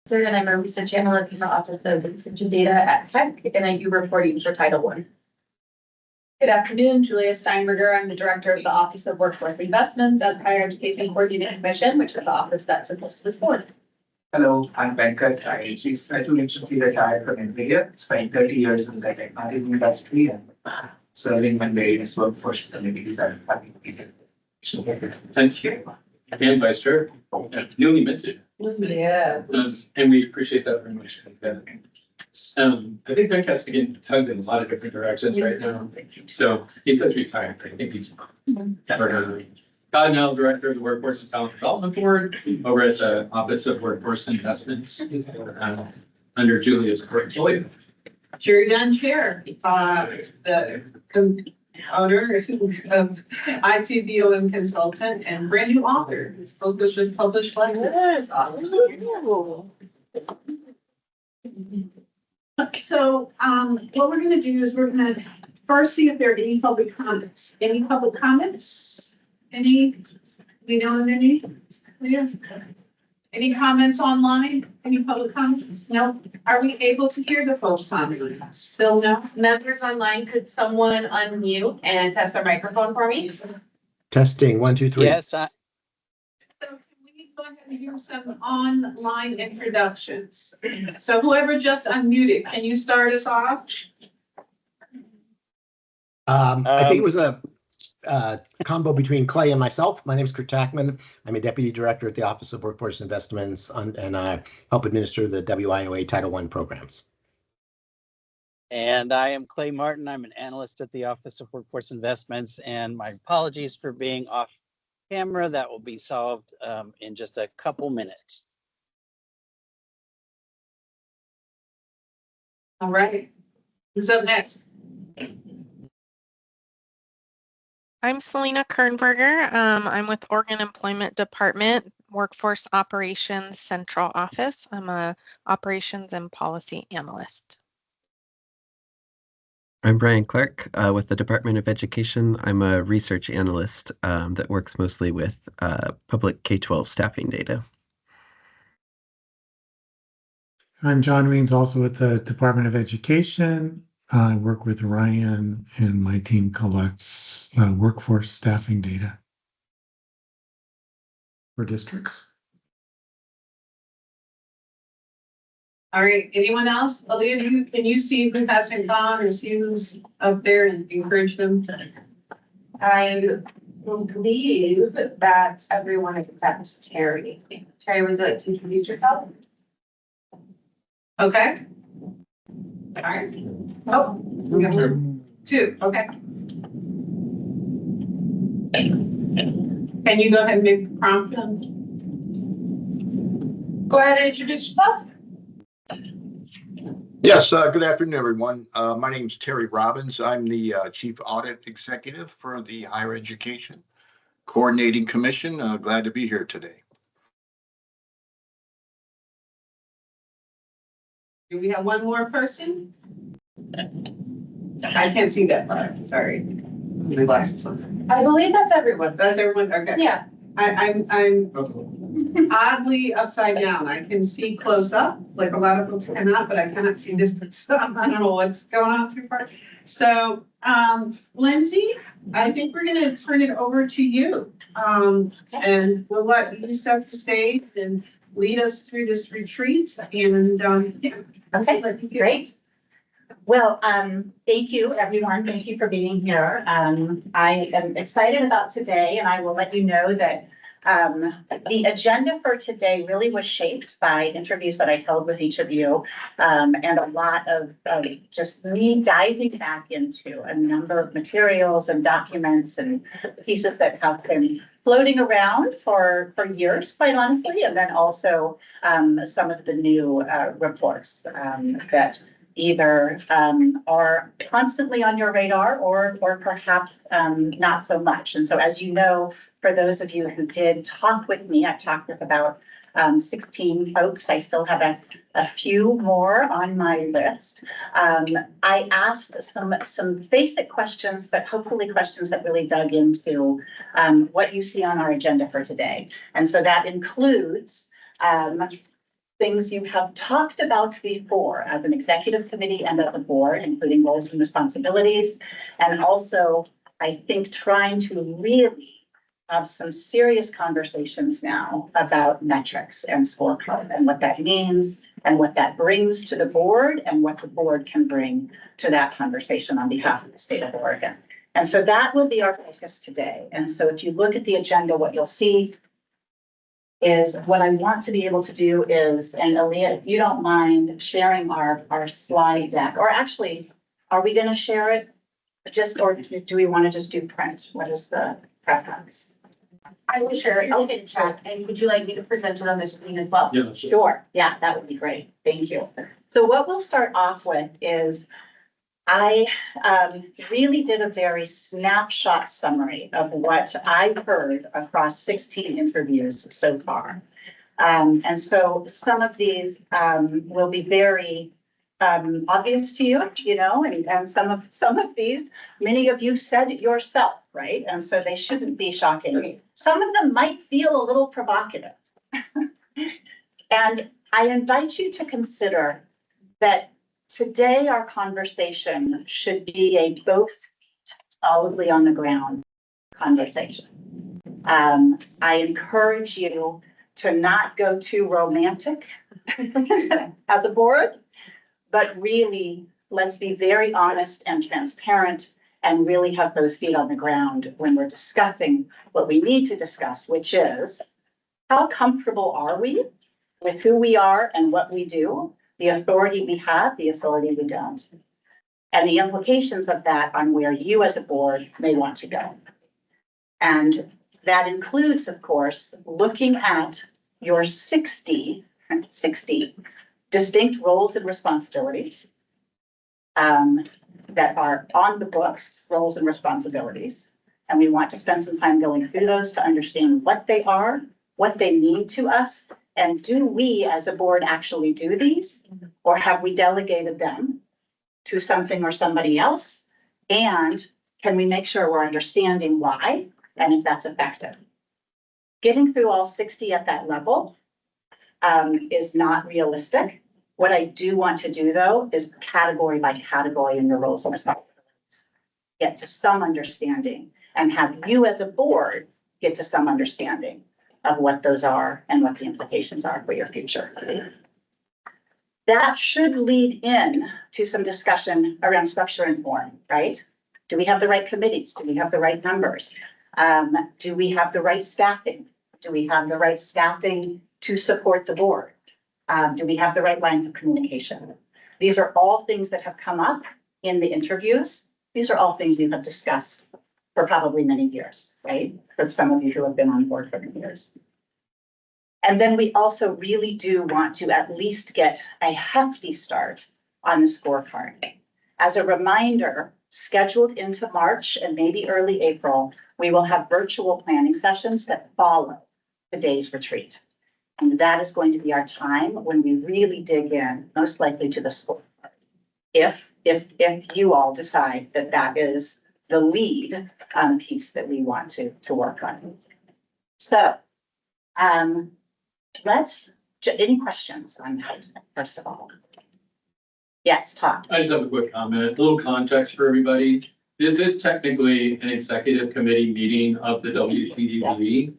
And I'm a research analyst in the Office of Research and Data at Tech, and I do reporting for Title I. Good afternoon, Julia Steinberger. I'm the director of the Office of Workforce Investments at the Higher Education Coordinating Commission, which is the office that supports this board. Hello, I'm Venkat. I recently retired from NVIDIA. Spent 30 years in the technology industry and serving on various workforce committees and having people. Thank you. And Vice Chair, newly minted. Yeah. And we appreciate that very much. I think Venkat's getting tugged in a lot of different directions right now. So he does retire. I think he's now Director of the Workforce and Talent Development Board over at the Office of Workforce Investments under Julia's portfolio. Jerry Dunn Chair, the owner of ITBOM consultant and brand new author. His book was just published last week. So what we're gonna do is we're gonna first see if there are any public comments. Any public comments? Any? We know of any? Yes. Any comments online? Any public comments? No? Are we able to hear the folks online? Still no? Members online, could someone unmute and test their microphone for me? Testing, 1, 2, 3. Yes, So can we go ahead and do some online introductions? So whoever just unmuted, can you start us off? I think it was a combo between Clay and myself. My name is Kurt Tackman. I'm a Deputy Director at the Office of Workforce Investments and I help administer the WIOA Title I programs. and I am Clay Martin. I'm an analyst at the Office of Workforce Investments, and my apologies for being off camera. That will be solved in just a couple minutes. All right. Who's up next? I'm Selena Kernberger. I'm with Oregon Employment Department, Workforce Operations Central Office. I'm a Operations and Policy Analyst. I'm Brian Clark with the Department of Education. I'm a research analyst that works mostly with public K-12 staffing data. I'm John Weems, also with the Department of Education. I work with Ryan and my team collects workforce staffing data for districts. All right, anyone else? Aaliyah, can you see who hasn't gone or see who's up there and encourage them? I believe that everyone except Terry. Terry, would you like to introduce yourself? Okay. All right. Oh, we got 2, okay. Can you go ahead and make the prompt? Go ahead and introduce yourself. Yes, good afternoon, everyone. My name is Terry Robbins. I'm the Chief Audit Executive for the Higher Education Coordinating Commission. Glad to be here today. Do we have one more person? I can't see that far, sorry. My glasses on. I believe that's everyone. That's everyone, okay. Yeah. I'm oddly upside down. I can see close up, like a lot of folks cannot, but I cannot see distance. So I don't know what's going on too far. So, Lindsay, I think we're gonna turn it over to you. And we'll let you set the stage and lead us through this retreat and, yeah. Okay, great. Well, thank you, everyone. Thank you for being here. I am excited about today, and I will let you know that the agenda for today really was shaped by interviews that I held with each of you, and a lot of just me diving back into a number of materials and documents and pieces that have been floating around for years, quite honestly, and then also some of the new reports that either are constantly on your radar or perhaps not so much. And so, as you know, for those of you who did talk with me, I talked with about 16 folks. I still have a few more on my list. I asked some basic questions, but hopefully questions that really dug into what you see on our agenda for today. And so that includes things you have talked about before as an executive committee and as a board, including roles and responsibilities. And also, I think trying to really have some serious conversations now about metrics and scorecard and what that means and what that brings to the board and what the board can bring to that conversation on behalf of the state of Oregon. And so that will be our focus today. And so if you look at the agenda, what you'll see is what I want to be able to do is, and Aaliyah, if you don't mind sharing our slide deck, or actually, are we gonna share it? Just, or do we want to just do print? What is the preference? I will share it. I'll get chat. And would you like me to present it on the screen as well? Yeah, Sure, yeah, that would be great. Thank you. So what we'll start off with is I really did a very snapshot summary of what I heard across 16 interviews so far. And so some of these will be very obvious to you, you know, and some of these, many of you said it yourself, right? And so they shouldn't be shocking. Some of them might feel a little provocative. And I invite you to consider that today our conversation should be a both solidly on the ground conversation. I encourage you to not go too romantic as a board, but really let's be very honest and transparent and really have those feet on the ground when we're discussing what we need to discuss, which is how comfortable are we with who we are and what we do, the authority we have, the authority we don't, and the implications of that on where you as a board may want to go. And that includes, of course, looking at your 60 distinct roles and responsibilities that are on the books, roles and responsibilities. And we want to spend some time going through those to understand what they are, what they mean to us, and do we as a board actually do these? Or have we delegated them to something or somebody else? And can we make sure we're understanding why and if that's effective? Getting through all 60 at that level is not realistic. What I do want to do, though, is category by category in your roles and responsibilities. Get to some understanding and have you as a board get to some understanding of what those are and what the implications are for your future. That should lead in to some discussion around structure and form, right? Do we have the right committees? Do we have the right numbers? Do we have the right staffing? Do we have the right staffing to support the board? Do we have the right lines of communication? These are all things that have come up in the interviews. These are all things you have discussed for probably many years, right? For some of you who have been on board for many years. And then we also really do want to at least get a hefty start on the scorecard. As a reminder, scheduled into March and maybe early April, we will have virtual planning sessions that follow the day's retreat. And that is going to be our time when we really dig in, most likely to the scorecard. If you all decide that that is the lead piece that we want to work on. So, any questions on that, first of all? Yes, Todd. I just have a quick comment, a little context for everybody. This is technically an executive committee meeting of the WTDB.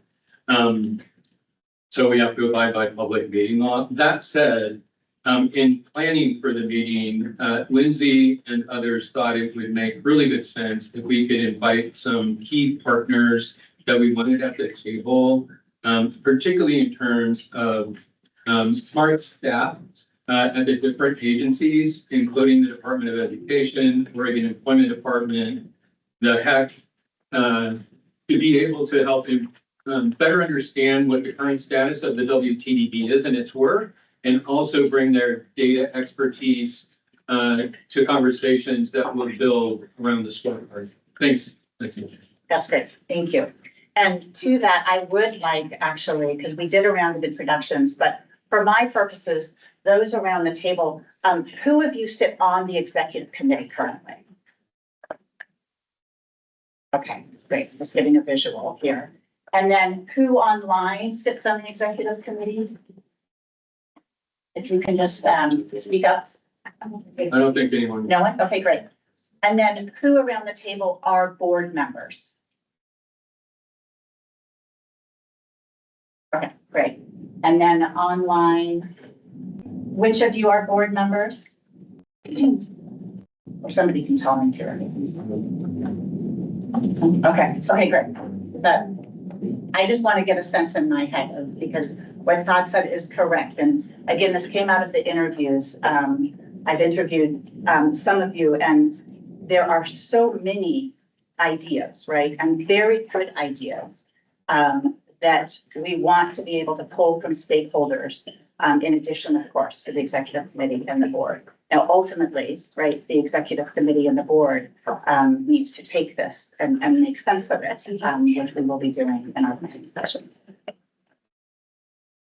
So we have to abide by public meeting law. That said, in planning for the meeting, Lindsay and others thought it would make really good sense if we could invite some key partners that we wanted at the table, particularly in terms of smart staff at the different agencies, including the Department of Education, Oregon Employment Department, the HEC, to be able to help him better understand what the current status of the WTDB is and its work, and also bring their data expertise to conversations that will build around the scorecard. Thanks. That's great. Thank you. And to that, I would like actually, because we did a round of introductions, but for my purposes, those around the table, who of you sit on the executive committee currently? Okay, great. Just getting a visual here. And then who online sits on the executive committee? If you can just, speak up. I don't think anyone. No one? Okay, great. And then who around the table are board members? Okay, great. And then online, which of you are board members? Or somebody can tell me too. Okay, great. Is that, I just want to get a sense in my head of, because what Todd said is correct. And again, this came out of the interviews. I've interviewed some of you, and there are so many ideas, right? And very good ideas that we want to be able to pull from stakeholders, in addition, of course, to the executive committee and the board. Now, ultimately, right, the executive committee and the board needs to take this and make sense of it, which we will be doing in our planning sessions.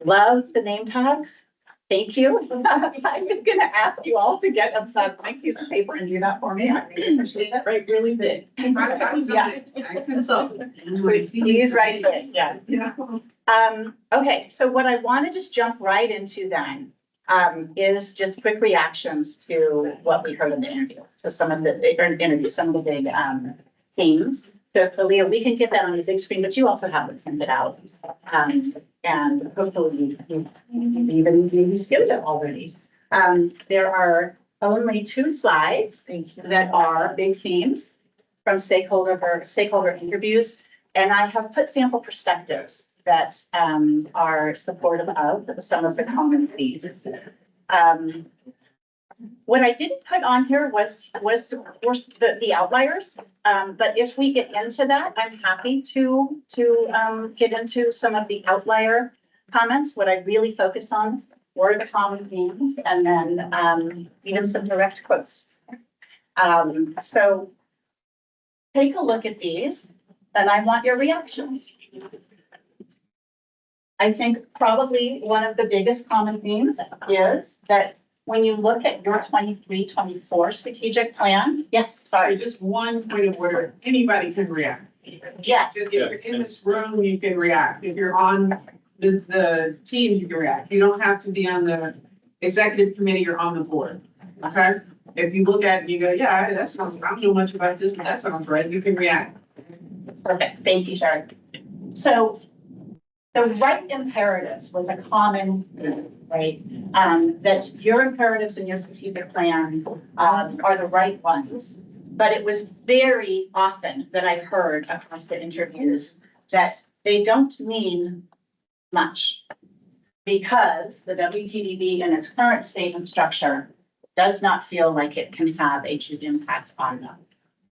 Love the name tags. Thank you. I was gonna ask you all to get a blank piece of paper and do that for me. I really appreciate it. Right, really big. Yeah. I consult. Please write this, yeah. Yeah. Okay, so what I want to just jump right into then is just quick reactions to what we heard in the interview. So some of the big themes. So Leah, we can get that on the big screen, but you also have it printed out. And hopefully you even maybe skimmed it already. There are only 2 slides that are big themes from stakeholder interviews. And I have put sample perspectives that are supportive of some of the common themes. What I didn't put on here was of course the outliers. But if we get into that, I'm happy to get into some of the outlier comments. What I really focused on were the common themes, and then even some direct quotes. So take a look at these, and I want your reactions. I think probably one of the biggest common themes is that when you look at your 23-24 strategic plan, yes, sorry. Just one point of order, anybody can react. Yes. If you're in this room, you can react. If you're on the teams, you can react. You don't have to be on the executive committee or on the board, okay? If you look at it and you go, yeah, that sounds, I don't know much about this, but that sounds right, you can react. Perfect, thank you, Sharon. So the right imperatives was a common, right? That your imperatives in your strategic plan are the right ones. But it was very often that I heard across the interviews that they don't mean much because the WTDB in its current state and structure does not feel like it can have a true impact on them.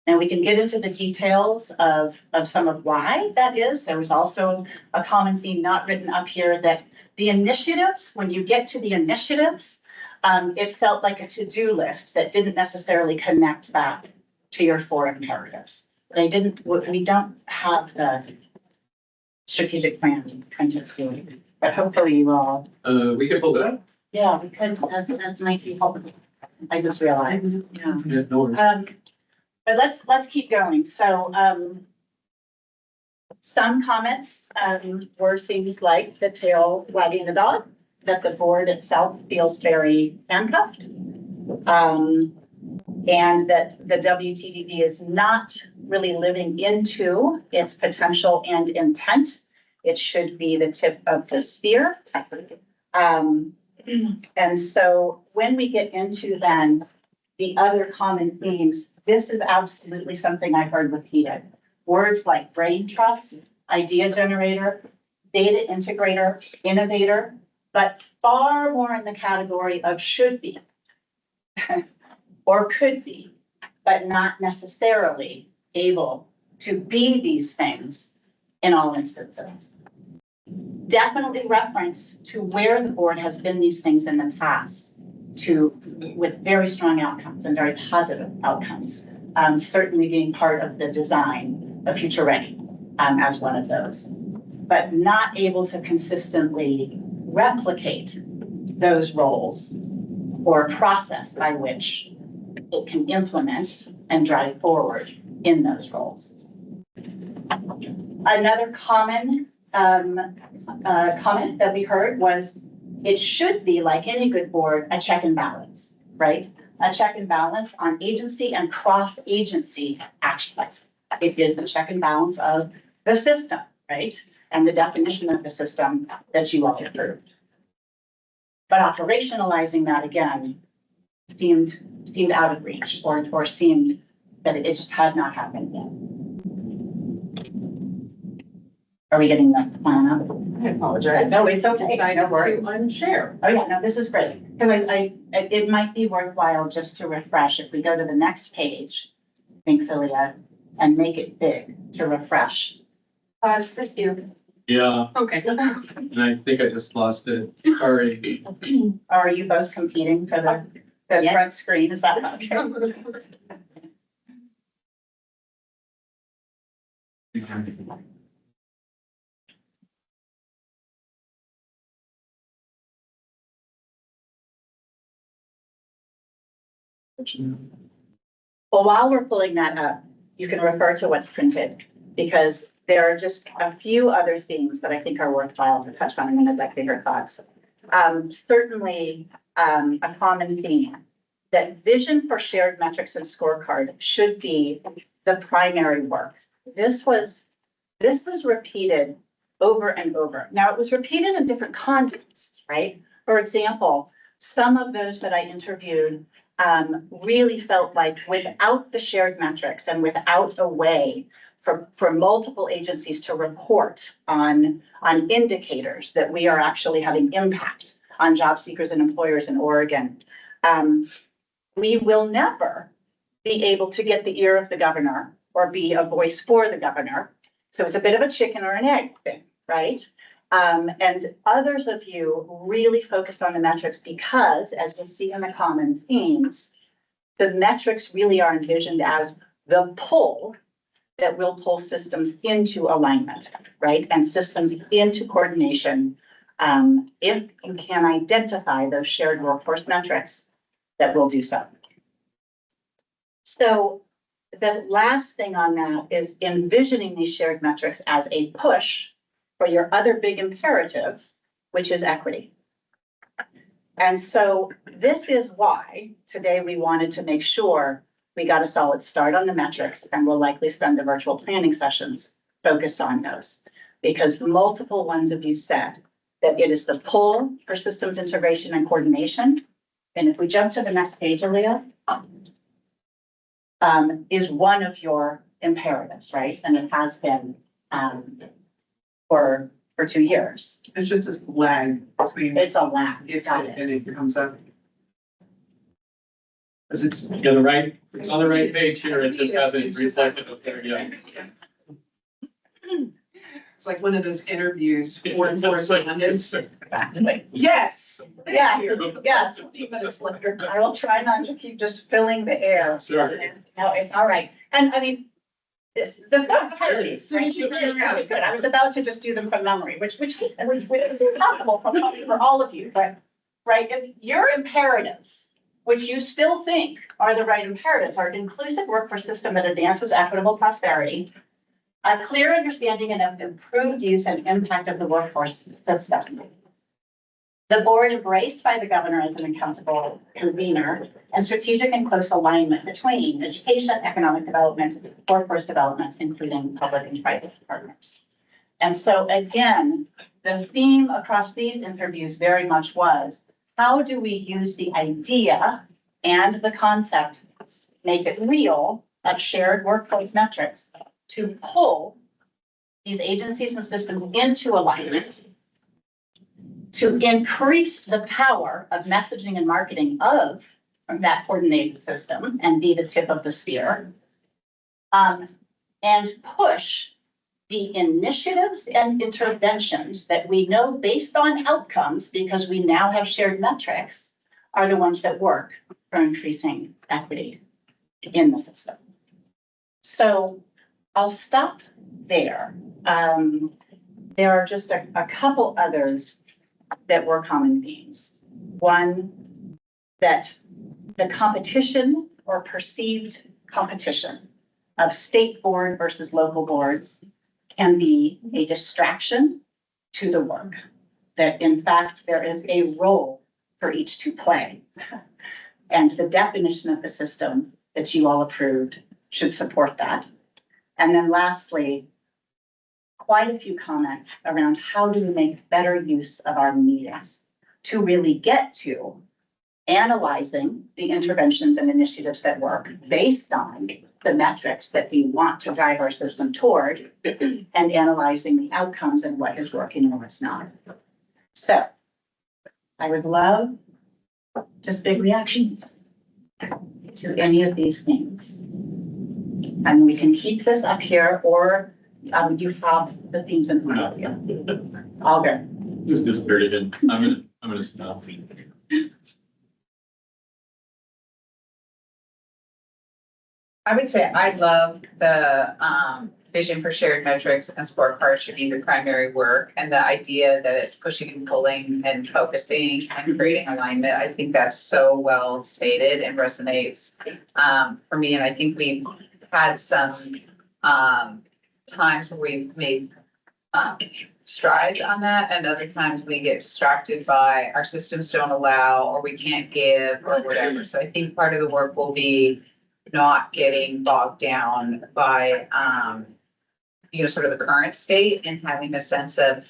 And we can get into the details of some of why that is. There was also a common theme not written up here that the initiatives, when you get to the initiatives, it felt like a to-do list that didn't necessarily connect back to your 4 imperatives. We don't have the strategic plan printed through, but hopefully you all. We can pull it up. Yeah, we could, that might be helpful. I just realized, yeah. Yeah, no worries. But let's keep going. So, some comments, were things like the tail wagging the dog, that the board itself feels very handcuffed. And that the WTDB is not really living into its potential and intent. It should be the tip of the spear. And so when we get into then the other common themes, this is absolutely something I heard repeated. Words like brain trust, idea generator, data integrator, innovator, but far more in the category of should be or could be, but not necessarily able to be these things in all instances. Definitely reference to where the board has been these things in the past with very strong outcomes and very positive outcomes. Certainly being part of the design of Future Ready as one of those, but not able to consistently replicate those roles or process by which it can implement and drive forward in those roles. Another common comment that we heard was it should be, like any good board, a check and balance, right? A check and balance on agency and cross-agency actions. It is a check and balance of the system, right? And the definition of the system that you all approved. But operationalizing that again seemed out of reach, or seemed that it just had not happened yet. Are we getting the plan up? I apologize. No, it's okay. Decided No to worries. unshare. Oh, yeah, no, this is great, because it might be worthwhile just to refresh, if we go to the next page, thanks, Celia, and make it big to refresh. It's for you. Yeah, Okay. and I think I just lost it. Sorry. Or are you both competing for the Yeah. front screen? Is that okay? Well, while we're pulling that up, you can refer to what's printed, because there are just a few other things that I think are worthwhile to touch on, and I'd like to hear thoughts. Certainly, a common theme, that vision for shared metrics and scorecard should be the primary work. This was repeated over and over. Now, it was repeated in different contexts, right? For example, some of those that I interviewed really felt like without the shared metrics and without a way for multiple agencies to report on indicators that we are actually having impact on job seekers and employers in Oregon, we will never be able to get the ear of the governor or be a voice for the governor. So it's a bit of a chicken or an egg thing, right? And others of you really focused on the metrics because, as you'll see in the common themes, the metrics really are envisioned as the pull that will pull systems into alignment, right? And systems into coordination. If you can identify those shared workforce metrics, that will do so. So the last thing on that is envisioning these shared metrics as a push for your other big imperative, which is equity. And so this is why today we wanted to make sure we got a solid start on the metrics, and we'll likely spend the virtual planning sessions focused on those, because multiple ones of you said that it is the pull for systems integration and coordination. And if we jump to the next page, Aaliyah, is one of your imperatives, right? And it has been for 2 years. It's just a lag between, It's a lag. Got it. and it comes up. Cause it's. Yeah, it's on the right page here. It just hasn't reflected up there yet. It's like one of those interviews for It's like- correspondence. Yes, yeah, yeah. 20 minutes later. I will try not to keep just filling the air. Sorry. No, it's all right. And I mean, the As soon as you turn around. good. I was about to just do them from memory, which is possible for all of you, but, right, it's your imperatives, which you still think are the right imperatives, are inclusive workforce system that advances equitable prosperity, a clear understanding and of improved use and impact of the workforce system. The board, embraced by the governor as an accountable convener, and strategic and close alignment between education, economic development, workforce development, including public and private partners. And so again, the theme across these interviews very much was, how do we use the idea and the concept, make it real, of shared workforce metrics to pull these agencies and systems into alignment, to increase the power of messaging and marketing of that coordinated system and be the tip of the spear, and push the initiatives and interventions that we know based on outcomes, because we now have shared metrics, are the ones that work for increasing equity in the system. So I'll stop there. There are just a couple others that were common themes. One, that the competition or perceived competition of state board versus local boards can be a distraction to the work. that in fact, there is a role for each to play. And the definition of the system that you all approved should support that. And then lastly, quite a few comments around how do we make better use of our meetings to really get to analyzing the interventions and initiatives that work based on the metrics that we want to drive our system toward and analyzing the outcomes and what is working and what's not. So I would love just big reactions to any of these things. And we can keep this up here or you have the things in front of you. All good. This disappeared again. I'm gonna stop. I would say I love the vision for shared metrics and scorecard should be the primary work. And the idea that it's pushing and pulling and focusing and creating alignment. I think that's so well stated and resonates for me. And I think we've had some times where we've made strides on that, and other times we get distracted by our systems don't allow or we can't give or whatever. So I think part of the work will be not getting bogged down by sort of the current state and having a sense of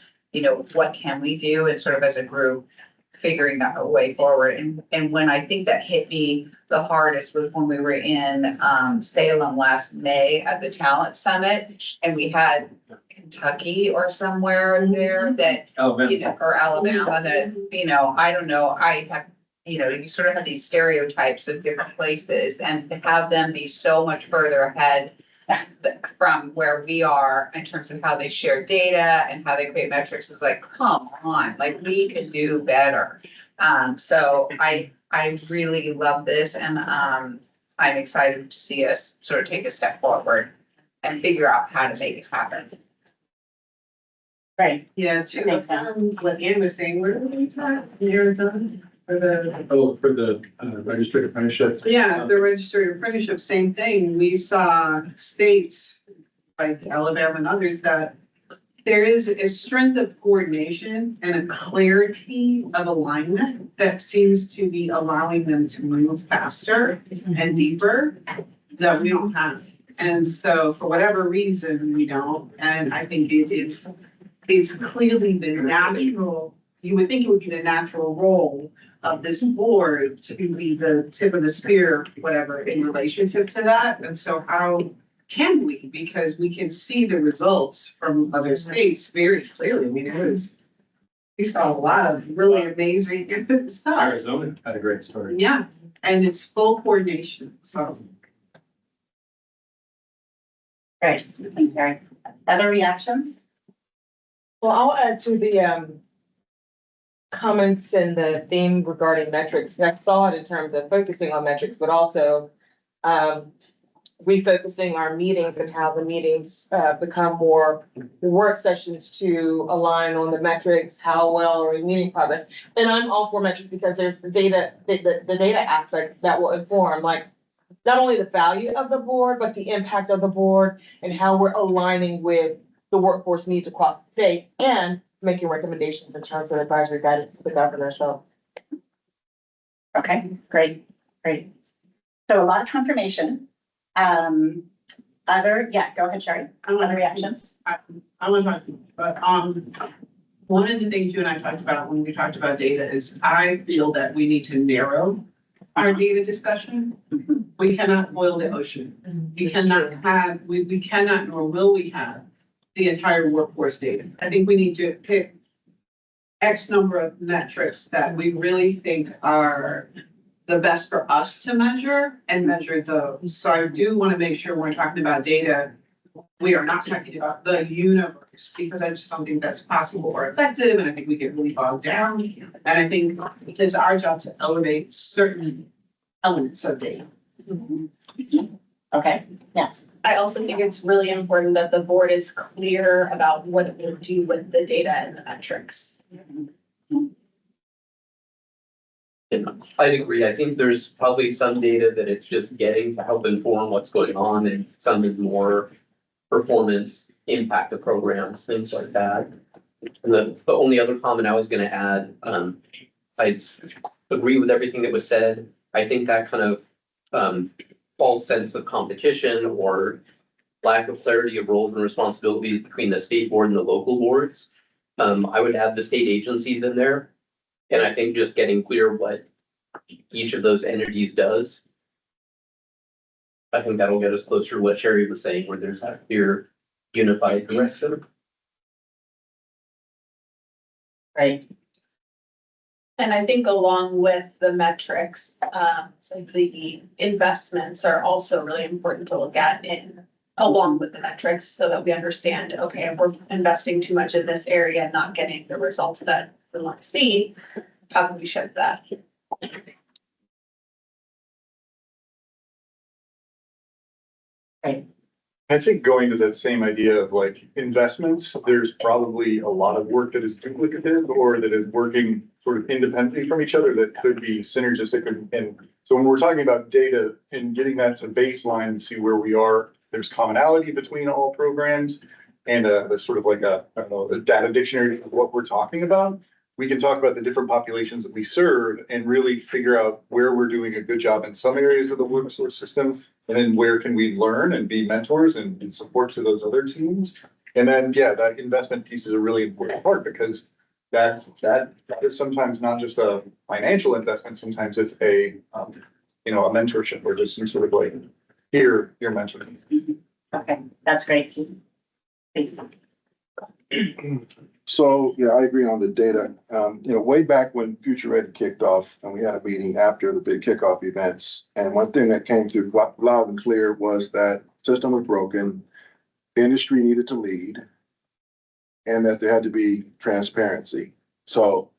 what can we do and sort of as a group figuring out a way forward. And when I think that hit me the hardest was when we were in Salem last May at the Talent Summit, and we had Kentucky or somewhere there that or Alabama that I don't know, I have you sort of have these stereotypes of different places, and to have them be so much further ahead from where we are in terms of how they share data and how they create metrics is like, come on, like we could do better. So I really love this, and I'm excited to see us sort of take a step forward and figure out how to make it happen. Right. Yeah, what Ann was saying, where did we talk? In Arizona? For the registered apprenticeship. Yeah, the registered apprenticeship, same thing. We saw states like Alabama and others that there is a strength of coordination and a clarity of alignment that seems to be allowing them to move faster and deeper that we don't have. And so for whatever reason, we don't. And I think it's clearly the natural, you would think it would be the natural role of this board to be the tip of the spear, whatever, in relationship to that. And so how can we? Because we can see the results from other states very clearly. I mean, we saw a lot of really amazing stuff. Arizona had a great story. Yeah, and it's full coordination, so. Great, thank you, Terry. Other reactions? Well, I'll add to the comments and the theme regarding metrics. That's all in terms of focusing on metrics, but also refocusing our meetings and how the meetings become more work sessions to align on the metrics, how well are we meeting progress. And I'm all for metrics because there's the data, the data aspect that will inform like not only the value of the board, but the impact of the board and how we're aligning with the workforce needs across the state and making recommendations in terms of advisory guidance to the governor, so. Okay, great. So a lot of confirmation. Go ahead, Sherry. Other reactions? I want to talk, but one of the things you and I talked about when we talked about data is I feel that we need to narrow our data discussion. We cannot boil the ocean. We cannot have, we cannot nor will we have the entire workforce data. I think we need to pick X number of metrics that we really think are the best for us to measure and measure those. So I do want to make sure when we're talking about data, we are not talking about the universe because I just don't think that's possible or effective. And I think we get really bogged down. And I think it's our job to elevate certain elements of data. Okay, yes. I also think it's really important that the board is clear about what it will do with the data and the metrics. I'd agree. I think there's probably some data that it's just getting to help inform what's going on, and some is more performance, impact of programs, things like that. The only other comment I was gonna add, I agree with everything that was said. I think that kind of, false sense of competition or lack of clarity of roles and responsibilities between the state board and the local boards. I would add the state agencies in there. And I think just getting clear what each of those entities does. I think that'll get us closer to what Sherry was saying, where there's that clear unified direction. Right. And I think along with the metrics, the investments are also really important to look at along with the metrics so that we understand, okay, if we're investing too much in this area and not getting the results that we want to see, how can we shift that? Right. I think going to that same idea of like investments, there's probably a lot of work that is duplicative or that is working sort of independently from each other that could be synergistic. And so when we're talking about data and getting that to baseline and see where we are, there's commonality between all programs and a sort of like I don't know, a data dictionary of what we're talking about. We can talk about the different populations that we serve and really figure out where we're doing a good job in some areas of the workforce system. And then where can we learn and be mentors and support to those other teams? And then, yeah, that investment piece is a really important part because that is sometimes not just a financial investment. Sometimes it's a, a mentorship or just some sort of like, here, you're mentoring. Okay, that's great. Please. So, yeah, I agree on the data. Way back when Future Ed kicked off and we had a meeting after the big kickoff events. And one thing that came through loud and clear was that system was broken, the industry needed to lead, and that there had to be transparency. So,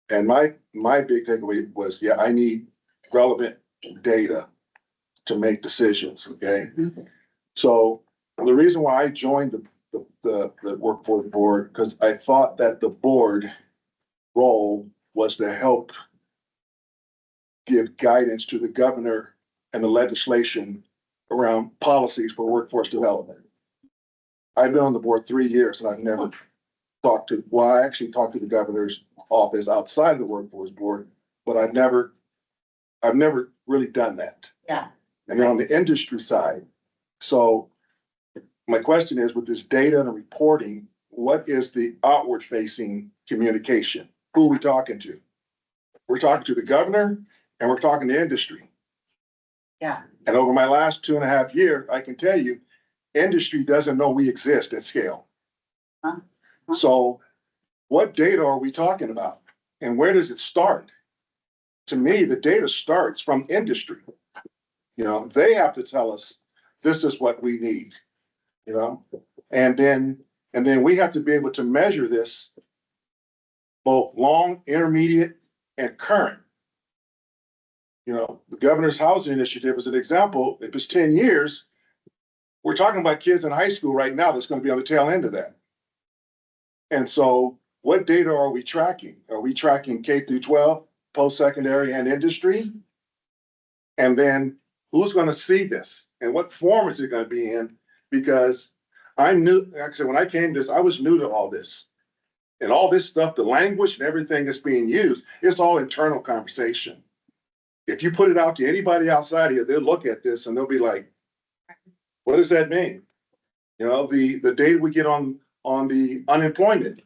and my big takeaway was, yeah, I need relevant data to make decisions, okay? So the reason why I joined the workforce board, because I thought that the board role was to help give guidance to the governor and the legislation around policies for workforce development. I've been on the board 3 years and I've never I actually talked to the governor's office outside of the workforce board, but I've never really done that. Yeah. And then on the industry side, so my question is, with this data and reporting, what is the outward facing communication? Who are we talking to? We're talking to the governor and we're talking to industry. Yeah. And over my last 2.5 years, I can tell you, industry doesn't know we exist at scale. So what data are we talking about? And where does it start? To me, the data starts from industry. They have to tell us this is what we need. And then we have to be able to measure this both long, intermediate, and current. The governor's housing initiative is an example. If it's 10 years, we're talking about kids in high school right now that's going to be on the tail end of that. And so what data are we tracking? Are we tracking K through 12, post-secondary, and industry? And then who's going to see this? And what form is it going to be in? Because I'm new, like I said, when I came to this, I was new to all this. And all this stuff, the language and everything that's being used, it's all internal conversation. If you put it out to anybody outside here, they'll look at this and they'll be like, what does that mean? The data we get on the unemployment.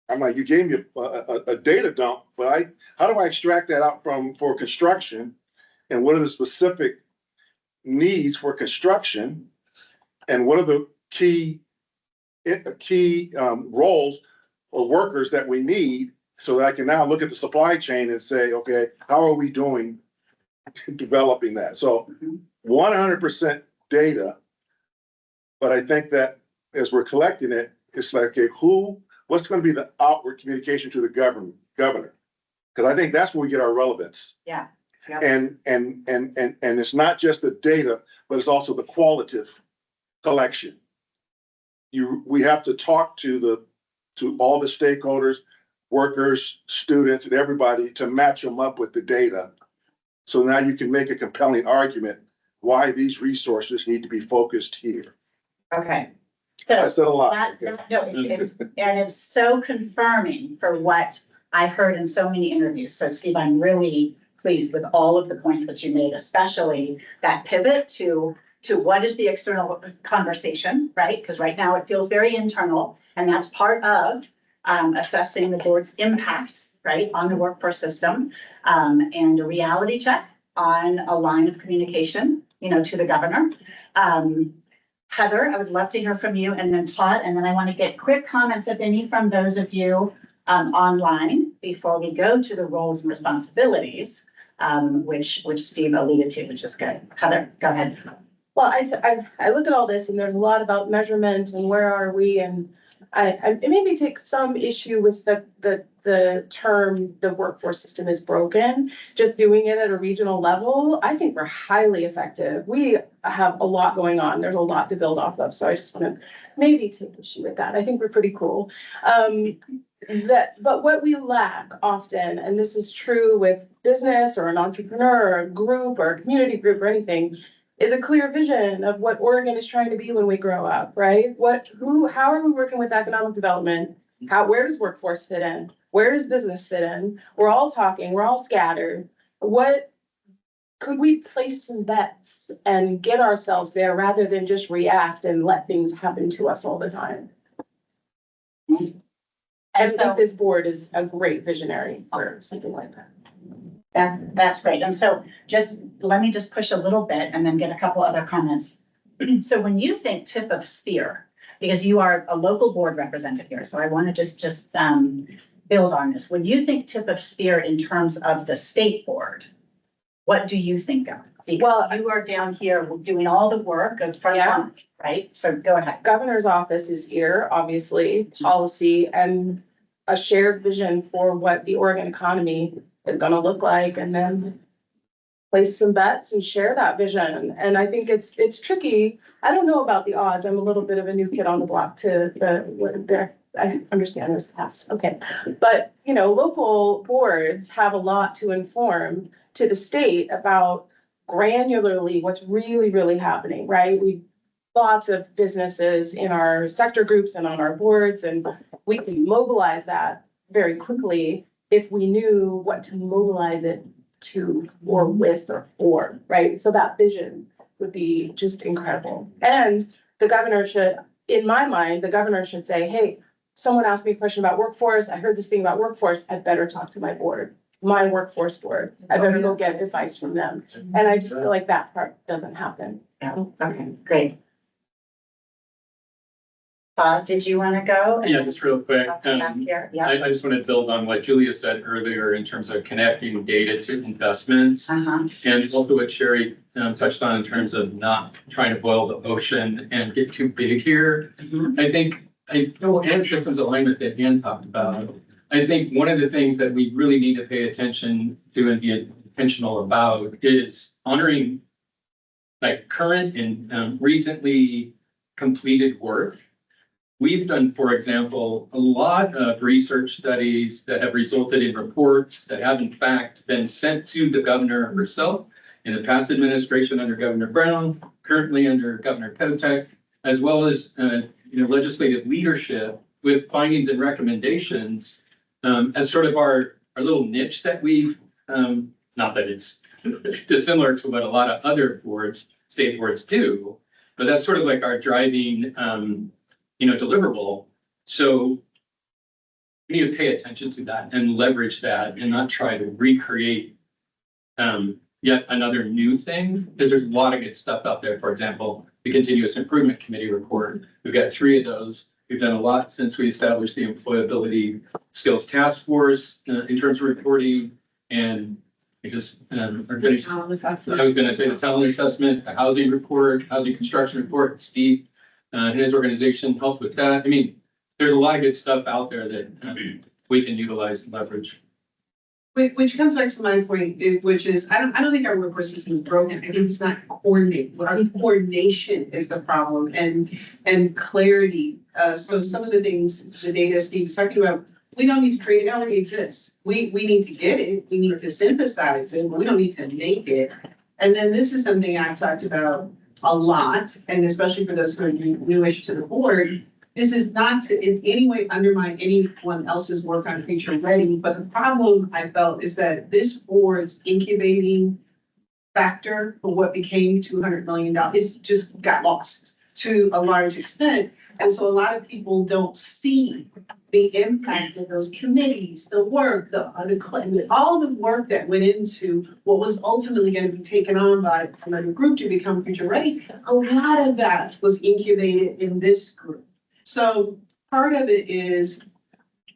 I'm like, you gave me a data dump, but how do I extract that out for construction? And what are the specific needs for construction? And what are the key roles or workers that we need so that I can now look at the supply chain and say, okay, how are we doing developing that? So 100% data, but I think that as we're collecting it, it's like, okay, what's going to be the outward communication to the governor? Because I think that's where we get our relevance. Yeah. Yep. And it's not just the data, but it's also the qualitative collection. We have to talk to all the stakeholders, workers, students, and everybody to match them up with the data. So now you can make a compelling argument why these resources need to be focused here. Okay. I said a lot. No, and it's so confirming for what I heard in so many interviews. So Steve, I'm really pleased with all of the points that you made, especially that pivot to what is the external conversation, right? Because right now it feels very internal, and that's part of assessing the board's impact, right, on the workforce system, and a reality check on a line of communication, to the governor. Heather, I would love to hear from you, and then Todd, and then I want to get quick comments, if any, from those of you online before we go to the roles and responsibilities, which Steve alluded to, which is good. Heather, go ahead. Well, I look at all this and there's a lot about measurement and where are we, and I maybe take some issue with the term, the workforce system is broken. Just doing it at a regional level, I think we're highly effective. We have a lot going on. There's a lot to build off of. So I just want to maybe take issue with that. I think we're pretty cool. But what we lack often, and this is true with business or an entrepreneur or a group or a community group or anything, is a clear vision of what Oregon is trying to be when we grow up, right? How are we working with economic development? Where does workforce fit in? Where does business fit in? We're all talking, we're all scattered. What could we place some bets and get ourselves there rather than just react and let things happen to us all the time? I think this board is a great visionary for something like that. That's great. And so let me just push a little bit and then get a couple other comments. So when you think tip of spear, because you are a local board representative here, so I want to just build on this. When you think tip of spear in terms of the state board, what do you think of? Because you are down here doing all the work of front line, right? So go ahead. Governor's office is here, obviously, policy and a shared vision for what the Oregon economy is going to look like, and then place some bets and share that vision. And I think it's tricky. I don't know about the odds. I'm a little bit of a new kid on the block I understand there's past. Okay. But, local boards have a lot to inform to the state about granularly what's really, really happening, right? Lots of businesses in our sector groups and on our boards, and we can mobilize that very quickly if we knew what to mobilize it to or with or for, right? So that vision would be just incredible. And the governor should, in my mind, say, hey, someone asked me a question about workforce. I heard this thing about workforce. I better talk to my board, my workforce board. I better go get advice from them. And I just feel like that part doesn't happen. Yeah. Okay, great. Did you want to go? Yeah, just real quick. Back here. Yeah. I just want to build on what Julia said earlier in terms of connecting data to investments. And also what Sherry touched on in terms of not trying to boil the ocean and get too big here. I think, and systems alignment that Ann talked about. I think one of the things that we really need to pay attention to and be intentional about is honoring like current and recently completed work. We've done, for example, a lot of research studies that have resulted in reports that have in fact been sent to the governor herself in the past administration under Governor Brown, currently under Governor Kotek, as well as legislative leadership with findings and recommendations as sort of our little niche that we've, not that it's dissimilar to what a lot of other boards, state boards do, but that's sort of like our driving deliverable. So we need to pay attention to that and leverage that and not try to recreate yet another new thing, because there's a lot of good stuff out there. For example, the Continuous Improvement Committee report. We've got 3 of those. We've done a lot since we established the Employability Skills Task Force in terms of reporting, and because I was going to say the talent assessment, the housing report, housing construction report. Steve and his organization helped with that. I mean, there's a lot of good stuff out there that we can utilize and leverage. Which comes back to my point, which is, I don't think our workforce system is broken. I think it's not coordinated. Our coordination is the problem, and clarity. So some of the things, the data Steve was talking about, we don't need to create it, it already exists. We need to get it, we need to synthesize it, but we don't need to make it. And then this is something I've talked about a lot, and especially for those who are newish to the board, this is not to in any way undermine anyone else's work on Future Ready, but the problem I felt is that this board's incubating factor for what became $200 million is just got lost to a large extent. And so a lot of people don't see the impact of those committees, the work, all the work that went into what was ultimately going to be taken on by another group to become Future Ready. A lot of that was incubated in this group. So part of it is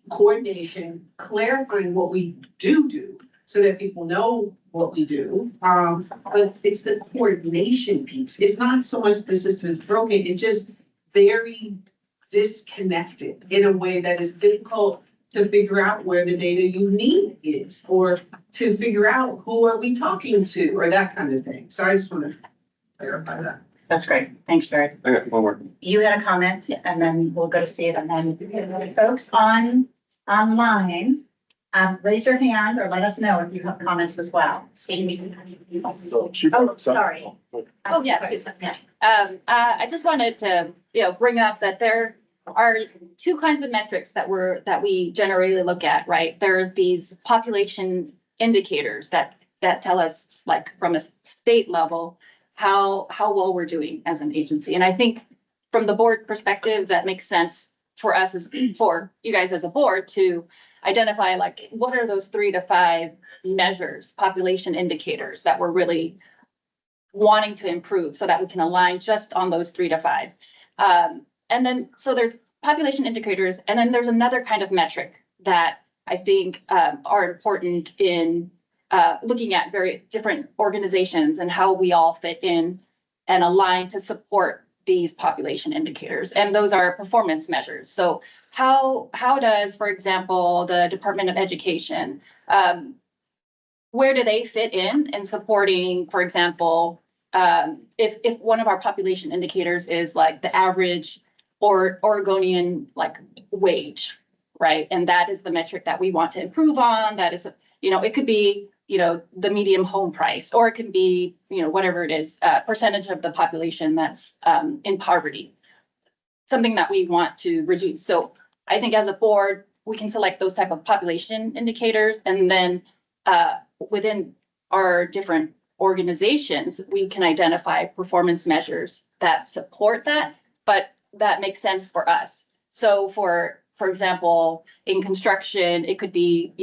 coordination, clarifying what we do so that people know what we do. But it's the coordination piece. It's not so much the system is broken, it's just very disconnected in a way that is difficult to figure out where the data you need is, or to figure out who are we talking to, or that kind of thing. So I just want to clarify that. That's great. Thanks, Jared. Okay, one more. You had a comment, and then we'll go to see it, and then folks online, raise your hand or let us know if you have comments as well. Steve. Oh, sorry. Oh, yeah. I just wanted to, bring up that there are two kinds of metrics that we generally look at, right? There's these population indicators that tell us, like, from a state level, how well we're doing as an agency. And I think from the board perspective, that makes sense for us for you guys as a board to identify, like, what are those 3 to 5 measures, population indicators that we're really wanting to improve so that we can align just on those 3 to 5. And then, so there's population indicators, and then there's another kind of metric that I think are important in looking at very different organizations and how we all fit in and align to support these population indicators. And those are performance measures. So how does, for example, the Department of Education, where do they fit in supporting, for example, if one of our population indicators is like the average or Oregonian like wage, right? And that is the metric that we want to improve on. That is, it could be, the median home price, or it can be, whatever it is, percentage of the population that's in poverty, something that we want to reduce. So I think as a board, we can select those type of population indicators, and then within our different organizations, we can identify performance measures that support that, but that makes sense for us. So for example, in construction, it could be,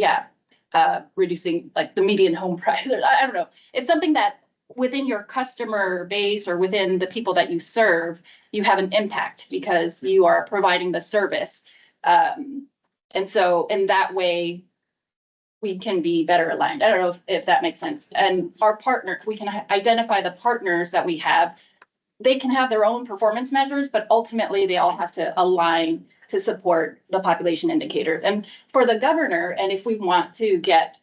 reducing like the median home price. I don't know. It's something that within your customer base or within the people that you serve, you have an impact because you are providing the service. And so in that way, we can be better aligned. I don't know if that makes sense. And our partner, we can identify the partners that we have. They can have their own performance measures, but ultimately they all have to align to support the population indicators. And for the governor, and if we want to get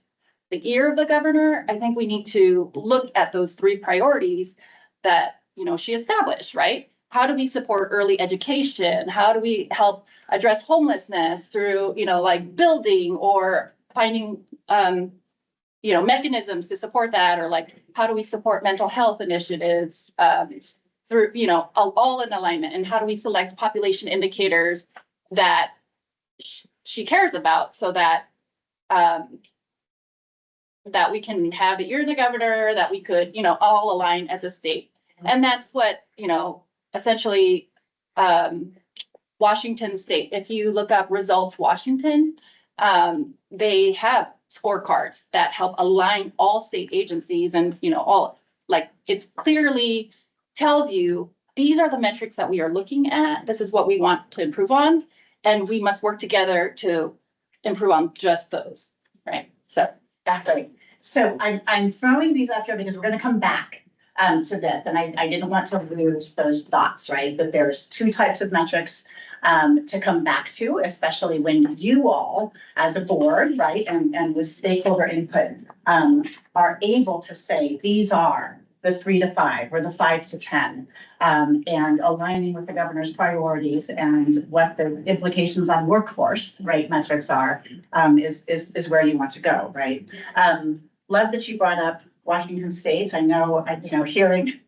the ear of the governor, I think we need to look at those 3 priorities that, she established, right? How do we support early education? How do we help address homelessness through, like building or finding, mechanisms to support that, or like, how do we support mental health initiatives through, all in alignment? And how do we select population indicators that she cares about so that that we can have the ear of the governor, that we could, all align as a state. And that's what, essentially Washington State, if you look up Results Washington, they have scorecards that help align all state agencies, and all, like, it's clearly tells you these are the metrics that we are looking at. This is what we want to improve on, and we must work together to improve on just those, right? So that's great. So I'm throwing these up here because we're going to come back to this, and I didn't want to lose those thoughts, right? But there's 2 types of metrics to come back to, especially when you all, as a board, right, and with stakeholder input, are able to say these are the 3 to 5 or the 5 to 10, and aligning with the governor's priorities and what the implications on workforce, right, metrics are, is where you want to go, right? Love that you brought up Washington State. I know, hearing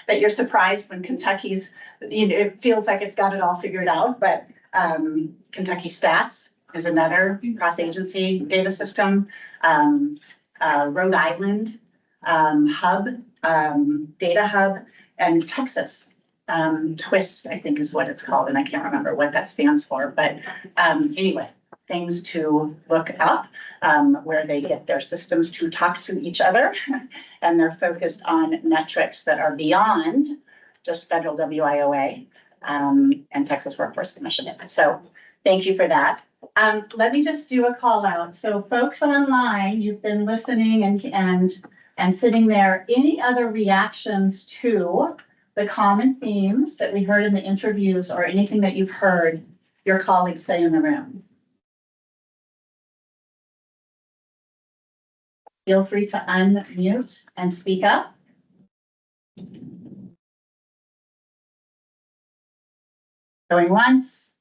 that you're surprised when Kentucky's, it feels like it's got it all figured out, but Kentucky Stats is another cross-agency data system. Rhode Island Hub, Data Hub, and Texas Twist, I think is what it's called, and I can't remember what that stands for, but anyway, things to look up where they get their systems to talk to each other, and they're focused on metrics that are beyond just federal WIOA and Texas Workforce Commission. So thank you for that. Let me just do a call out. So folks online, you've been listening and sitting there. Any other reactions to the common themes that we heard in the interviews or anything that you've heard your colleagues say in the room? Feel free to unmute and speak up. Going once.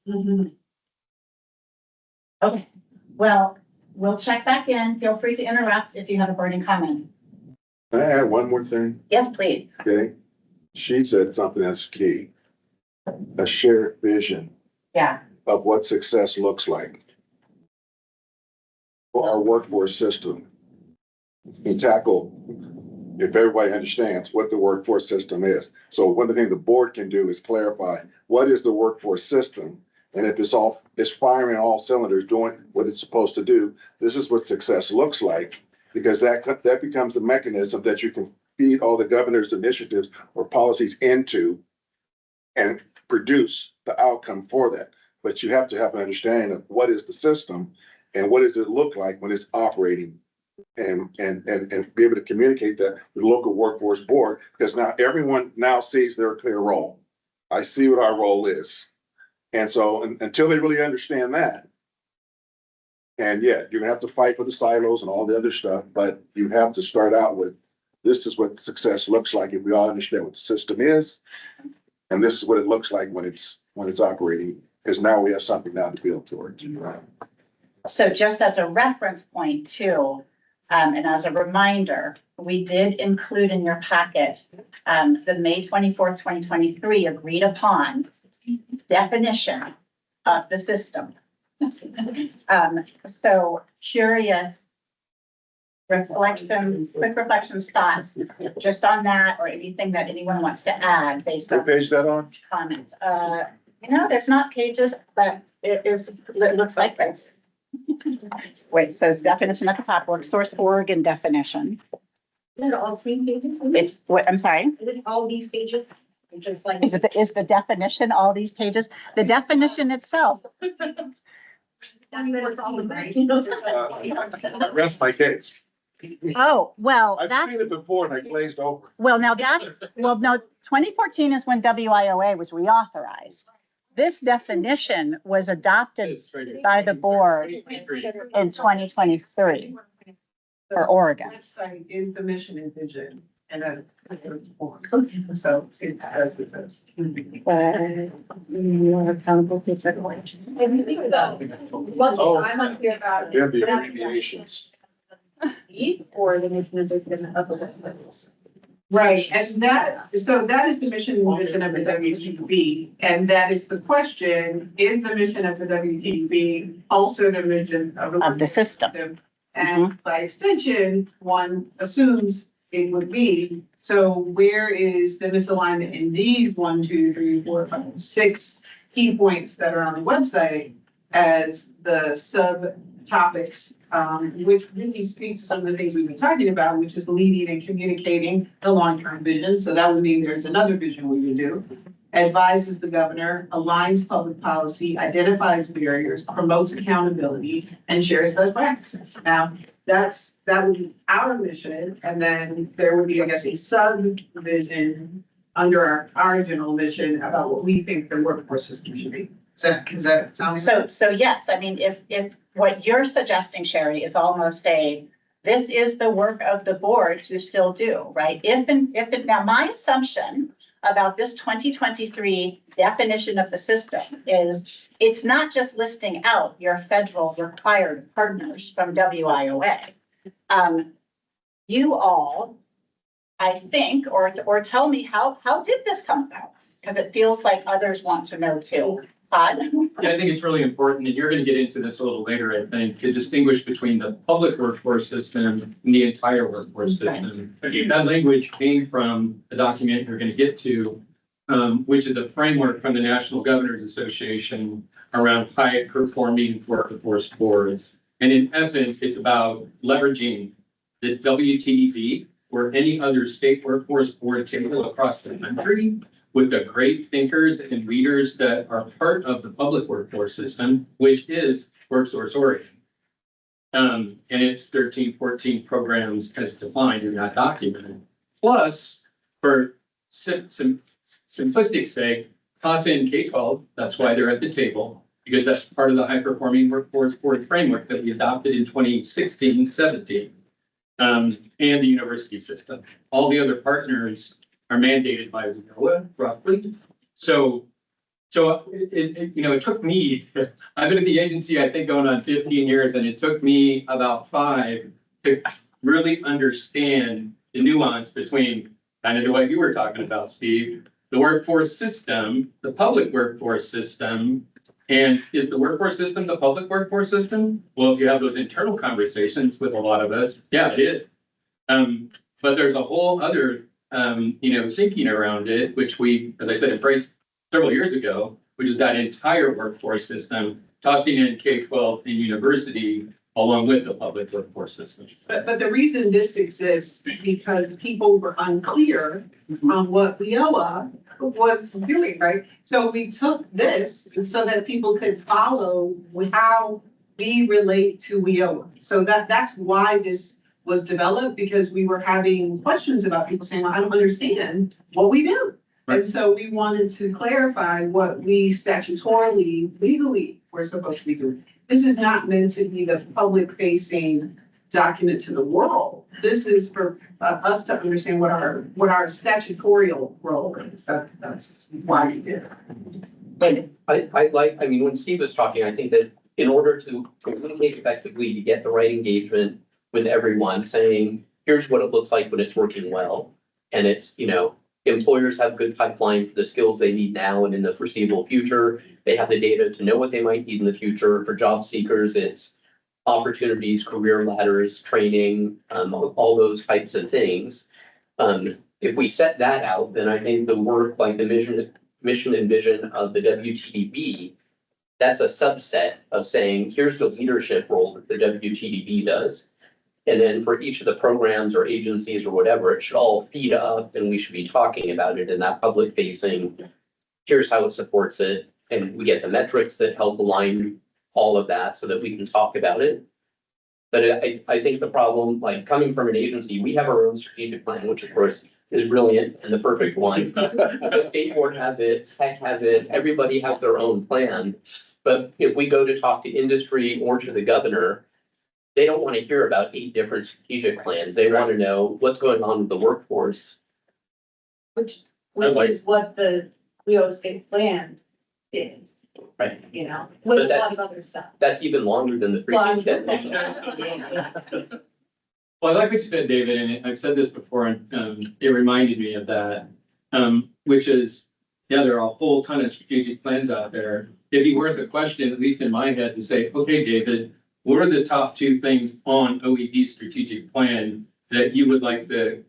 Okay, well, we'll check back in. Feel free to interrupt if you have a burning comment. Can I add one more thing? Yes, please. Okay. She said something that's key. A shared vision Yeah. of what success looks like for our workforce system. And tackle, if everybody understands what the workforce system is. So one of the things the board can do is clarify what is the workforce system, and if it's firing all cylinders, doing what it's supposed to do, this is what success looks like, because that becomes the mechanism that you can feed all the governor's initiatives or policies into and produce the outcome for that. But you have to have an understanding of what is the system and what does it look like when it's operating, and be able to communicate that to the local workforce board, because now everyone now sees their clear role. I see what our role is. And so until they really understand that, and yeah, you're gonna have to fight for the silos and all the other stuff, but you have to start out with, this is what success looks like if we all understand what the system is. And this is what it looks like when it's operating, because now we have something now to build towards. So just as a reference point too, and as a reminder, we did include in your packet, the May 24th, 2023 agreed upon definition of the system. So curious quick reflections, thoughts, just on that, or anything that anyone wants to add based on. What page is that on? Comments. There's not pages, but it looks like this. Wait, it says definition at the top, work source Oregon definition. Is it all 3 pages? It's what, I'm sorry? Is it all these pages? Just like. Is the definition all these pages? The definition itself. Rest my case. Oh, well, I've that's, seen it before and I glazed over. well, now that's, well, no, 2014 is when WIOA was reauthorized. This definition was adopted by the board in 2023 for Oregon. Website is the mission and vision, and then so it has this. You are accountable for federation. I'm unclear about. They're the abbreviations. Or the mission of the workplace. Right, and that is the mission and vision of the WTDB, and that is the question, is the mission of the WTDB also the mission of the system? And by extension, one assumes it would be, so where is the misalignment in these 1, 2, 3, 4, 5, 6 key points that are on the website as the subtopics, which really speaks to some of the things we've been talking about, which is leading and communicating the long-term vision. So that would mean there's another vision we would do. Advises the governor, aligns public policy, identifies barriers, promotes accountability, and shares best practices. Now, that would be our mission, and then there would be, I guess, a subvision under our general mission about what we think the workforce system should be. Does that sound? So yes, I mean, if what you're suggesting, Sherry, is almost this is the work of the board to still do, right? Now my assumption about this 2023 definition of the system is it's not just listing out your federal required partners from WIOA. You all I think, or tell me how did this come about? Because it feels like others want to know too. Todd? Yeah, I think it's really important, and you're going to get into this a little later, I think, to distinguish between the public workforce system and the entire workforce system. That language came from a document you're going to get to, which is a framework from the National Governors Association around high-performing workforce boards. And in essence, it's about leveraging the WTDB or any other state workforce board table across the country with the great thinkers and leaders that are part of the public workforce system, which is WorkSource Oregon. And it's 13, 14 programs as defined in that document. Plus, for some simplistic sake, CASA and K-12, that's why they're at the table, because that's part of the high-performing workforce board framework that we adopted in 2016, 17. And the university system. All the other partners are mandated by WIOA, roughly. So it took me, I've been at the agency, I think, going on 15 years, and it took me about 5 to really understand the nuance between kind of what you were talking about, Steve, the workforce system, the public workforce system. And is the workforce system the public workforce system? Well, if you have those internal conversations with a lot of us, yeah, it is. But there's a whole other, thinking around it, which we, as I said, embraced several years ago, which is that entire workforce system, tossing in K-12 and university along with the public workforce system. But the reason this exists because people were unclear on what WIOA was doing, right? So we took this so that people could follow how we relate to WIOA. So that's why this was developed, because we were having questions about people saying, well, I don't understand what we do. Right. And so we wanted to clarify what we statutorily, legally, we're supposed to be doing. This is not meant to be the public facing document to the world. This is for us to understand what our statutorial role is. That's why we did it. I mean, when Steve was talking, I think that in order to communicate effectively, to get the right engagement with everyone, saying, here's what it looks like when it's working well. And it's, employers have good pipeline for the skills they need now and in the foreseeable future. They have the data to know what they might need in the future. For job seekers, it's opportunities, career ladders, training, all those types of things. If we set that out, then I think the work, like the mission and vision of the WTDB, that's a subset of saying, here's the leadership role that the WTDB does. And then for each of the programs or agencies or whatever, it should all feed up and we should be talking about it in that public facing. Here's how it supports it. And we get the metrics that help align all of that so that we can talk about it. But I think the problem, like coming from an agency, we have our own strategic plan, which of course is brilliant and the perfect one. The state board has it, tech has it, everybody has their own plan. But if we go to talk to industry or to the governor, they don't want to hear about 8 different strategic plans. They want to know what's going on with the workforce. Which is what the WIOA state plan is. Right. With But a lot of other stuff. That's even longer than the 3 things that. Well, I like what you said, David, and I've said this before, and it reminded me of that, which is, yeah, there are a whole ton of strategic plans out there. It'd be worth a question, at least in my head, to say, okay, David, what are the top 2 things on OED's strategic plan that you would like to,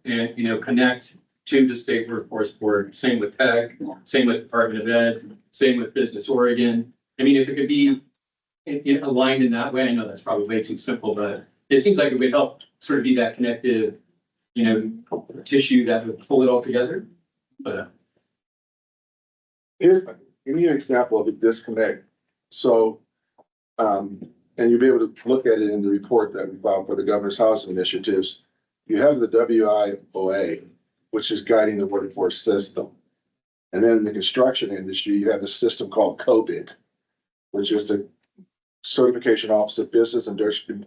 connect to the state workforce board? Same with tech, same with Department of Ed, same with Business Oregon. I mean, if it could be aligned in that way, I know that's probably way too simple, but it seems like it would help sort of be that connective, tissue that would pull it all together. But give me an example of a disconnect. So, and you'll be able to look at it in the report that we filed for the governor's housing initiatives. You have the WIOA, which is guiding the workforce system. And then in the construction industry, you have the system called COVID, which is the Certification Office of Business and Industry.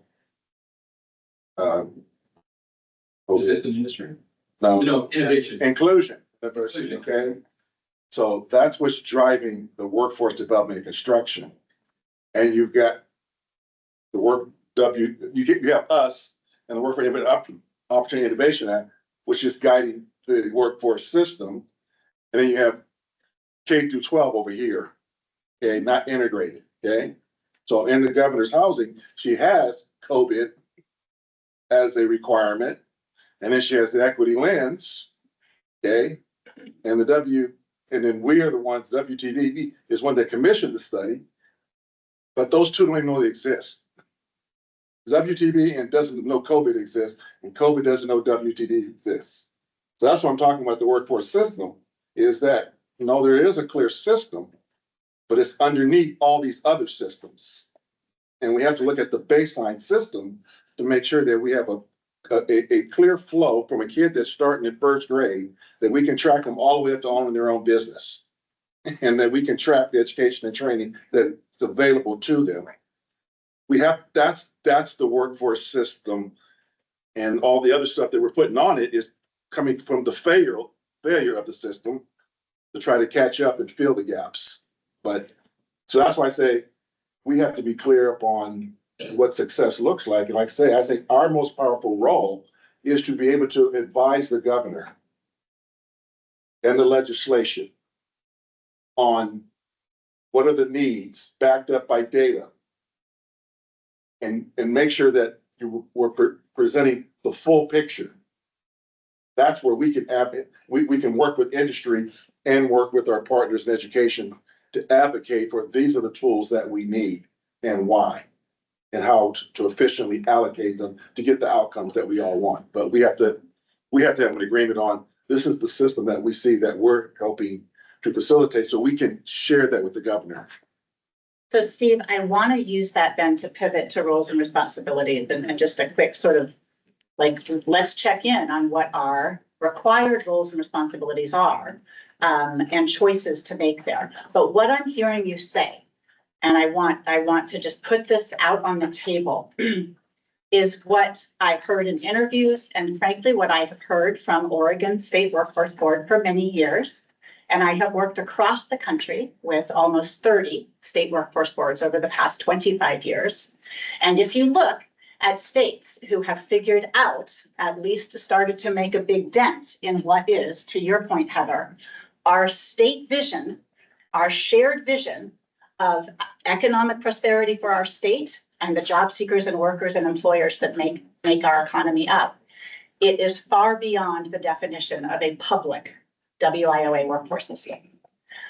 is this an industry? No, innovation. Inclusion, diversity, okay? So that's what's driving the workforce development and construction. And you've got the you have us and the Work for Opportunity Innovation Act which is guiding the workforce system. And then you have K through 12 over here, okay, not integrated, okay? So in the governor's housing, she has COVID as a requirement, and then she has the equity lens, okay? And and then we are the ones, WTDB is one that commissioned the study, but those two don't even know they exist. WTB and doesn't know COVID exists, and COVID doesn't know WTD exists. So that's what I'm talking about the workforce system, is that, no, there is a clear system, but it's underneath all these other systems. And we have to look at the baseline system to make sure that we have a clear flow from a kid that's starting in first grade, that we can track them all the way up to owning their own business. And that we can track the education and training that's available to them. We have, that's the workforce system, and all the other stuff that we're putting on it is coming from the failure of the system to try to catch up and fill the gaps. But, so that's why I say we have to be clear upon what success looks like. And like I say our most powerful role is to be able to advise the governor and the legislation on what are the needs backed up by data, and make sure that we're presenting the full picture. That's where we can we can work with industry and work with our partners in education to advocate for these are the tools that we need and why, and how to efficiently allocate them to get the outcomes that we all want. But we have to have an agreement on this is the system that we see that we're helping to facilitate, so we can share that with the governor. So Steve, I want to use that then to pivot to roles and responsibilities, and just a quick sort of like, let's check in on what our required roles and responsibilities are, and choices to make there. But what I'm hearing you say, and I want to just put this out on the table, is what I've heard in interviews, and frankly, what I have heard from Oregon State Workforce Board for many years. And I have worked across the country with almost 30 state workforce boards over the past 25 years. And if you look at states who have figured out, at least started to make a big dent in what is, to your point, Heather, our state vision, our shared vision of economic prosperity for our state and the job seekers and workers and employers that make our economy up, it is far beyond the definition of a public WIOA workforce system.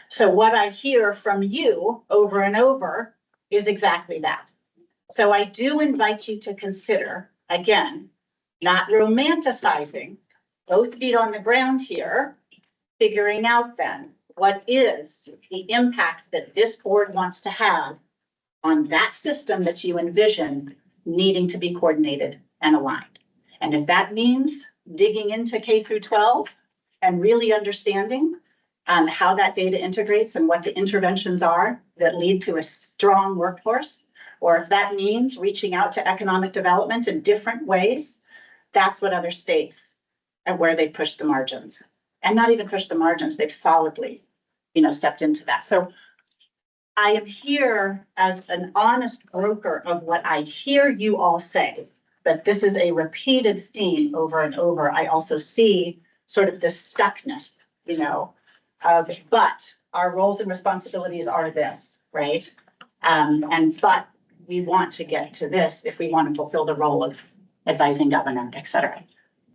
So what I hear from you over and over is exactly that. So I do invite you to consider, again, not romanticizing, both feet on the ground here, figuring out then what is the impact that this board wants to have on that system that you envision needing to be coordinated and aligned. And if that means digging into K through 12, and really understanding how that data integrates and what the interventions are that lead to a strong workforce, or if that means reaching out to economic development in different ways, that's what other states and where they push the margins. And not even push the margins, they've solidly, stepped into that. So I am here as an honest broker of what I hear you all say, but this is a repeated theme over and over. I also see sort of this stuckness, but our roles and responsibilities are this, right? But we want to get to this if we want to fulfill the role of advising governor, et cetera.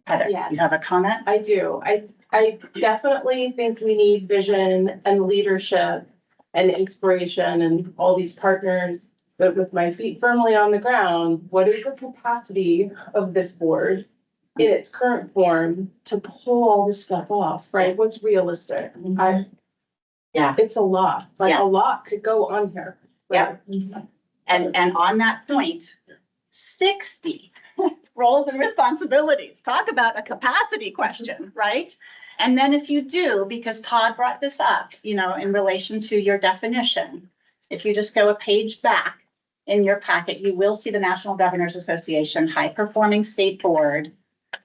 Heather, Yes. You have a comment? I do. I definitely think we need vision and leadership and inspiration and all these partners. But with my feet firmly on the ground, what is the capacity of this board in its current form to pull all this stuff off, right? What's realistic? It's a lot, a lot could go on here. Yeah. And on that point, 60 roles and responsibilities. Talk about a capacity question, right? And then if you do, because Todd brought this up, in relation to your definition, if you just go a page back in your packet, you will see the National Governors Association High Performing State Board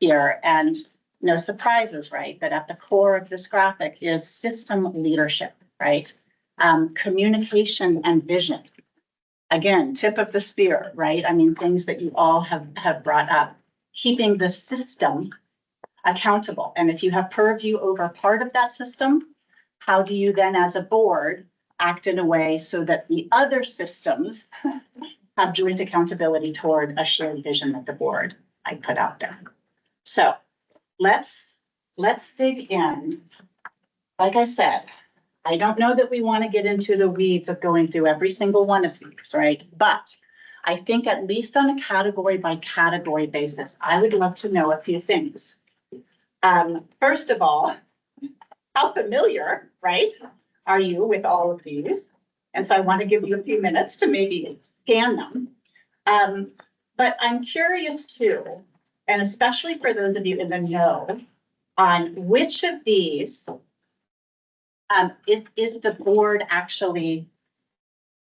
here, and no surprises, right? That at the core of this graphic is system leadership, right? Communication and vision. Again, tip of the spear, right? I mean, things that you all have brought up. Keeping the system accountable. And if you have purview over part of that system, how do you then as a board act in a way so that the other systems have joint accountability toward a shared vision that the board I put out there? So let's dig in. Like I said, I don't know that we want to get into the weeds of going through every single one of these, right? But I think at least on a category by category basis, I would love to know a few things. First of all, how familiar, right, are you with all of these? And so I want to give you a few minutes to maybe scan them. But I'm curious too, and especially for those of you in the know, on which of these is the board actually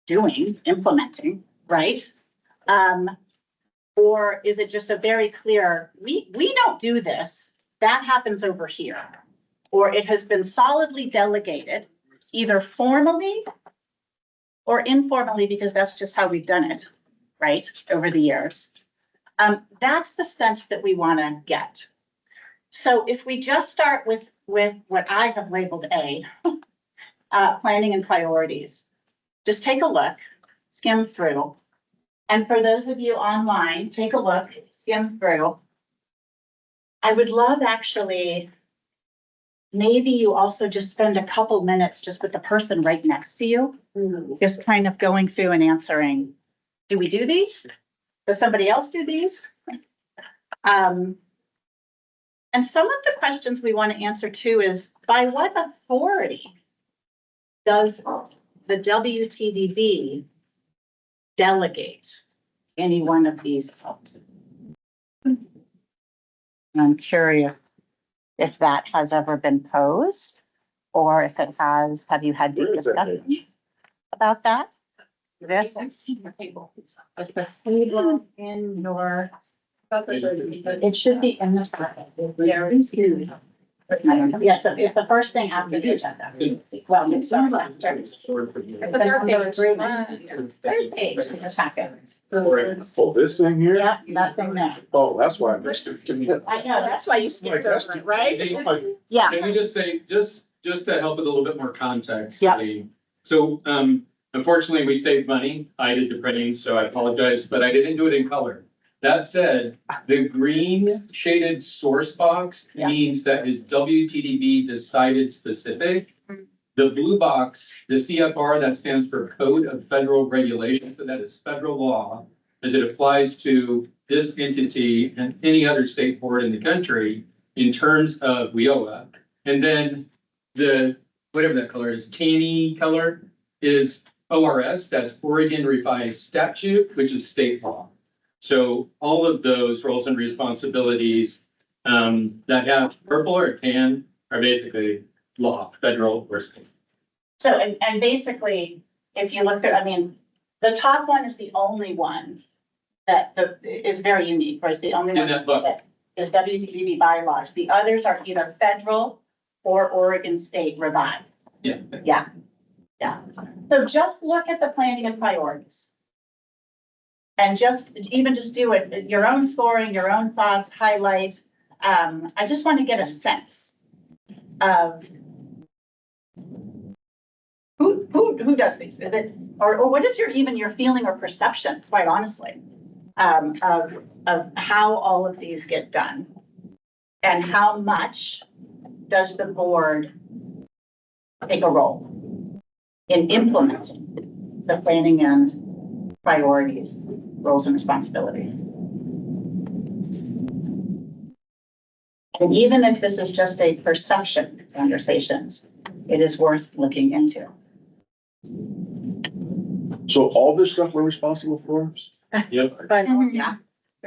doing, implementing, right? Or is it just a very clear, we don't do this, that happens over here. Or it has been solidly delegated, either formally or informally, because that's just how we've done it, right, over the years. That's the sense that we want to get. So if we just start with what I have labeled A, planning and priorities, just take a look, skim through. And for those of you online, take a look, skim through. I would love actually, maybe you also just spend a couple minutes just with the person right next to you, just kind of going through and answering, do we do these? Does somebody else do these? And some of the questions we want to answer too is, by what authority does the WTDB delegate any one of these out? I'm curious if that has ever been posed, or if it has, have you had deep discussions about that? This is the table in your, it should be in the packet. Yeah, so it's the first thing after the agenda. Well, it's sorry, after. Third page in the packet. Oh, this thing here? Yeah, nothing there. Oh, that's why I missed it. I know, that's why you skipped over it, right? Can Yeah. we just say, just to help with a little bit more context? Yeah. So, unfortunately, we saved money. I did the printing, so I apologize, but I didn't do it in color. That said, the green shaded source box means that is WTDB decided specific. The blue box, the CFR, that stands for Code of Federal Regulations, so that is federal law as it applies to this entity and any other state board in the country in terms of WIOA. And then the, whatever that color is, tanny color is ORS, that's Oregon Revised Statute, which is state law. So all of those roles and responsibilities that have purple or tan are basically law, federal or state. So, and basically, if you look at, I mean, the top one is the only one that is very unique, or is the only one that is WTDB bylaws. The others are either federal or Oregon State revised. Yeah. Yeah. Yeah. So just look at the planning and priorities. And just do it, your own scoring, your own thoughts, highlights. I just want to get a sense of who does these? Is it, or what is your feeling or perception, quite honestly, of how all of these get done? And how much does the board take a role in implementing the planning and priorities, roles and responsibilities? And even if this is just a perception conversation, it is worth looking into. So all this stuff we're responsible for? Yep. By law, yeah.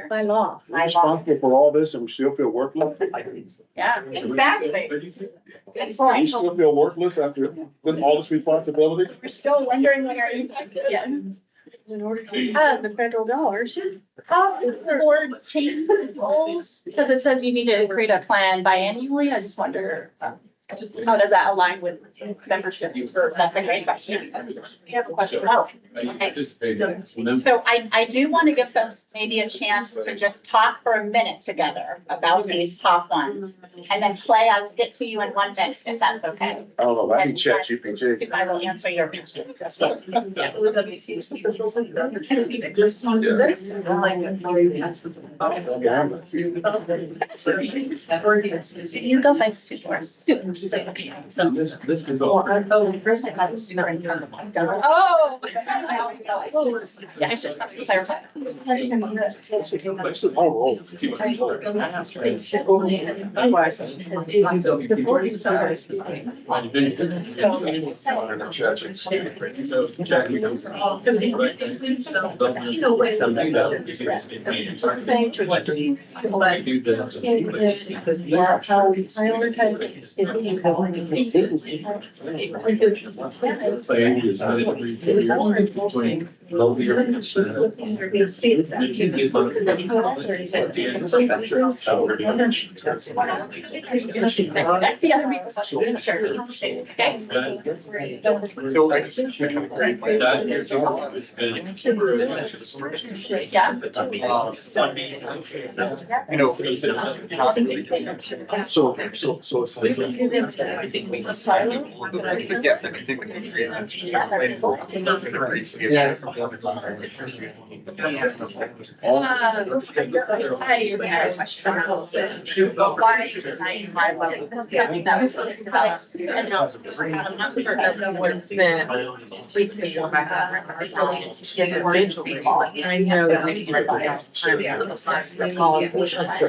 By law. We're responsible for all this and we still feel worthless? Yeah, exactly. We still feel worthless after all this responsibility? We're still wondering when our impact is. In order to use the federal dollars. The board changed its goals because it says you need to create a plan biannually. I just wonder, Just how does that align with membership for? That's a great question. You have a question? Oh, I okay. participated. So I do want to give folks maybe a chance to just talk for a minute together about these top ones. And then Clay, I'll get to you in 1 minute, if that's okay. Oh, I can chat GPT. I will answer your question. You go by super. Okay, so. First I had a super incredible. Oh. Yeah, I should clarify. How we That's the other reason. Sure. Okay. So I just. Yeah. You know. So. I think we. Yes, I think we can agree on I know that we can.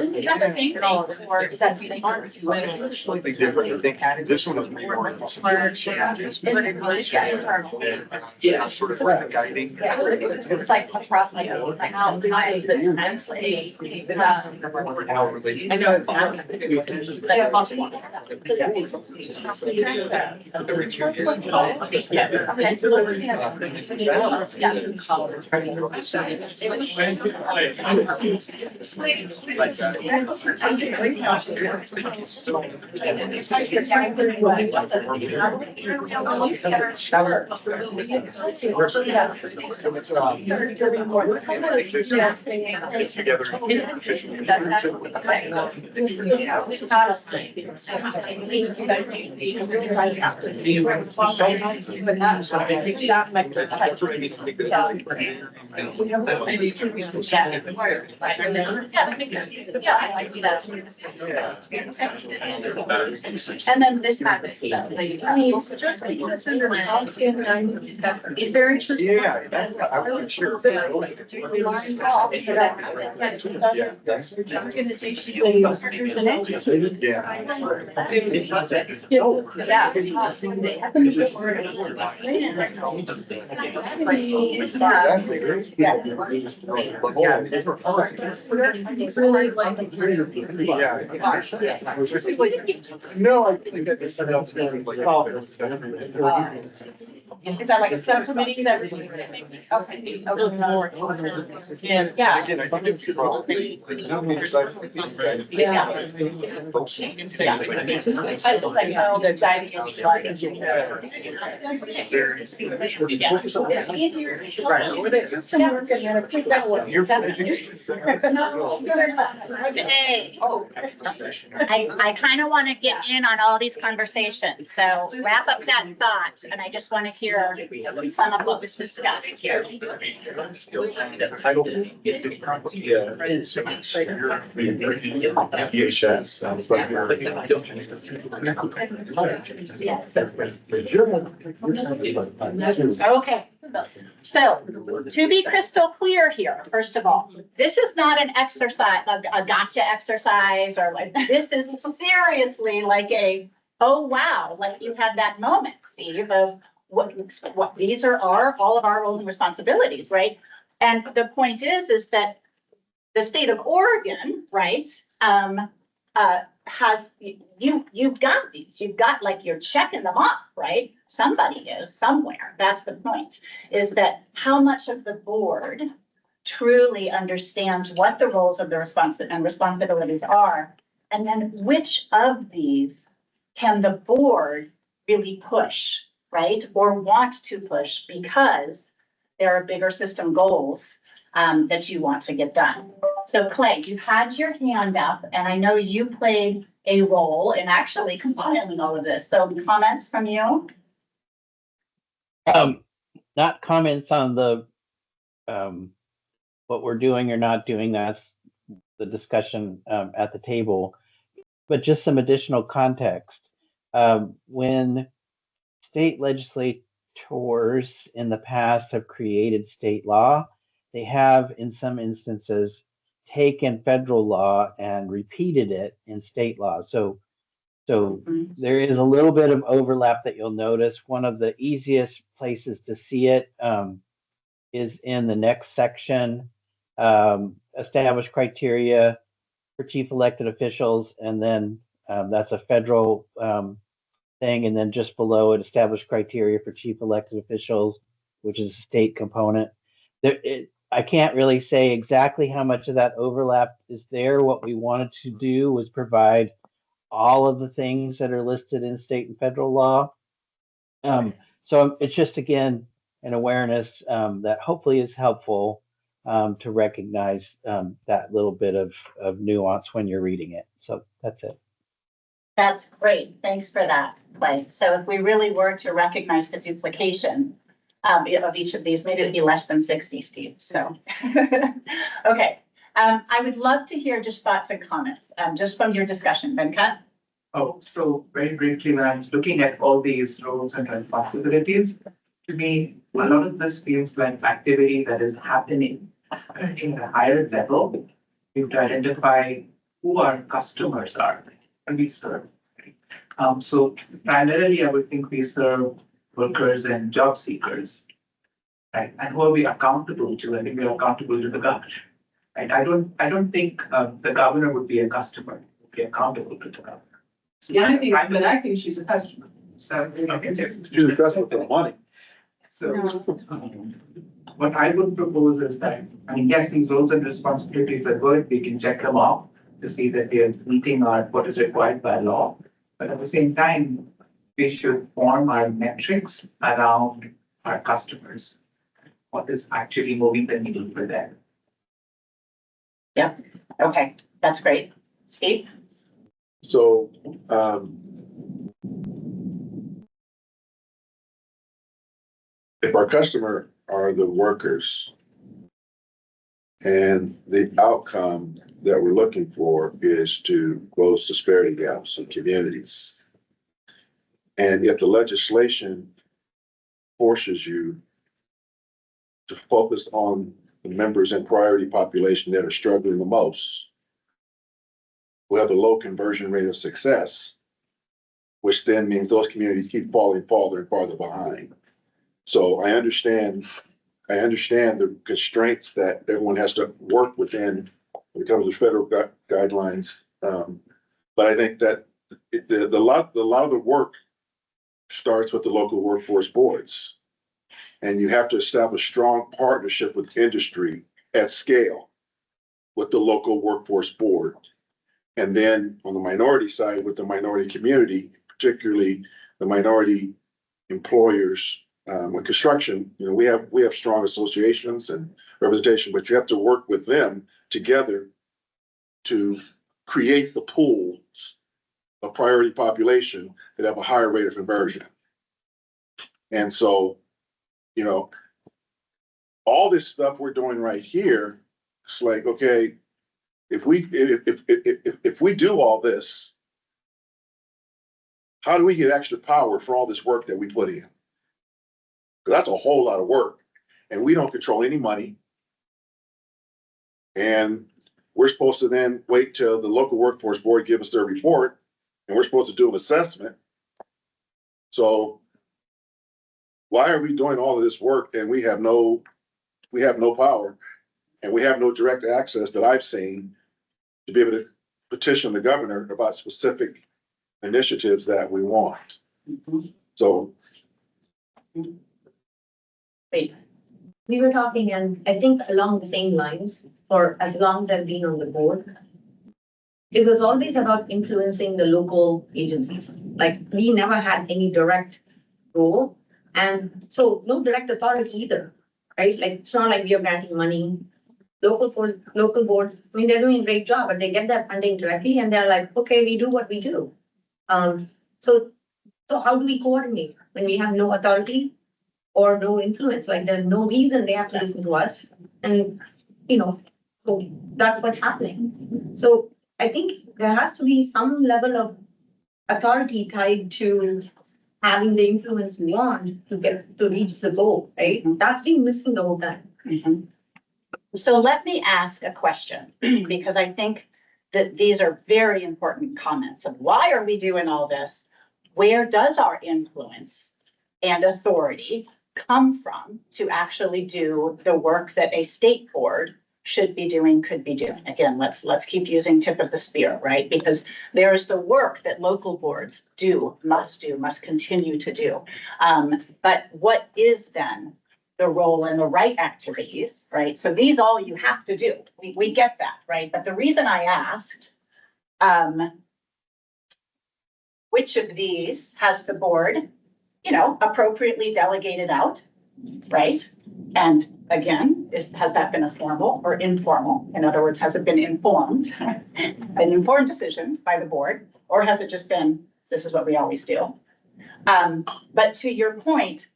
Is that the same thing, or is that something? Slightly different. I think this one is more. Yeah, sort of like guiding. It's like a process, like how I play. How it relates. I know exactly. Every 2 years. It's together. And then this happens. Very true. Yeah, I wasn't sure. Yeah, that's. No, I think that this else is like. Is that like a subcommittee that we're doing? Okay. Yeah. Again, I think it's probably. It's like, oh, they're diving into like. It's easier. Okay. I kind of want to get in on all these conversations, so wrap up that thought, and I just want to hear some of what was discussed here. VHS. Okay, so to be crystal clear here, first of all, this is not an exercise, a gotcha exercise, or like, this is seriously like a, oh, wow, like you had that moment, Steve, of what these are all of our roles and responsibilities, right? And the point is that the state of Oregon, right, has, you've got these, you've got, like, you're checking them off, right? Somebody is somewhere. That's the point, is that how much of the board truly understands what the roles of the responsibilities are, and then which of these can the board really push, right? Or want to push because there are bigger system goals that you want to get done. So Clay, you had your hand up and I know you played a role in actually compiling all of this. So comments from you? Not comments on the what we're doing or not doing. That's the discussion at the table, but just some additional context. When state legislators in the past have created state law, they have in some instances taken federal law and repeated it in state law. So there is a little bit of overlap that you'll notice. One of the easiest places to see it is in the next section, establish criteria for chief elected officials, and then that's a federal thing, and then just below it, establish criteria for chief elected officials, which is a state component. I can't really say exactly how much of that overlap is there. What we wanted to do was provide all of the things that are listed in state and federal law. So it's just, again, an awareness that hopefully is helpful to recognize that little bit of nuance when you're reading it. So that's it. That's great. Thanks for that, Clay. So if we really were to recognize the duplication of each of these, maybe it'd be less than 60, Steve. So, okay. I would love to hear just thoughts and comments just from your discussion, Venkat. Oh, so very briefly, when I'm looking at all these roles and responsibilities, to me, a lot of this feels like activity that is happening in a higher level. We have to identify who our customers are and we serve. So primarily, I would think we serve workers and job seekers, right? And who are we accountable to? I think we are accountable to the governor, right? I don't think the governor would be a customer. Would be accountable to the governor. Yeah, I think she's a customer. So, okay, She's a customer for the money. So, what I would propose is that, I mean, yes, these roles and responsibilities are good. We can check them off to see that they are meeting what is required by law. But at the same time, we should form our metrics around our customers. What is actually moving the needle for them? Yep. Okay, that's great. Steve? So, if our customer are the workers and the outcome that we're looking for is to close disparity gaps in communities, and if the legislation forces you to focus on the members in priority population that are struggling the most, who have a low conversion rate of success, which then means those communities keep falling farther and farther behind. So I understand the constraints that everyone has to work within when it comes to federal guidelines. But I think that a lot of the work starts with the local workforce boards. And you have to establish strong partnership with industry at scale with the local workforce board. And then on the minority side, with the minority community, particularly the minority employers, with construction, we have strong associations and representation, but you have to work with them together to create the pools of priority population that have a higher rate of conversion. And so, all this stuff we're doing right here, it's like, okay, if we do all this, how do we get extra power for all this work that we put in? Because that's a whole lot of work, and we don't control any money. And we're supposed to then wait till the local workforce board give us their report, and we're supposed to do an assessment. So why are we doing all of this work and we have no power, and we have no direct access that I've seen to be able to petition the governor about specific initiatives that we want? So. We were talking, and I think along the same lines, for as long as I've been on the board, it was always about influencing the local agencies. Like, we never had any direct role, and so no direct authority either, right? Like, it's not like we are granting money. Local boards, I mean, they're doing a great job, but they get their funding directly and they're like, okay, we do what we do. So how do we coordinate when we have no authority or no influence? Like, there's no reason they have to listen to us. And, so that's what's happening. So I think there has to be some level of authority tied to having the influence we want to reach the goal, right? That's been missing the whole time. Mm-hmm. So let me ask a question, because I think that these are very important comments of why are we doing all this? Where does our influence and authority come from to actually do the work that a state board should be doing, could be doing? Again, let's keep using tip of the spear, right? Because there's the work that local boards must continue to do. But what is then the role and the right activities, right? So these all you have to do. We get that, right? But the reason I asked, which of these has the board, appropriately delegated out, right? And again, has that been a formal or informal? In other words, has it been informed, an informed decision by the board, or has it just been, this is what we always do? But to your point,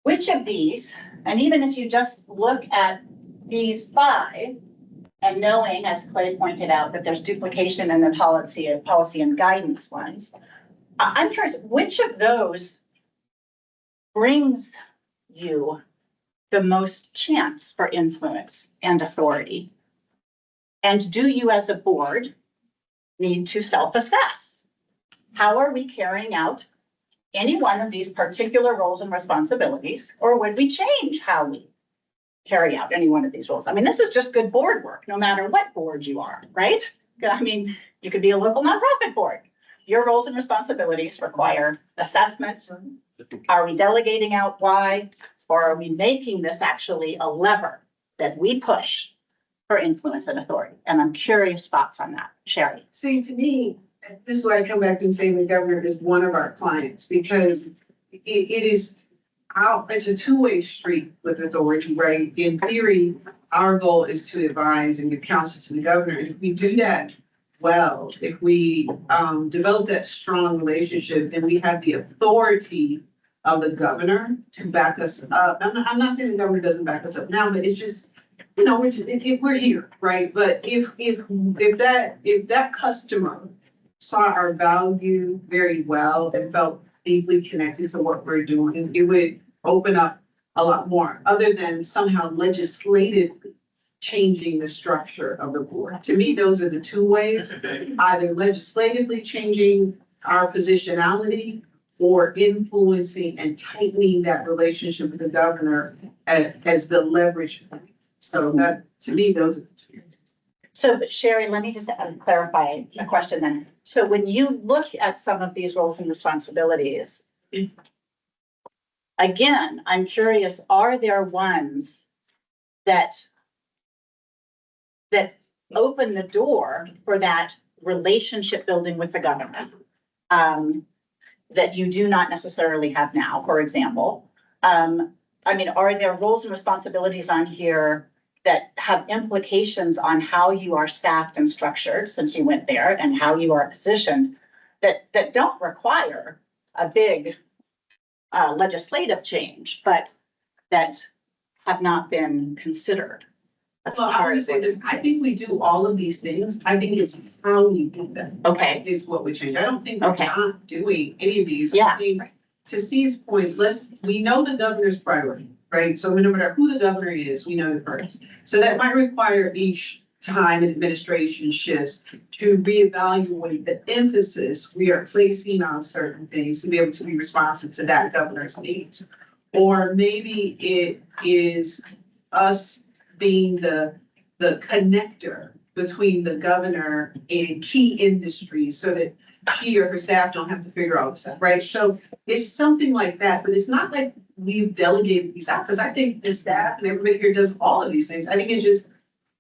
which of these, and even if you just look at these 5, and knowing, as Clay pointed out, that there's duplication in the policy and guidance ones, I'm curious, which of those brings you the most chance for influence and authority? And do you as a board need to self-assess? How are we carrying out any one of these particular roles and responsibilities, or would we change how we carry out any one of these roles? I mean, this is just good board work, no matter what board you are, right? I mean, you could be a local nonprofit board. Your roles and responsibilities require assessment. Are we delegating out? Why? Or are we making this actually a lever that we push for influence and authority? And I'm curious thoughts on that. Sherry. See, to me, this is why I come back and say the governor is one of our clients, because it's a two-way street with authority, right? In theory, our goal is to advise and give counsel to the governor. And if we do that well, if we develop that strong relationship, then we have the authority of the governor to back us up. I'm not saying the governor doesn't back us up now, but it's just, we're here, right? But if that customer saw our value very well and felt deeply connected to what we're doing, it would open up a lot more, other than somehow legislatively changing the structure of the board. To me, those are the two ways, either legislatively changing our positionality or influencing and tightening that relationship with the governor as the leverage point. So that, to me, those are the two. So, but Sherry, let me just clarify a question then. So when you look at some of these roles and responsibilities, again, I'm curious, are there ones that open the door for that relationship building with the government that you do not necessarily have now, for example? I mean, are there roles and responsibilities on here that have implications on how you are staffed and structured, since you went there, and how you are positioned, that don't require a big legislative change, but that have not been considered? Well, I would say this, I think we do all of these things. I think it's how we do them. Okay. Is what we change. I don't think we're not doing any of these. I think, to Steve's point, we know the governor's priority, right? So no matter who the governor is, we know the first. So that might require each time administration shifts to reevaluate the emphasis we are placing on certain things to be able to be responsive to that governor's needs. Or maybe it is us being the connector between the governor and key industries so that she or her staff don't have to figure all this out, right? So it's something like that, but it's not like we've delegated these out, because I think the staff and everybody here does all of these things. I think it's just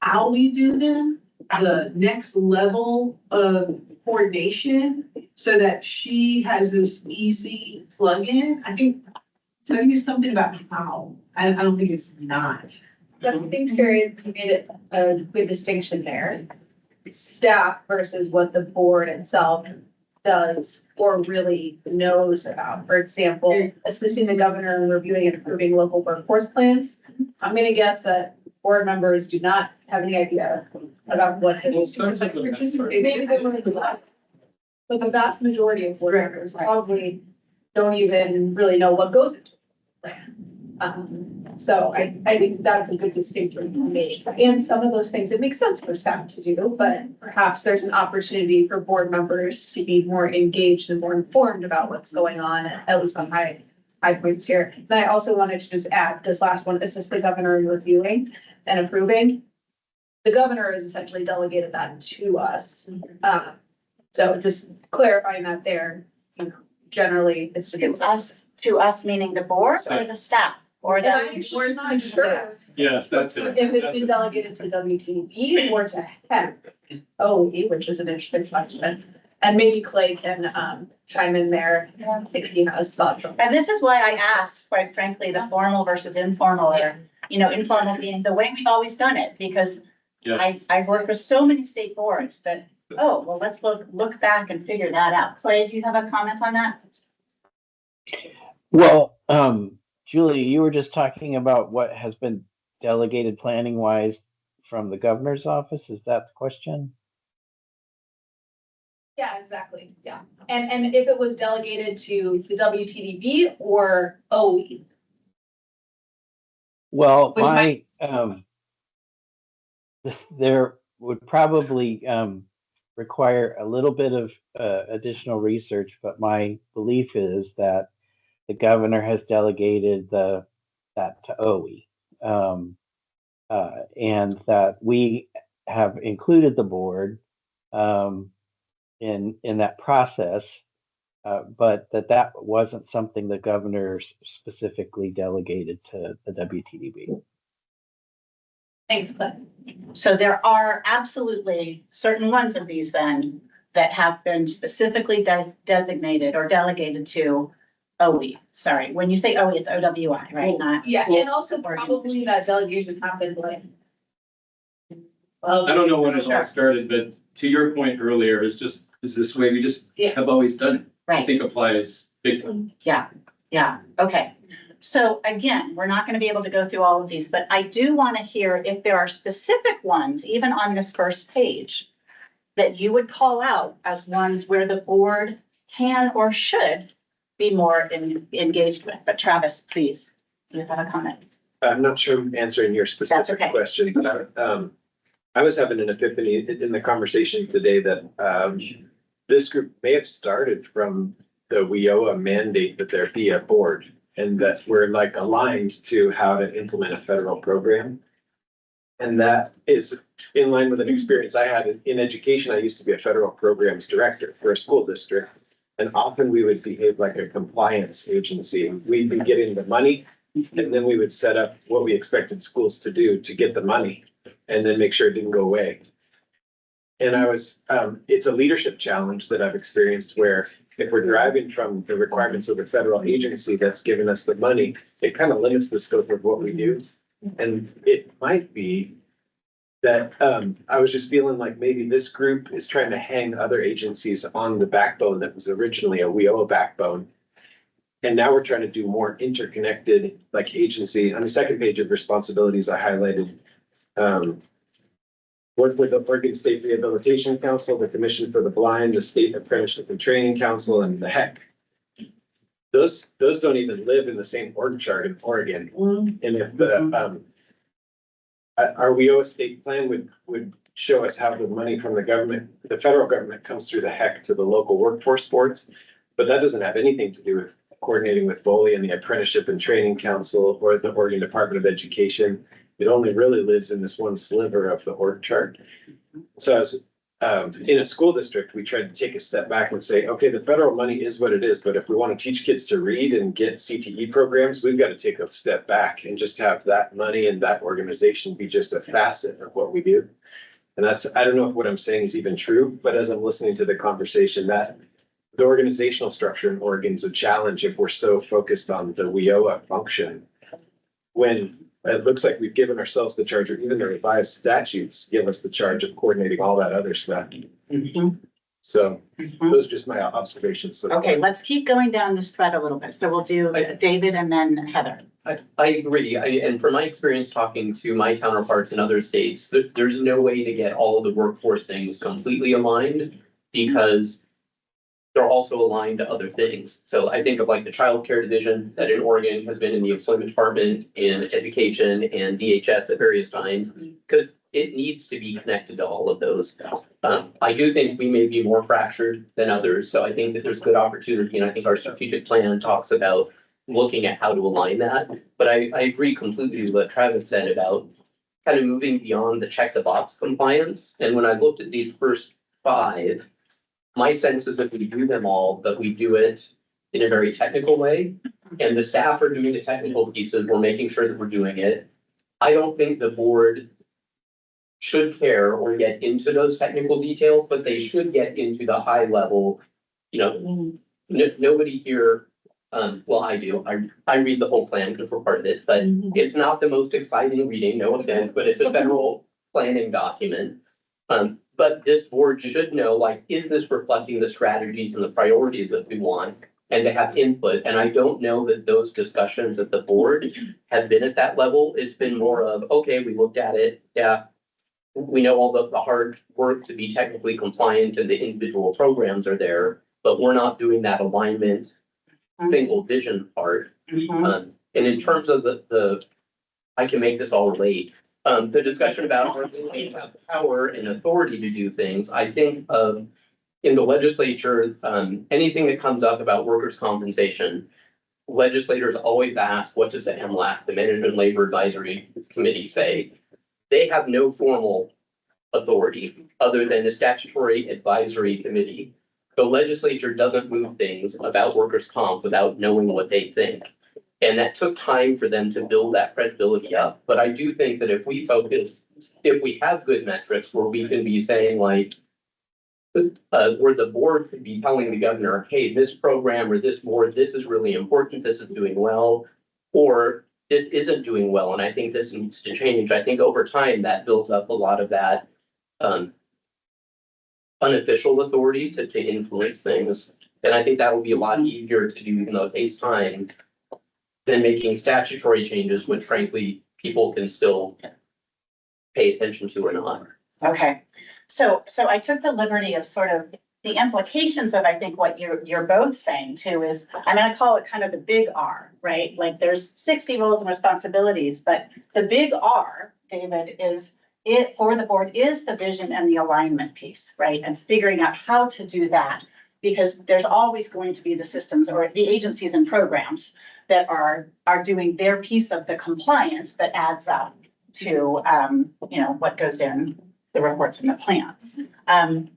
how we do them the next level of coordination so that she has this easy plug-in. I think it's something about how. I don't think it's not. I think Sherry made a good distinction there. Staff versus what the board itself does or really knows about. For example, assisting the governor in reviewing and approving local workforce plans. I'm gonna guess that board members do not have any idea about what it is. Maybe they want to do that. But the vast majority of board members probably don't even really know what goes into it. So I think that's a good distinction to make. And some of those things, it makes sense for staff to do, but perhaps there's an opportunity for board members to be more engaged and more informed about what's going on, at least on high points here. Then I also wanted to just add this last one, assist the governor in reviewing and approving. The governor has essentially delegated that to us. So just clarifying that there, you know, generally it's To us meaning the board or the staff? Or And I'm not sure Yes, that's it. if it's been delegated to WTDB or to him, OE, which is an interesting question. And maybe Clay can chime in there if he has thoughts on. And this is why I asked, quite frankly, the formal versus informal, or, you know, informal being the way we've always done it, because I've worked with so many state boards that, oh, well, let's look back and figure that out. Clay, do you have a comment on that? Well, Julie, you were just talking about what has been delegated planning wise from the governor's office. Is that the question? Yeah, exactly. Yeah. And if it was delegated to the WTDB or OE. Well, Which there would probably require a little bit of additional research, but my belief is that the governor has delegated that to OE. And that we have included the board in that process, but that wasn't something the governor specifically delegated to the WTDB. Thanks, Clay. So there are absolutely certain ones of these then that have been specifically designated or delegated to OE. Sorry, when you say OE, it's OWI, right? Not. Yeah, and also probably that delegation happened like. I don't know when it all started, but to your point earlier, is this way we just have always done it. I think applies big time. Yeah, okay. So again, we're not going to be able to go through all of these, but I do want to hear if there are specific ones, even on this first page, that you would call out as ones where the board can or should be more engaged with. But Travis, please, you have a comment. I'm not sure I'm answering your specific question, but I was having an epiphany in the conversation today that this group may have started from the WIOA mandate that there be a board, and that we're like aligned to how to implement a federal program. And that is in line with an experience I had in education. I used to be a federal programs director for a school district. And often we would behave like a compliance agency. We'd be getting the money, and then we would set up what we expected schools to do to get the money and then make sure it didn't go away. And it's a leadership challenge that I've experienced where if we're driving from the requirements of the federal agency that's given us the money, it kind of limits the scope of what we do. And it might be that I was just feeling like maybe this group is trying to hang other agencies on the backbone that was originally a WIOA backbone. And now we're trying to do more interconnected, like agency. On the second page of responsibilities, I highlighted work with the Oregon State Rehabilitation Council, the Commission for the Blind, the State Apprenticeship and Training Council, and the HEC. Those don't even live in the same org chart in Oregon. And if the our WIOA state plan would show us how the money from the government, the federal government, comes through the HEC to the local workforce boards, but that doesn't have anything to do with coordinating with BOLI and the Apprenticeship and Training Council or the Oregon Department of Education. It only really lives in this one sliver of the org chart. So as in a school district, we tried to take a step back and say, okay, the federal money is what it is, but if we want to teach kids to read and get CTE programs, we've got to take a step back and just have that money and that organization be just a facet of what we do. And that's, I don't know if what I'm saying is even true, but as I'm listening to the conversation, that the organizational structure in Oregon is a challenge if we're so focused on the WIOA function. When it looks like we've given ourselves the charge, or even the revised statutes give us the charge of coordinating all that other stuff. So those are just my observations. So Okay, let's keep going down this thread a little bit. So we'll do David and then Heather. I agree. And from my experience talking to my counterparts in other states, there's no way to get all of the workforce things completely aligned because they're also aligned to other things. So I think of like the childcare division that in Oregon has been in the employment department, in education and DHS at various times, because it needs to be connected to all of those. I do think we may be more fractured than others. So I think that there's good opportunity. And I think our strategic plan talks about looking at how to align that. But I agree completely with what Travis said about kind of moving beyond the check the box compliance. And when I looked at these first 5, my sense is that we do them all, but we do it in a very technical way. And the staff are doing the technical pieces. We're making sure that we're doing it. I don't think the board should care or get into those technical details, but they should get into the high level. You know, nobody here, well, I do. I read the whole plan because we're part of it, but it's not the most exciting reading, no offense, but it's a federal planning document. But this board should know, like, is this reflecting the strategies and the priorities that we want and to have input? And I don't know that those discussions at the board have been at that level. It's been more of, okay, we looked at it. Yeah. We know all the hard work to be technically compliant and the individual programs are there, but we're not doing that alignment, single vision part. And in terms of I can make this all relate. The discussion about our ability to have power and authority to do things, I think in the legislature, anything that comes up about workers' compensation, legislators always ask, what does the MLAC, the Management Labor Advisory Committee, say? They have no formal authority other than a statutory advisory committee. The legislature doesn't move things about workers' comp without knowing what they think. And that took time for them to build that credibility up. But I do think that if we focus, if we have good metrics where we can be saying like, where the board could be telling the governor, hey, this program or this board, this is really important, this is doing well, or this isn't doing well, and I think this needs to change. I think over time that builds up a lot of that unofficial authority to influence things. And I think that will be a lot easier to do, even though it takes time, than making statutory changes, which frankly, people can still pay attention to or not. Okay, so I took the liberty of sort of the implications of, I think, what you're both saying too is, I'm gonna call it kind of the big R, right? Like there's 60 roles and responsibilities, but the big R, David, is it for the board is the vision and the alignment piece, right? And figuring out how to do that, because there's always going to be the systems or the agencies and programs that are doing their piece of the compliance that adds up to, you know, what goes in the reports and the plans.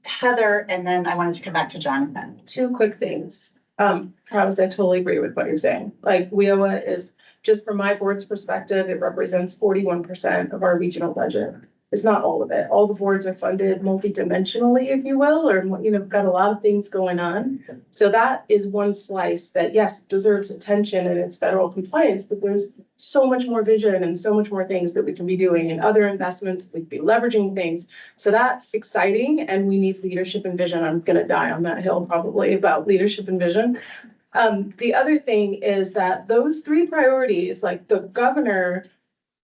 Heather, and then I wanted to come back to Jonathan. 2 quick things. Travis, I totally agree with what you're saying. Like WIOA is, just from my board's perspective, it represents 41% of our regional budget. It's not all of it. All the boards are funded multidimensionally, if you will, or, you know, got a lot of things going on. So that is one slice that, yes, deserves attention and it's federal compliance, but there's so much more vision and so much more things that we can be doing and other investments, we could be leveraging things. So that's exciting and we need leadership and vision. I'm gonna die on that hill probably about leadership and vision. The other thing is that those 3 priorities, like the governor,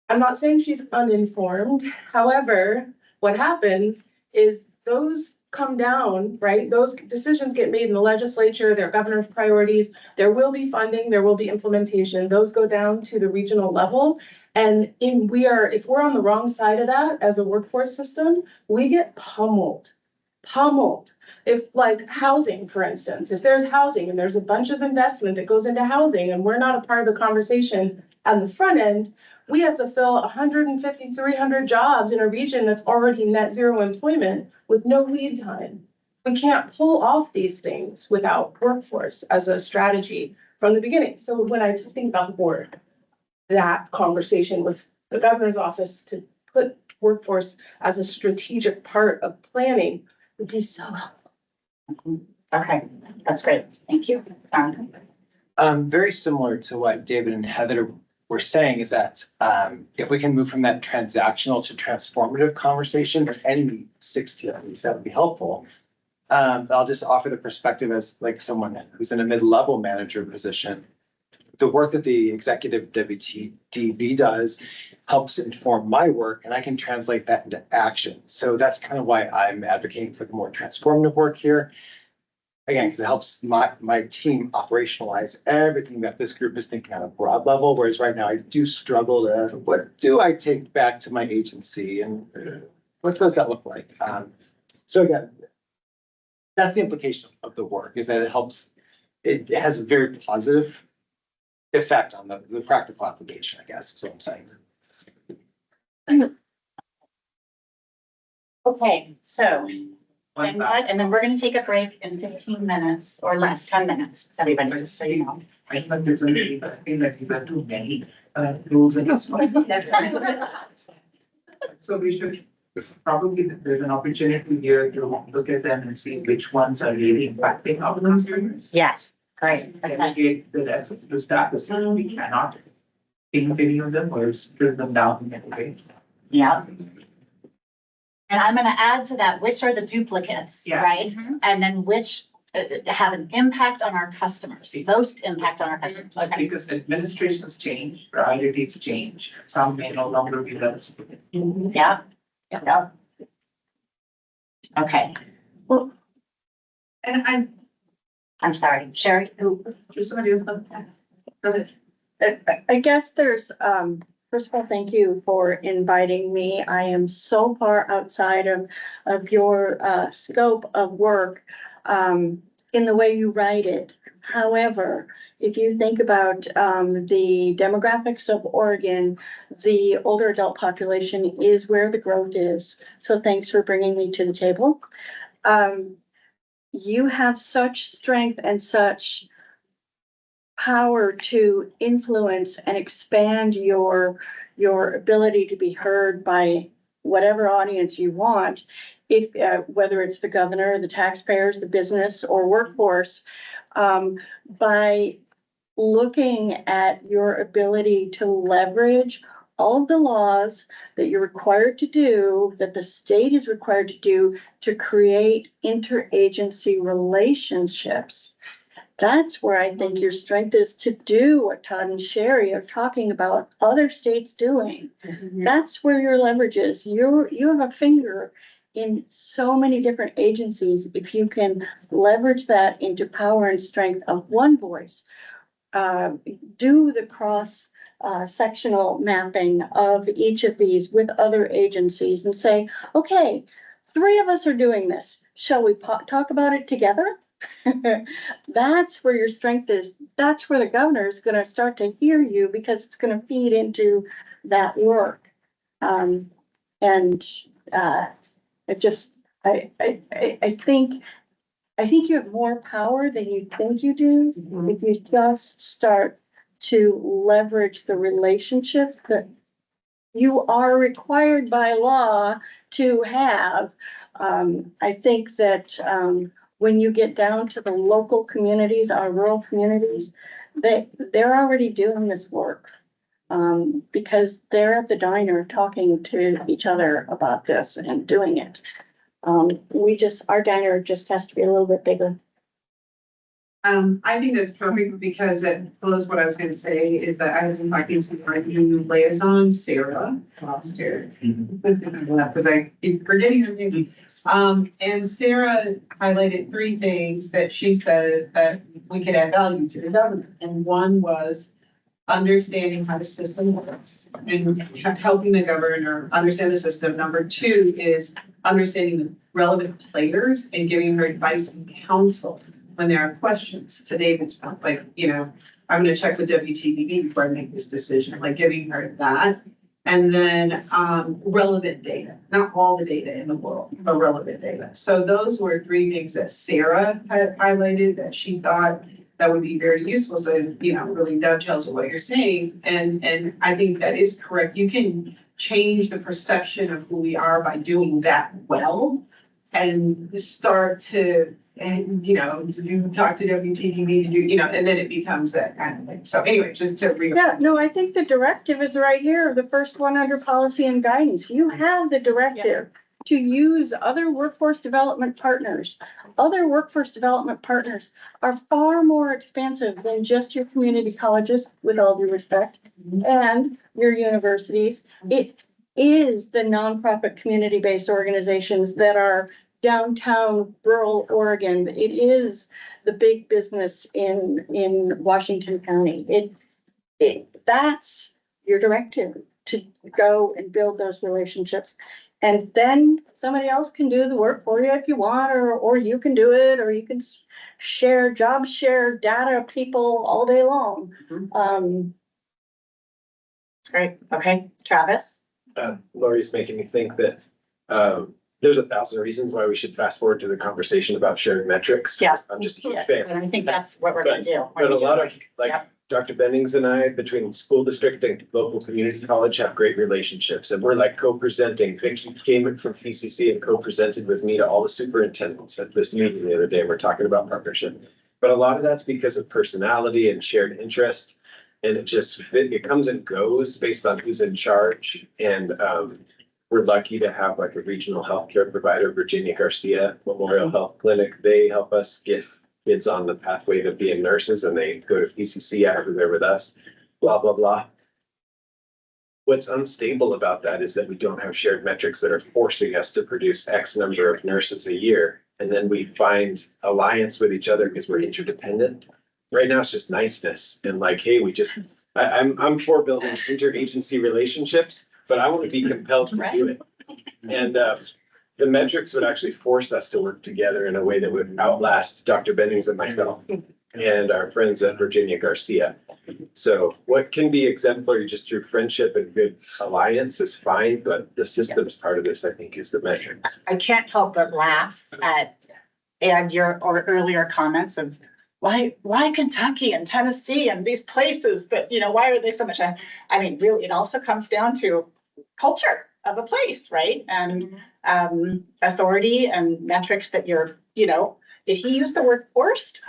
I'm not saying she's uninformed. However, what happens is those come down, right? Those decisions get made in the legislature, their governor's priorities. There will be funding, there will be implementation. Those go down to the regional level. And if we're on the wrong side of that as a workforce system, we get pummeled. If like housing, for instance, if there's housing and there's a bunch of investment that goes into housing and we're not a part of the conversation on the front end, we have to fill 150, 300 jobs in a region that's already net zero employment with no lead time. We can't pull off these things without workforce as a strategy from the beginning. So when I think about the board, that conversation with the governor's office to put workforce as a strategic part of planning would be so helpful. Okay, that's great. Thank you. Very similar to what David and Heather were saying is that if we can move from that transactional to transformative conversation for any 60 of these, that would be helpful. I'll just offer the perspective as like someone who's in a mid-level manager position. The work that the executive WTDB does helps inform my work, and I can translate that into action. So that's kind of why I'm advocating for the more transformative work here. Again, because it helps my team operationalize everything that this group is thinking on a broad level, whereas right now I do struggle to, what do I take back to my agency and what does that look like? So again, that's the implication of the work, is that it has a very positive effect on the practical application, I guess, is what I'm saying. Okay, so, and then we're gonna take a break in 15 minutes or less, 10 minutes, everybody, just so you know. I think there's a really, I think that these are too many rules in this one. So we should probably, there's an opportunity here to look at them and see which ones are really impacting our consumers. Yes, great. Delegate the rest of the staff, we cannot think any of them or strip them down in any way. Yeah. And I'm gonna add to that, which are the duplicates, right? And then which have an impact on our customers, most impact on our customers. Okay. Because administrations change, priorities change, some may no longer be relevant. Yeah, yeah. Okay. Well, and I'm sorry, Sherry, who? Somebody else. Go ahead. I guess there's, first of all, thank you for inviting me. I am so far outside of your scope of work in the way you write it. However, if you think about the demographics of Oregon, the older adult population is where the growth is. So thanks for bringing me to the table. You have such strength and such power to influence and expand your ability to be heard by whatever audience you want, if whether it's the governor, the taxpayers, the business, or workforce, by looking at your ability to leverage all of the laws that you're required to do, that the state is required to do, to create interagency relationships. That's where I think your strength is, to do what Todd and Sherry are talking about other states doing. That's where your leverage is. You have a finger in so many different agencies. If you can leverage that into power and strength of one voice, do the cross sectional mapping of each of these with other agencies and say, okay, 3 of us are doing this. Shall we talk about it together? That's where your strength is. That's where the governor is going to start to hear you, because it's going to feed into that work. I think you have more power than you think you do if you just start to leverage the relationships that you are required by law to have. I think that when you get down to the local communities, our rural communities, they're already doing this work because they're at the diner talking to each other about this and doing it. Our diner just has to be a little bit bigger. I think that's perfect, because it follows what I was going to say, is that I was talking to our new liaison, Sarah Foster, because I keep forgetting her name. And Sarah highlighted 3 things that she said that we could add value to the government. And one was understanding how the system works and helping the governor understand the system. Number 2 is understanding the relevant players and giving her advice and counsel when there are questions. To David's point, like, I'm going to check with WTDB before I make this decision, like giving her that. And then relevant data, not all the data in the world, but relevant data. So those were 3 things that Sarah had highlighted that she thought that would be very useful. So, really dovetails with what you're saying. And I think that is correct. You can change the perception of who we are by doing that well. And start to, and, you know, to do, talk to WTDB to do, you know, and then it becomes that kind of thing. So anyway, just to Yeah, no, I think the directive is right here, the first one under policy and guidance. You have the directive to use other workforce development partners. Other workforce development partners are far more expansive than just your community colleges, with all due respect, and your universities. It is the nonprofit community-based organizations that are downtown rural Oregon. It is the big business in Washington County. That's your directive, to go and build those relationships. And then somebody else can do the work for you if you want, or you can do it, or you can share data people all day long. That's great. Okay, Travis? Lori's making me think that, there's 1,000 reasons why we should fast forward to the conversation about shared metrics. Yes. I'm just a huge Yes, fan. and I think that's what we're gonna do. But a lot of, like, Yep. Dr. Bennings and I, between school district and local community college, have great relationships, and we're like co-presenting. Vicky came from PCC and co-presented with me to all the superintendents at this meeting the other day. We're talking about partnership. But a lot of that's because of personality and shared interest. And it comes and goes based on who's in charge. And, we're lucky to have like a regional healthcare provider, Virginia Garcia Memorial Health Clinic. They help us get kids on the pathway to being nurses, and they go to PCC after they're with us, blah, blah, blah. What's unstable about that is that we don't have shared metrics that are forcing us to produce X number of nurses a year. And then we find alliance with each other because we're interdependent. Right now, it's just niceness and like, hey, I'm for building interagency relationships, but I want to be compelled to do it. And the metrics would actually force us to work together in a way that would outlast Dr. Bennings and myself and our friends at Virginia Garcia. So what can be exemplary just through friendship and good alliance is fine, but the systems part of this, I think, is the metrics. I can't help but laugh at your earlier comments of why Kentucky and Tennessee and these places that, you know, why are they so much? I mean, really, it also comes down to culture of a place, right? And authority and metrics that you're, you know, did he use the word forced?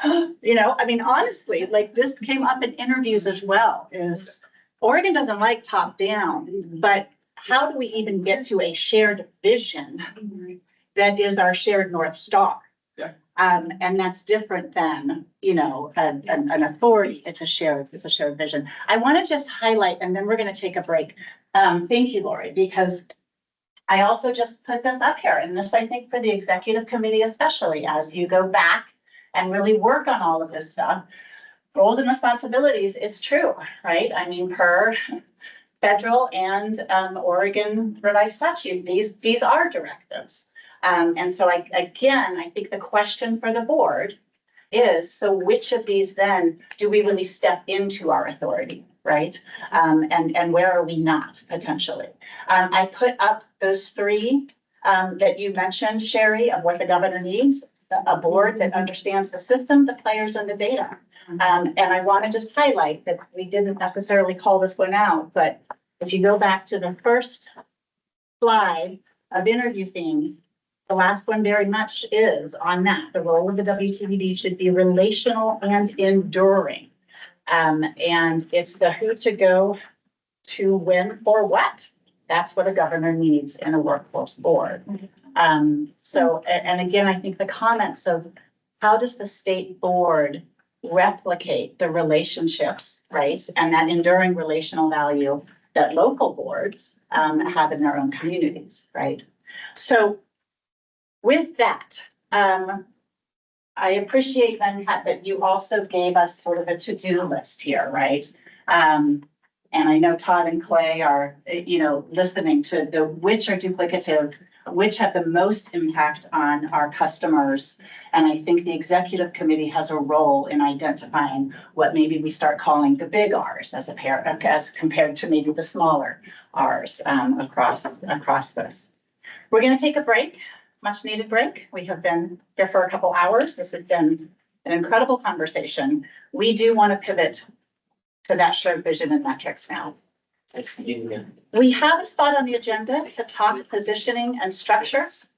You know, I mean, honestly, like this came up in interviews as well, is Oregon doesn't like top down, but how do we even get to a shared vision that is our shared North Star? And that's different than, you know, an authority. It's a shared vision. I want to just highlight, and then we're going to take a break. Thank you, Lori, because I also just put this up here, and this, I think, for the executive committee, especially as you go back and really work on all of this stuff. Roles and responsibilities is true, right? I mean, per federal and Oregon revised statute, these are directives. And so I think the question for the board is, so which of these then do we really step into our authority, right? And where are we not potentially? I put up those three that you mentioned, Sherry, of what the governor needs: a board that understands the system, the players, and the data. And I want to just highlight that we didn't necessarily call this one out, but if you go back to the first slide of interview themes, the last one very much is on that. The role of the WTDB should be relational and enduring. And it's the who to go to when for what. That's what a governor needs in a workforce board. So, and again, I think the comments of how does the state board replicate the relationships, right? And that enduring relational value that local boards have in their own communities, right? So with that, I appreciate then that you also gave us sort of a to-do list here, right? And I know Todd and Clay are, you know, listening to the which are duplicative, which have the most impact on our customers. And I think the executive committee has a role in identifying what maybe we start calling the big R's as compared to maybe the smaller R's across this. We're going to take a break. Much needed break. We have been here for a couple hours. This has been an incredible conversation. We do want to pivot to that shared vision and metrics now. We have a spot on the agenda to talk positioning and structures.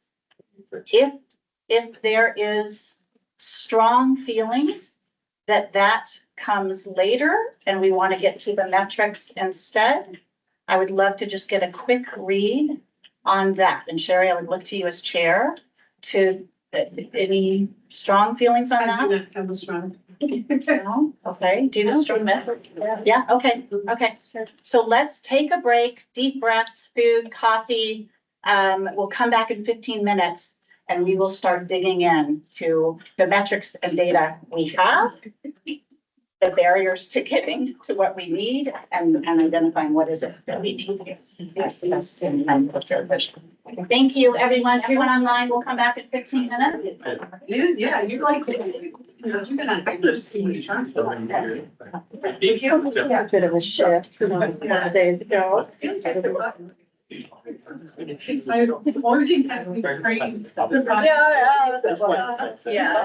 If there is strong feelings that comes later and we want to get to the metrics instead, I would love to just get a quick read on that. And Sherry, I would look to you as chair to, any strong feelings on that? I do not have a strong. No? Okay, do you have strong method? Yeah, okay, okay. So let's take a break, deep breaths, food, coffee. We'll come back in 15 minutes and we will start digging in to the metrics and data we have, the barriers to getting to what we need, and identifying what is it that we need. Yes, yes. Thank you, everyone. Everyone online, we'll come back in 15 minutes. Yeah, you're like, you're gonna. A bit of a shift from a couple of days ago. Morning has been crazy. Yeah.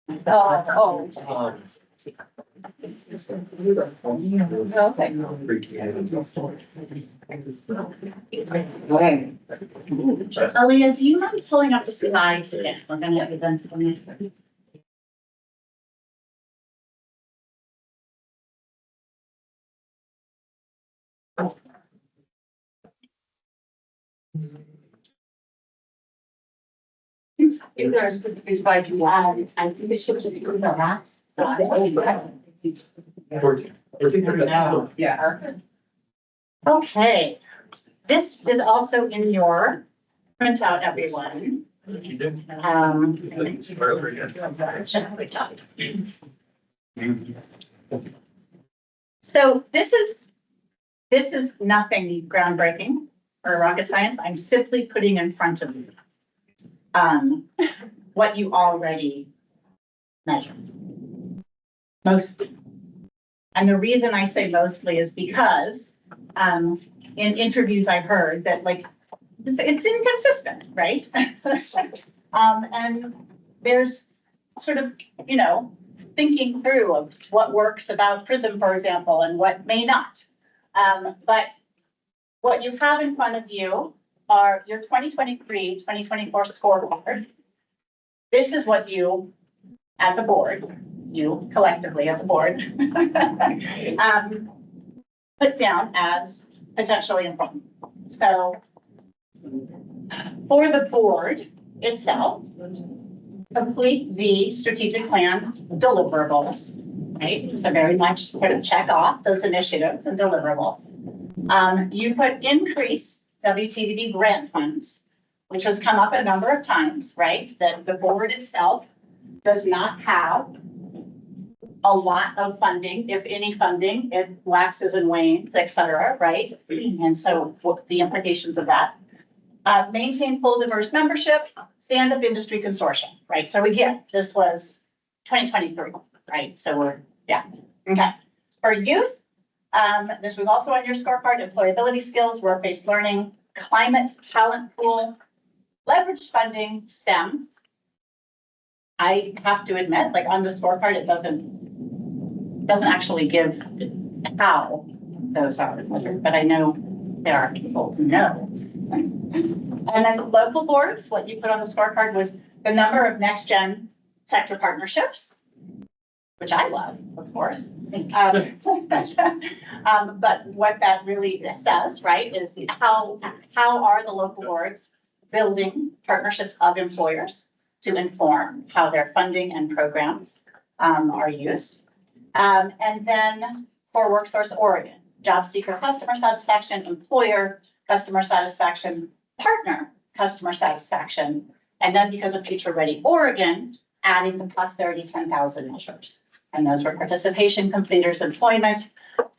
Oh, Aaliyah, do you mind pulling up the slides again? We're gonna have it done for me. You guys could be like, I think it should be the rats. Yeah. Okay, this is also in your printout, everyone. So this is nothing groundbreaking or rocket science. I'm simply putting in front of you what you already measured. Mostly. And the reason I say mostly is because in interviews I heard that like it's inconsistent, right? And there's sort of, you know, thinking through of what works about PRISM, for example, and what may not. But what you have in front of you are your 2023, 2024 scorecard. This is what you, as a board, you collectively as a board, put down as potentially important. So for the board itself, complete the strategic plan deliverables, right? So very much sort of check off those initiatives and deliverables. You put increase WTDB grant funds, which has come up a number of times, right? That the board itself does not have a lot of funding, if any funding, it waxes and wanes, et cetera, right? And so what the implications of that. Maintain full diverse membership, stand-up industry consortium, right? So again, this was 2023, right? So we're, yeah, okay. For youth, this was also on your scorecard, employability skills, work-based learning, climate talent pool, leverage funding, STEM. I have to admit, like on the scorecard, it doesn't actually give how those are measured, but I know there are people who know. And then local boards, what you put on the scorecard was the number of next gen sector partnerships, which I love, of course. But what that really says, right, is how are the local boards building partnerships of employers to inform how their funding and programs are used. And then for WorkSource Oregon, job seeker customer satisfaction, employer customer satisfaction, partner customer satisfaction, and then because of Future Ready Oregon, adding the prosperity 10,000 measures. And those were participation, completers, employment,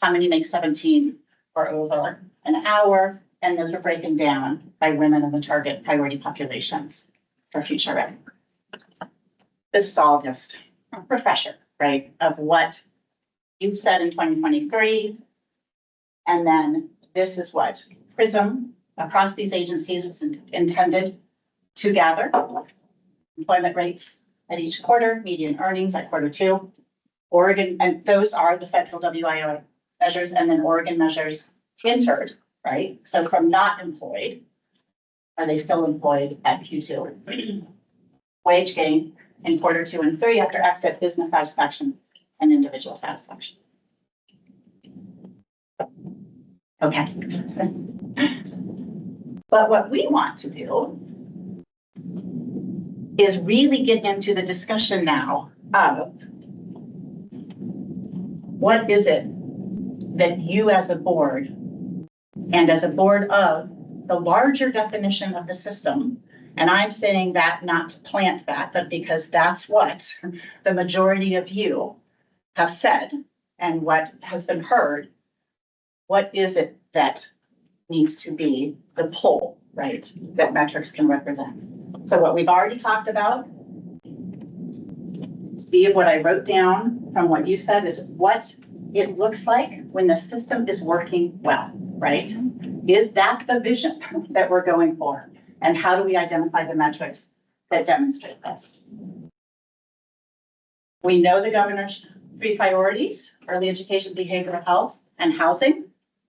how many make 17 or over an hour, and those were breaking down by women in the target priority populations for Future Ready. This is all just a refresher, right, of what you said in 2023. And then this is what PRISM across these agencies was intended to gather. Employment rates at each quarter, median earnings at quarter two. Oregon, and those are the federal WIO measures, and then Oregon measures entered, right? So from not employed, are they still employed at Q2? Wage gain in quarter 2 and 3 after exit, business satisfaction and individual satisfaction. Okay. But what we want to do is really get into the discussion now of what is it that you as a board and as a board of the larger definition of the system, and I'm saying that not to plant that, but because that's what the majority of you have said and what has been heard, what is it that needs to be the pull, right, that metrics can represent? So what we've already talked about, Steve, what I wrote down from what you said is what it looks like when the system is working well, right? Is that the vision that we're going for? And how do we identify the metrics that demonstrate this? We know the governor's 3 priorities: early education, behavioral health, and housing.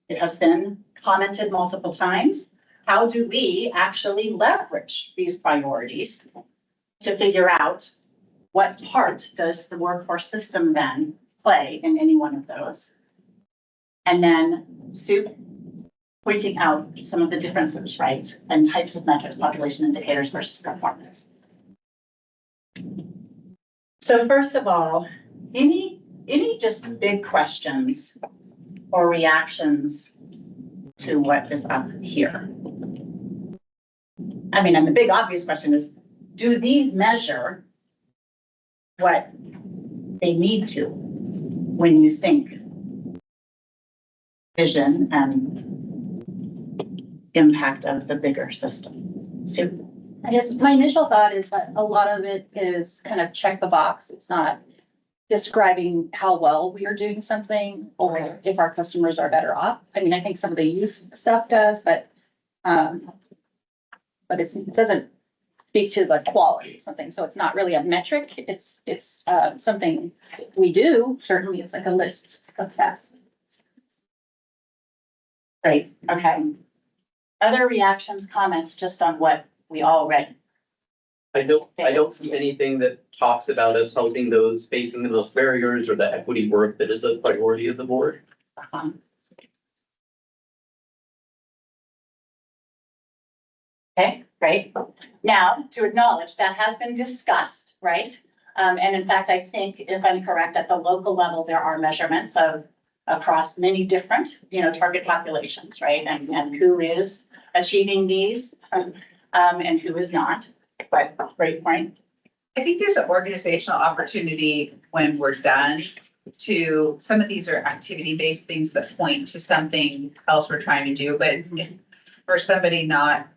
It has been commented multiple times. How do we actually leverage these priorities to figure out what part does the workforce system then play in any one of those? And then Sue pointing out some of the differences, right? And types of metrics, population indicators versus performance. So first of all, any just big questions or reactions to what is up here? I mean, and the big obvious question is, do these measure what they need to when you think vision and impact of the bigger system? Sue? I guess my initial thought is that a lot of it is kind of check the box. It's not describing how well we are doing something or if our customers are better off. I mean, I think some of the use stuff does, but it doesn't speak to the quality of something. So it's not really a metric. It's something we do. Certainly, it's like a list of tasks. Great, okay. Other reactions, comments, just on what we all read? I don't see anything that talks about us helping those facing the most barriers or the equity work that is a priority of the board. Okay, great. Now, to acknowledge that has been discussed, right? And in fact, I think if I'm correct, at the local level, there are measurements of across many different, target populations, right? And who is achieving these, and who is not. But great point. I think there's an organizational opportunity when we're done to, some of these are activity-based things that point to something else we're trying to do, but for somebody not,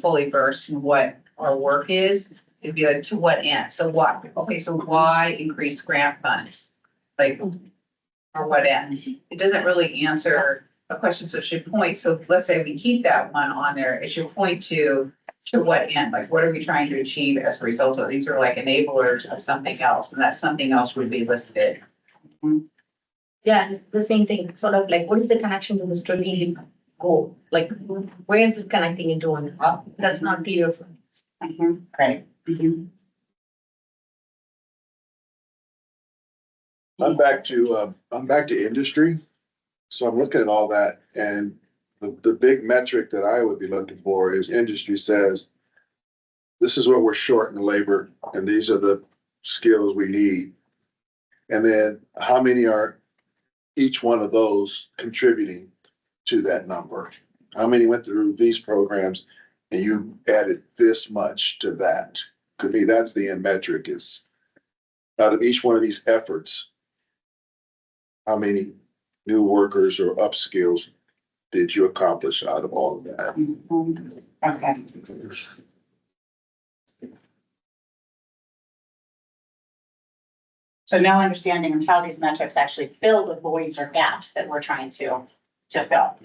fully versed in what our work is, it'd be like, to what end? So what, okay, so why increase grant funds? Like, or what end? It doesn't really answer a question, so it should point, so let's say we keep that one on there, it should point to what end, like what are we trying to achieve as a result of, these are like enablers of something else, and that something else would be listed. Yeah, the same thing, sort of like, what is the connection to the strategic goal? Like, where is it connecting into one? That's not clear for us. Great. I'm back to industry. So I'm looking at all that, and the big metric that I would be looking for is industry says, this is what we're short in labor, and these are the skills we need. And then how many are each one of those contributing to that number? How many went through these programs and you added this much to that? To me, that's the end metric, is out of each one of these efforts, how many new workers or upskills did you accomplish out of all of that? Okay. So no understanding of how these metrics actually fill the voids or gaps that we're trying to fill.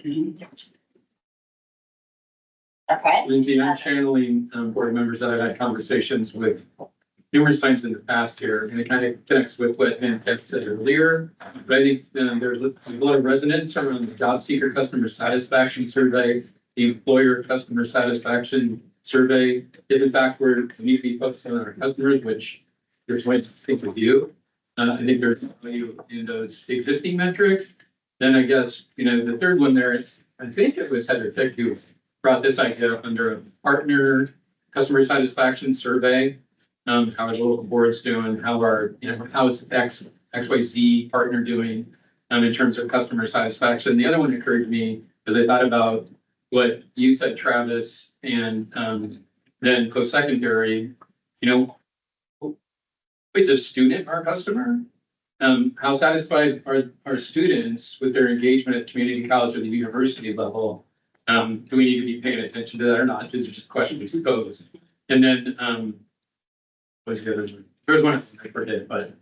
Okay. Lindsay, I'm channeling board members that I've had conversations with numerous times in the past here, and it kind of connects with what Ann said earlier. But I think there's a lot of resonance around the job seeker customer satisfaction survey, the employer customer satisfaction survey. If in fact we need to be focusing on our customers, which there's ways to think with you. I think there's value in those existing metrics. Then I guess, the third one there is, I think it was Heather Thick who brought this idea under a partner customer satisfaction survey. How are the local boards doing? How is XYZ partner doing in terms of customer satisfaction? The other one occurred to me as I thought about what you said, Travis, and then post-secondary, is a student our customer? How satisfied are students with their engagement at the community college or the university level? Do we need to be paying attention to that or not? These are just questions posed. And then, what's the other one? There was one I forget, but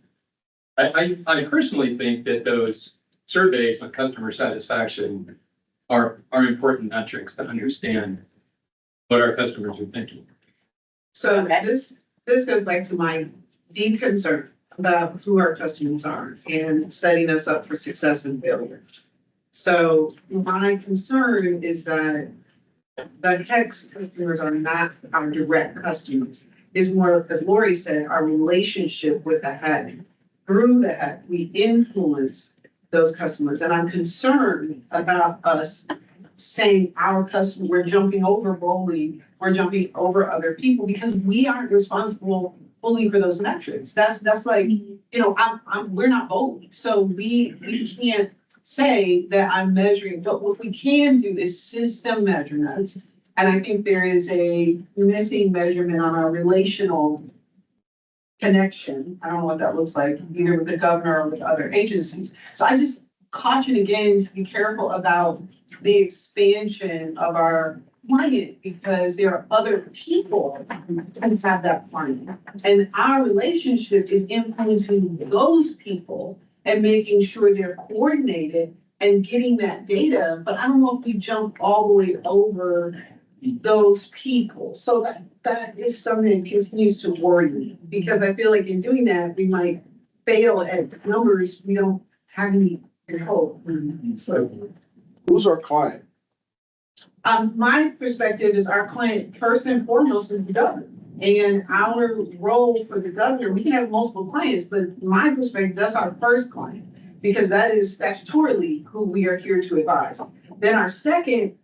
I personally think that those surveys on customer satisfaction are important metrics to understand what our customers are thinking. So this goes back to my deep concern about who our customers are and setting us up for success and failure. So my concern is that the HEX customers are not our direct customers. It's more, as Lori said, our relationship with the HEC. Through the HEC, we influence those customers. And I'm concerned about us saying our customer, we're jumping over bowling, we're jumping over other people because we aren't responsible fully for those metrics. That's like, you know, we're not bowling. So we can't say that I'm measuring, but what we can do is system measurements. And I think there is a missing measurement on our relational connection. I don't know what that looks like, either with the governor or with other agencies. So I just caution again to be careful about the expansion of our client because there are other people who have that client. And our relationship is influencing those people and making sure they're coordinated and getting that data. But I don't know if we jump all the way over those people. So that is something that continues to worry me because I feel like in doing that, we might fail at numbers we don't have any control. So who's our client? My perspective is our client first and foremost is the governor. And our role for the governor, we can have multiple clients, but my perspective, that's our first client because that is statutorily who we are here to advise. Then our second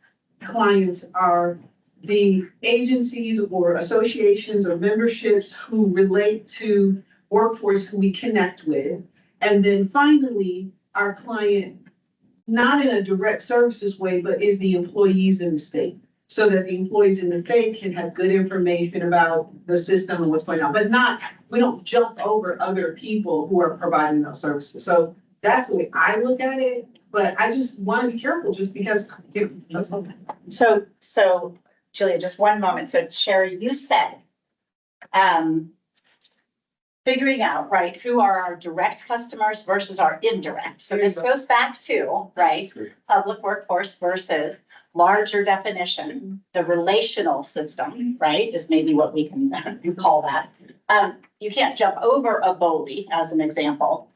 clients are the agencies or associations or memberships who relate to workforce who we connect with. And then finally, our client, not in a direct services way, but is the employees in the state. So that the employees in the state can have good information about the system and what's going on, but we don't jump over other people who are providing those services. So that's the way I look at it, but I just want to be careful just because. So Julia, just one moment. So Sherry, you said, figuring out, right, who are our direct customers versus our indirect. So this goes back to, right, public workforce versus larger definition, the relational system, right, is maybe what we can call that. You can't jump over a BOLI as an example,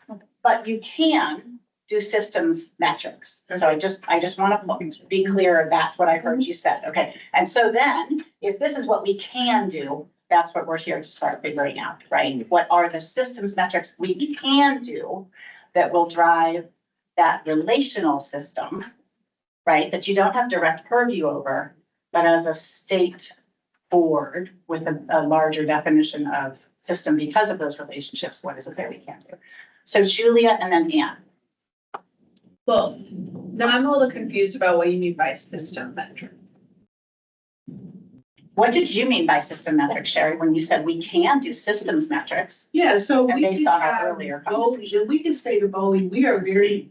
but you can do systems metrics. So I just want to be clear, that's what I heard you said. Okay. And so then if this is what we can do, that's what we're here to start figuring out, right? What are the systems metrics we can do that will drive that relational system, right? That you don't have direct purview over, but as a state board with a larger definition of system because of those relationships, what is it that we can do? So Julia and then Anne. Well, now I'm a little confused about what you mean by system metric. What did you mean by system metrics, Sherry, when you said we can do systems metrics? Yeah, so we based can on our have earlier BOLI, and we can say to BOLI, we are very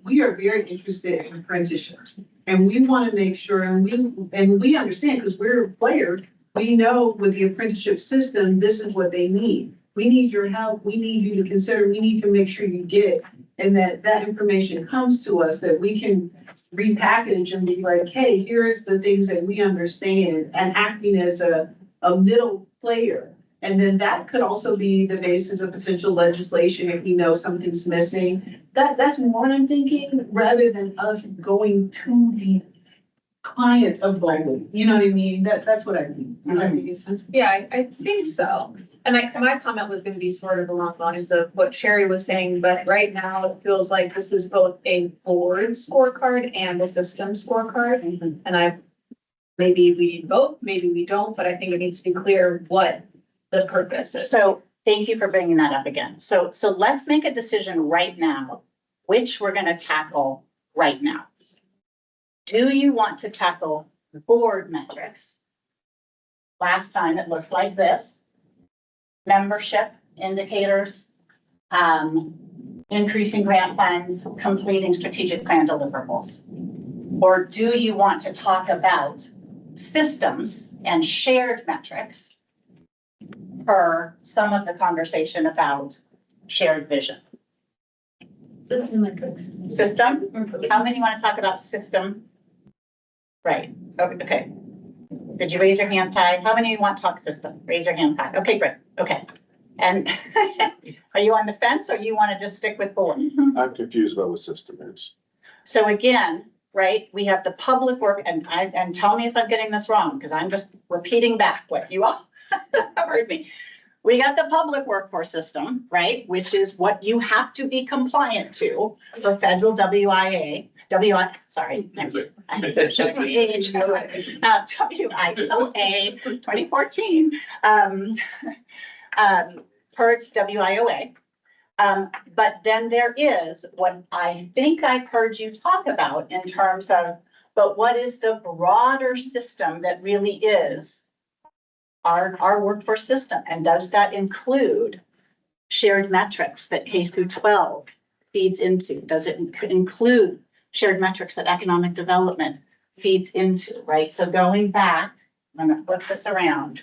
interested in apprenticeships. And we want to make sure, and we understand, because we're a player, we know with the apprenticeship system, this is what they need. We need your help, we need you to consider, we need to make sure you get it. And that information comes to us that we can repackage and be like, hey, here is the things that we understand, and acting as a middle player. And then that could also be the basis of potential legislation if we know something's missing. That's what I'm thinking, rather than us going to the client of BOLI. You know what I mean? That's what I mean. Does that make sense? Yeah, I think so. And my comment was gonna be sort of along the lines of what Sherry was saying, but right now it feels like this is both a board scorecard and a system scorecard. And maybe we need both, maybe we don't, but I think it needs to be clear what the purpose is. So thank you for bringing that up again. So let's make a decision right now, which we're gonna tackle right now. Do you want to tackle board metrics? Last time it looked like this. Membership indicators, increasing grant funds, completing strategic plan deliverables. Or do you want to talk about systems and shared metrics per some of the conversation about shared vision? System metrics. System? How many want to talk about system? Right, okay. Did you raise your hand high? How many want to talk system? Raise your hand high. Okay, great, okay. And are you on the fence or you want to just stick with board? I'm confused about what system is. So again, right, we have the public work, and tell me if I'm getting this wrong, because I'm just repeating back what you all have heard me. We got the public workforce system, right, which is what you have to be compliant to for federal WIOA, I'm showing my age, WIOA 2014, per WIOA. But then there is what I think I've heard you talk about in terms of, but what is the broader system that really is our workforce system? And does that include shared metrics that K through 12 feeds into? Does it include shared metrics that economic development feeds into, right? So going back, I'm gonna flip this around.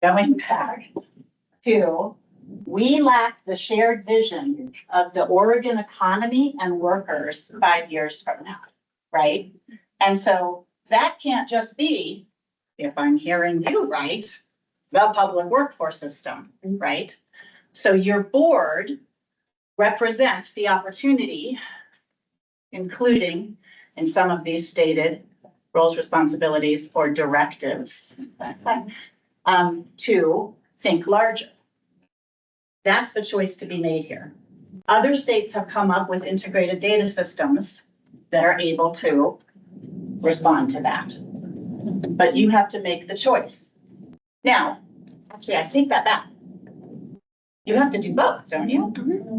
Going back to, we lack the shared vision of the Oregon economy and workers 5 years from now, right? And so that can't just be, if I'm hearing you right, the public workforce system, right? So your board represents the opportunity, including in some of these stated roles, responsibilities, or directives, to think larger. That's the choice to be made here. Other states have come up with integrated data systems that are able to respond to that. But you have to make the choice. Now, actually, I take that back. You have to do both, don't you?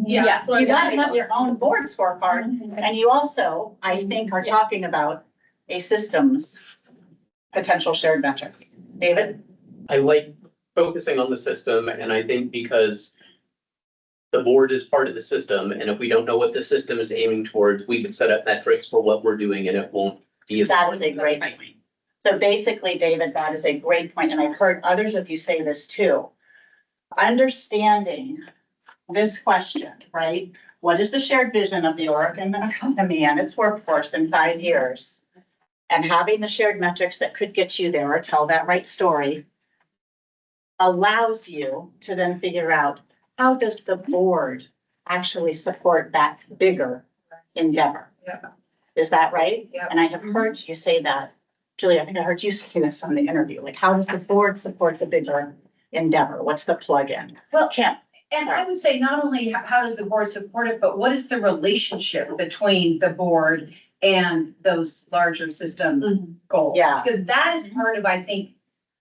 Yeah. that's what You I'm gotta getting have at. your own board scorecard, and you also, I think, are talking about a systems potential shared metric. David? I like focusing on the system, and I think because the board is part of the system, and if we don't know what the system is aiming towards, we can set up metrics for what we're doing, and it won't be. That is a great point. So basically, David, that is a great point, and I've heard others of you say this too. Understanding this question, right? What is the shared vision of the Oregon economy and its workforce in 5 years? And having the shared metrics that could get you there or tell that right story allows you to then figure out, how does the board actually support that bigger endeavor? Yeah. Is that right? Yeah. And I have heard you say that. Julie, I think I heard you say this on the interview, like, how does the board support the bigger endeavor? What's the plug-in? Well, Kim? and I would say not only how does the board support it, but what is the relationship between the board and those larger system goals? Yeah. Because that is part of, I think,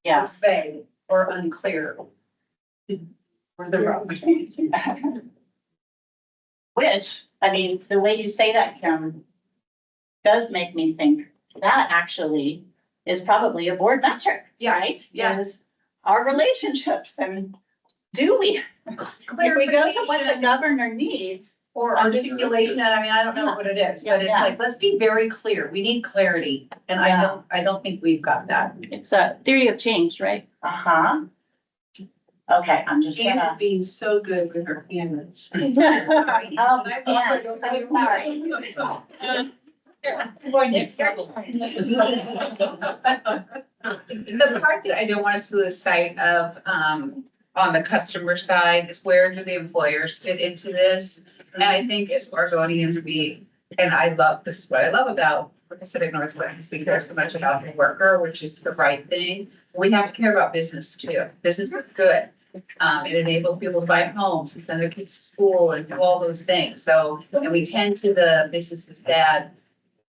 Yeah. what's vague or unclear. Or the road. Which, I mean, the way you say that, Kim, does make me think that actually is probably a board metric, right? Yes. Our relationships, and do we, if we go to what the governor needs. Or articulation, and I mean, I don't know what it is, but it's like, let's be very clear. We need clarity. And I don't think we've got that. It's a theory of change, right? Uh-huh. Okay, I'm just Anne is gonna. being so good with her image. Oh, Anne, sorry. The part that I don't want us to lose sight of, on the customer side is, where do the employers fit into this? And I think as Oregonians, and I love this, what I love about the Pacific Northwest, we care so much about the worker, which is the right thing. We have to care about business too. Business is good. It enables people to buy homes and send their kids to school and do all those things. So, and we tend to the business is bad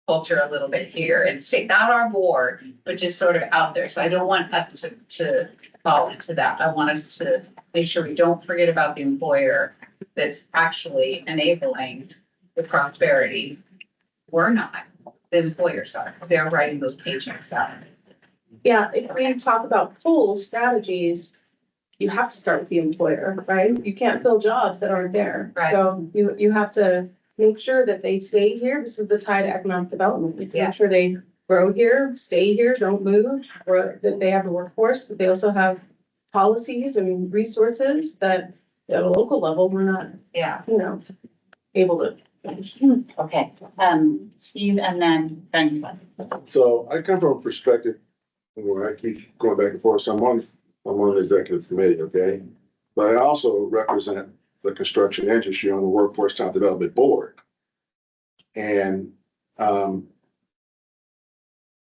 culture a little bit here and state, not our board, but just sort of out there. So I don't want us to fall into that. I want us to make sure we don't forget about the employer that's actually enabling the prosperity. We're not, the employers are, because they're writing those paychecks out. Yeah, if we talk about pull strategies, you have to start with the employer, right? You can't fill jobs that aren't there. Right. So you have to make sure that they stay here. This is the tie to economic development. You have to make sure they grow here, stay here, don't move, or that they have a workforce, but they also have policies and resources that at a local level, we're not, able to. Okay, Steve, and then Ben. So I come from a perspective where I keep going back and forth. So I'm on I'm on the executive committee, okay? But I also represent the construction industry on the Workforce Talent Development Board. And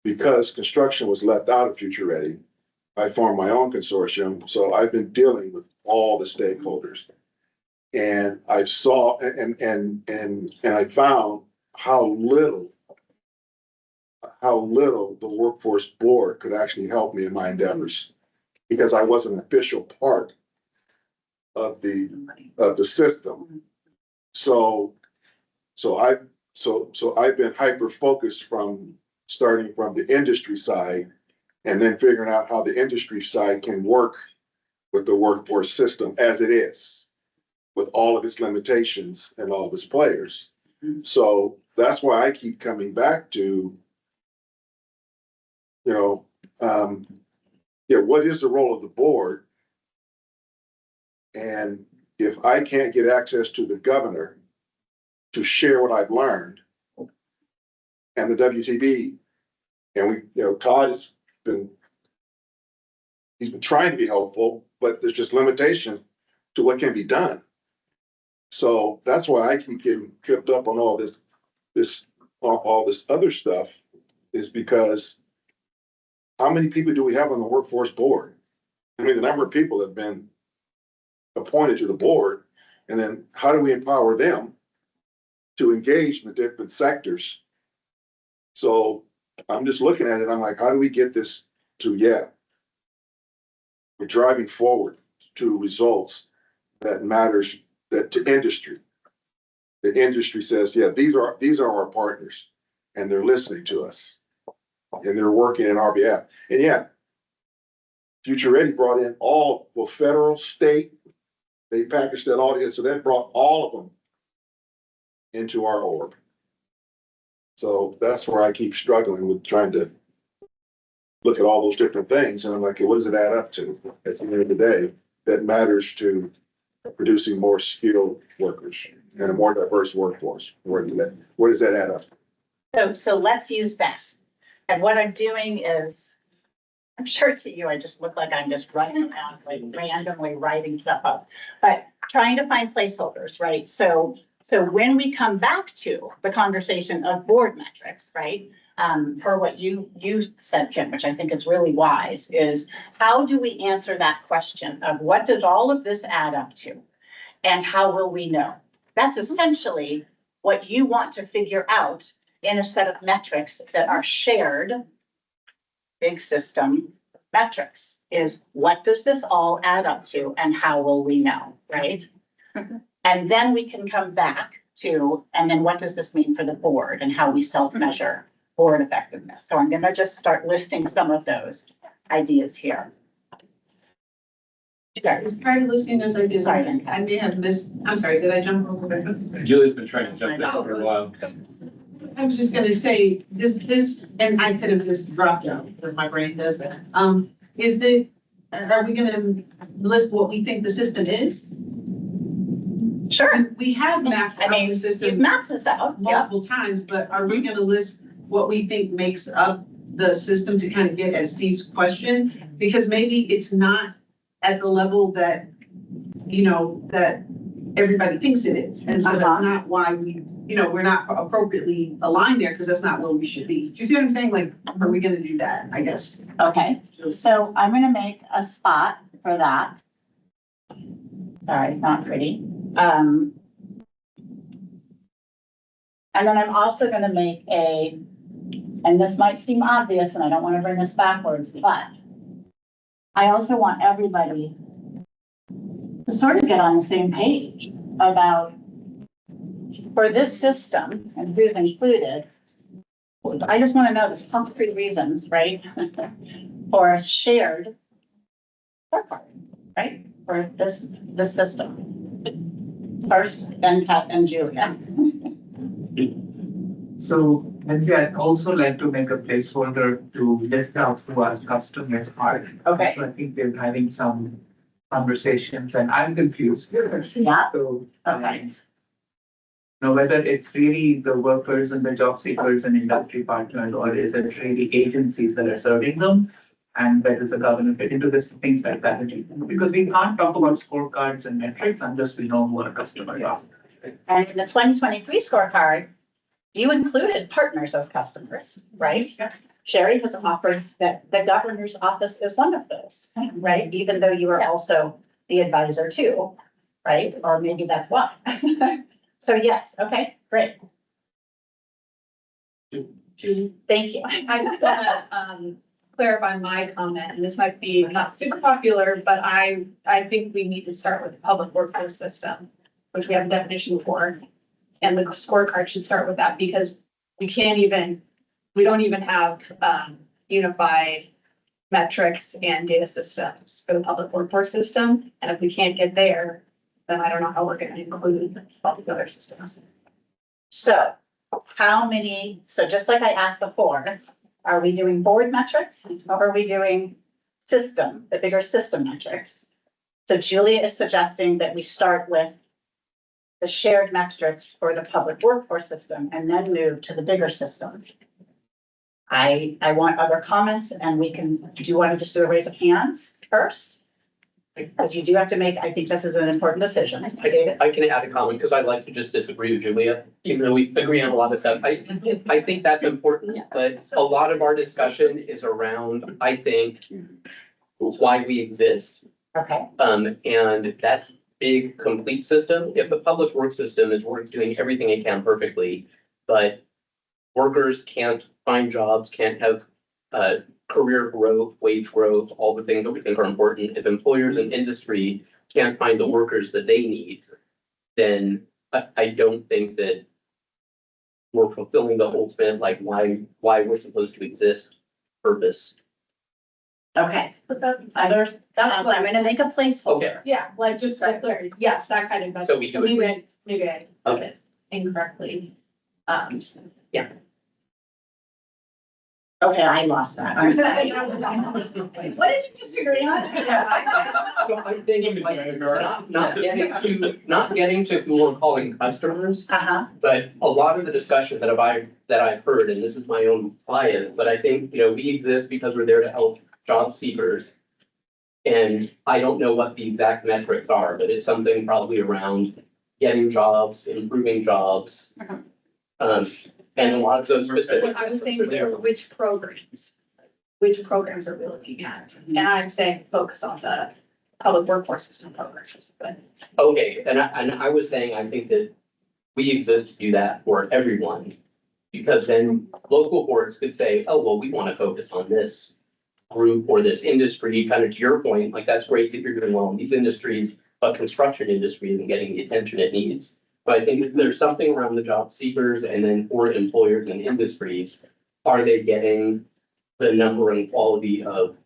because construction was left out of Future Ready, I formed my own consortium. So I've been dealing with all the stakeholders. And I saw and I found how little the workforce board could actually help me in my endeavors, because I wasn't an official part of the system. So I've been hyper focused from starting from the industry side and then figuring out how the industry side can work with the workforce system as it is, with all of its limitations and all of its players. So that's why I keep coming back to, what is the role of the board? And if I can't get access to the governor to share what I've learned, and the WTB, and Todd has he's been trying to be helpful, but there's just limitation to what can be done. So that's why I keep getting tripped up on all this other stuff, is because how many people do we have on the workforce board? I mean, the number of people that have been appointed to the board, and then how do we empower them to engage in the different sectors? So I'm just looking at it, I'm like, how do we get this to, we're driving forward to results that matters to industry. The industry says, these are our partners, and they're listening to us, and they're working in our behalf. And Future Ready brought in both federal, state, they packaged that all together, so that brought all of them into our org. So that's where I keep struggling with trying to look at all those different things, and I'm like, what does it add up to at the end of the day that matters to producing more skilled workers and a more diverse workforce? Where does that add up? So let's use that. And what I'm doing is, I'm sure to you, I just look like I'm just running around, like randomly writing stuff up, but trying to find placeholders, right? So when we come back to the conversation of board metrics, right? For what you said, Kim, which I think is really wise, is how do we answer that question of what does all of this add up to? And how will we know? That's essentially what you want to figure out in a set of metrics that are shared big system metrics, is what does this all add up to and how will we know, right? And then we can come back to, and then what does this mean for the board and how we self-measure board effectiveness? So I'm gonna just start listing some of those ideas here. As part of listening, there's ideas, I may have missed, I'm sorry, did I jump over there? Julie's been trying to jump in for a while. I was just gonna say, this, and I could have just dropped out because my brain does that. Are we gonna list what we think the system is? Sure. We have mapped out the system. You've mapped this out multiple times, but are we gonna list what we think makes up the system to kind of get at Steve's question? Because maybe it's not at the level that, that everybody thinks it is. And so that's not why we're not appropriately aligned there, because that's not where we should be. Do you see what I'm saying? Like, are we gonna do that, I guess? Okay, so I'm gonna make a spot for that. Sorry, not pretty. And then I'm also gonna make and this might seem obvious and I don't wanna bring us backwards, but I also want everybody to sort of get on the same page about, for this system and who's included, I just wanna know the top 3 reasons, right? For a shared scorecard, right? For this system. First, Ben, Kat, and Julia. So, Lindsay, I'd also like to make a placeholder to list out who our customers are. Okay. So I think they're having some conversations and I'm confused. Yeah. So, Okay. Whether it's really the workers and the job seekers and industry partners, or is it really agencies that are serving them? And where does the government fit into this, things like that. Because we can't talk about scorecards and metrics unless we know who our customers are. And in the 2023 scorecard, you included partners as customers, right? Sherry has offered that the governor's office is one of those, right? Even though you are also the advisor too, right? Or maybe that's why. So yes, okay, great. Thank you. I just wanna, clarify my comment, and this might be not super popular, but I think we need to start with the public workforce system, which we have a definition for. And the scorecard should start with that because we don't even have, unified metrics and data systems for the public workforce system. And if we can't get there, then I don't know how we're gonna include all the other systems. So how many, so just like I asked before, are we doing board metrics or are we doing system, the bigger system metrics? So Julia is suggesting that we start with the shared metrics for the public workforce system and then move to the bigger system. I want other comments and we can, do you want to just do a raise of hands first? Because you do have to make, I think this is an important decision. David? I can add a comment because I'd like to just disagree with Julia, even though we agree on a lot of stuff. I think that's important, but a lot of our discussion is around, I think, why we exist. Okay. And that's big, complete system. If the public work system is doing everything it can perfectly, but workers can't find jobs, can't have career growth, wage growth, all the things that we think are important. If employers and industry can't find the workers that they need, then I don't think that we're fulfilling the ultimate, like why we're supposed to exist purpose. Okay. Others, I'm gonna make a place. Okay. Yeah, like just to be clear, yes, that kind of. So we do it. Maybe I put it incorrectly. Yeah. Okay, I lost that. I'm sorry. What did you just agree on? So I'm thinking like, not getting to who we're calling customers. But a lot of the discussion that I've heard, and this is my own bias, but I think, we exist because we're there to help job seekers. And I don't know what the exact metrics are, but it's something probably around getting jobs, improving jobs. And a lot of those specific. I was saying, which programs are we looking at? And I'm saying focus on the public workforce system programs, but. Okay, and I was saying, I think that we exist to do that for everyone. Because then local boards could say, oh, well, we want to focus on this group or this industry, kind of to your point, like, that's great that you're doing well in these industries, but construction industry isn't getting the attention it needs. But I think there's something around the job seekers and then for employers and industries, are they getting the number and quality of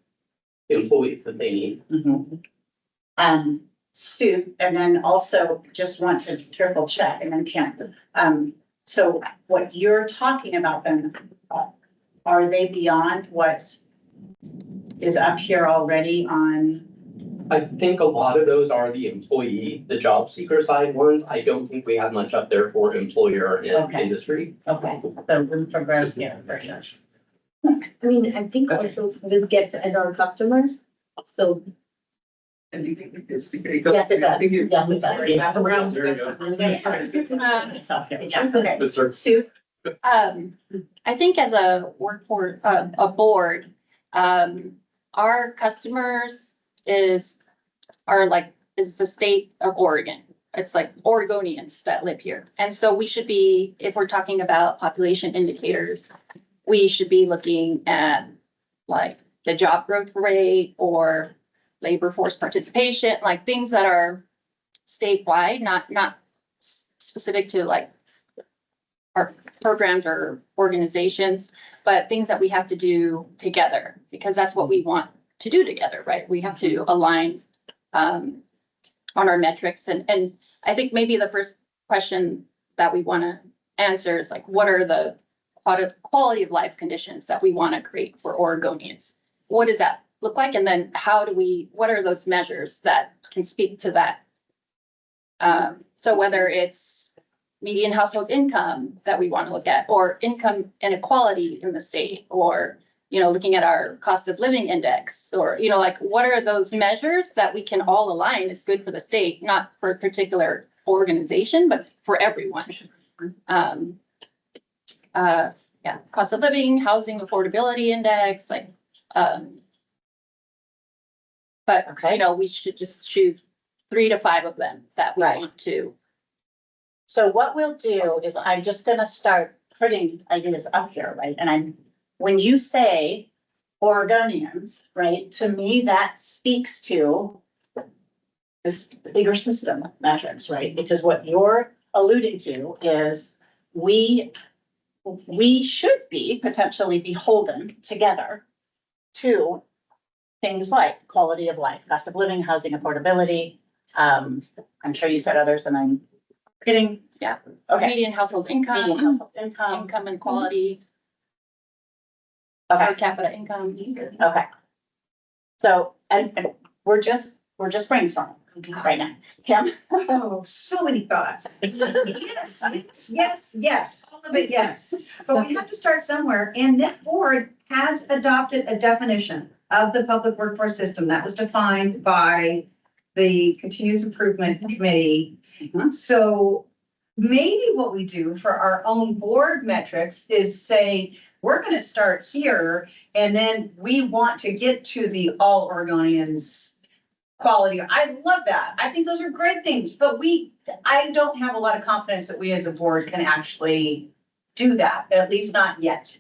employees that they need? Stu, and then also just want to triple check and then can't. So what you're talking about then, are they beyond what is up here already on? I think a lot of those are the employee, the job seeker side ones. I don't think we have much up there for employer and industry. Okay, so room for growth, yeah, very much. I mean, I think also this gets at our customers, so. And you think it's. Yes, it does. Yes, it does. Yeah, around this. Okay, Sue? I think as a workforce, a board, our customers is the state of Oregon. It's like Oregonians that live here. And so we should be, if we're talking about population indicators, we should be looking at like the job growth rate or labor force participation, like things that are statewide, not specific to like our programs or organizations, but things that we have to do together, because that's what we want to do together, right? We have to align on our metrics. And I think maybe the first question that we want to answer is like, what are the quality of life conditions that we want to create for Oregonians? What does that look like? And then what are those measures that can speak to that? So whether it's median household income that we want to look at, or income inequality in the state, or looking at our cost of living index, or, like, what are those measures that we can all align is good for the state, not for a particular organization, but for everyone. Yeah, cost of living, housing affordability index, like, but, we should just choose 3 to 5 of them that we want to. So what we'll do is I'm just gonna start putting ideas up here, right? And when you say Oregonians, right, to me, that speaks to this bigger system metrics, right? Because what you're alluding to is we should be potentially beholden together to things like quality of life, cost of living, housing affordability. I'm sure you said others and I'm forgetting. Yeah. Okay. Median household income. Median household income. Income inequality. Okay. Per capita income. Okay. So, and we're just brainstorming right now. Kim? Oh, so many thoughts. Yes, all of it, yes. But we have to start somewhere, and this board has adopted a definition of the public workforce system that was defined by the Continuous Improvement Committee. So maybe what we do for our own board metrics is say, we're gonna start here, and then we want to get to the all Oregonians quality. I love that. I think those are great things, but I don't have a lot of confidence that we as a board can actually do that, at least not yet.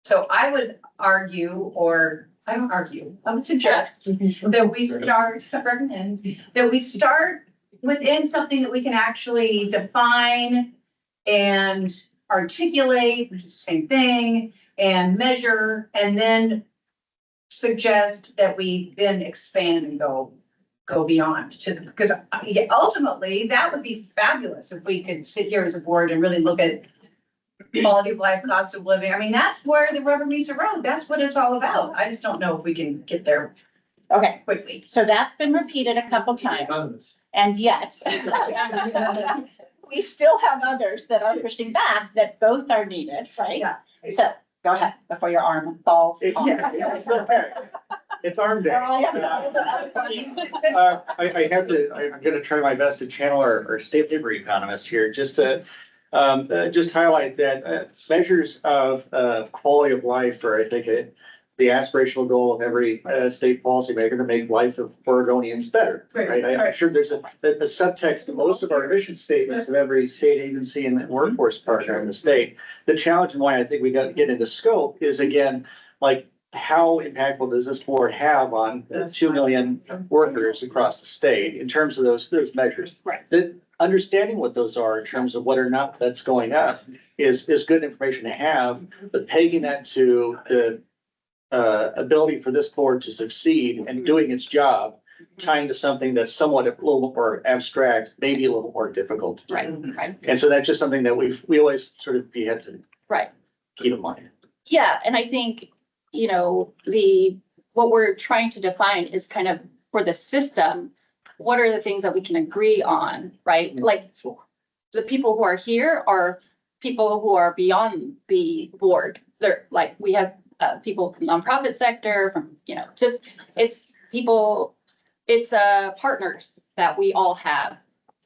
So I would argue, or I don't argue, I would suggest that we recommend that we start within something that we can actually define and articulate, which is the same thing, and measure, and then suggest that we then expand and go beyond because ultimately that would be fabulous if we could sit here as a board and really look at quality of life, cost of living. I mean, that's where the rubber meets the road. That's what it's all about. I just don't know if we can get there. Okay, quickly. So that's been repeated a couple times. And yet we still have others that are pushing back that both are needed, right? Yeah. So go ahead before your arm falls. It's okay. It's arm day. I have to, I'm gonna try my best to channel our state labor economist here, just to just highlight that measures of quality of life are, I think, the aspirational goal of every state policymaker to make life of Oregonians better, right? I'm sure there's a subtext to most of our mission statements of every state agency and workforce partner in the state. The challenge and why I think we got to get into scope is, again, like, how impactful does this board have on 2 million workers across the state in terms of those measures? Right. That understanding what those are in terms of whether or not that's going up is good information to have, but pegging that to the ability for this board to succeed and doing its job, tying to something that's somewhat a little more abstract, maybe a little more difficult to do. Right. And so that's just something that we always sort of had to keep in mind. Yeah, and I think, what we're trying to define is kind of for the system, what are the things that we can agree on, right? Like, the people who are here are people who are beyond the board. They're like, we have people from the nonprofit sector, from, it's people, it's partners that we all have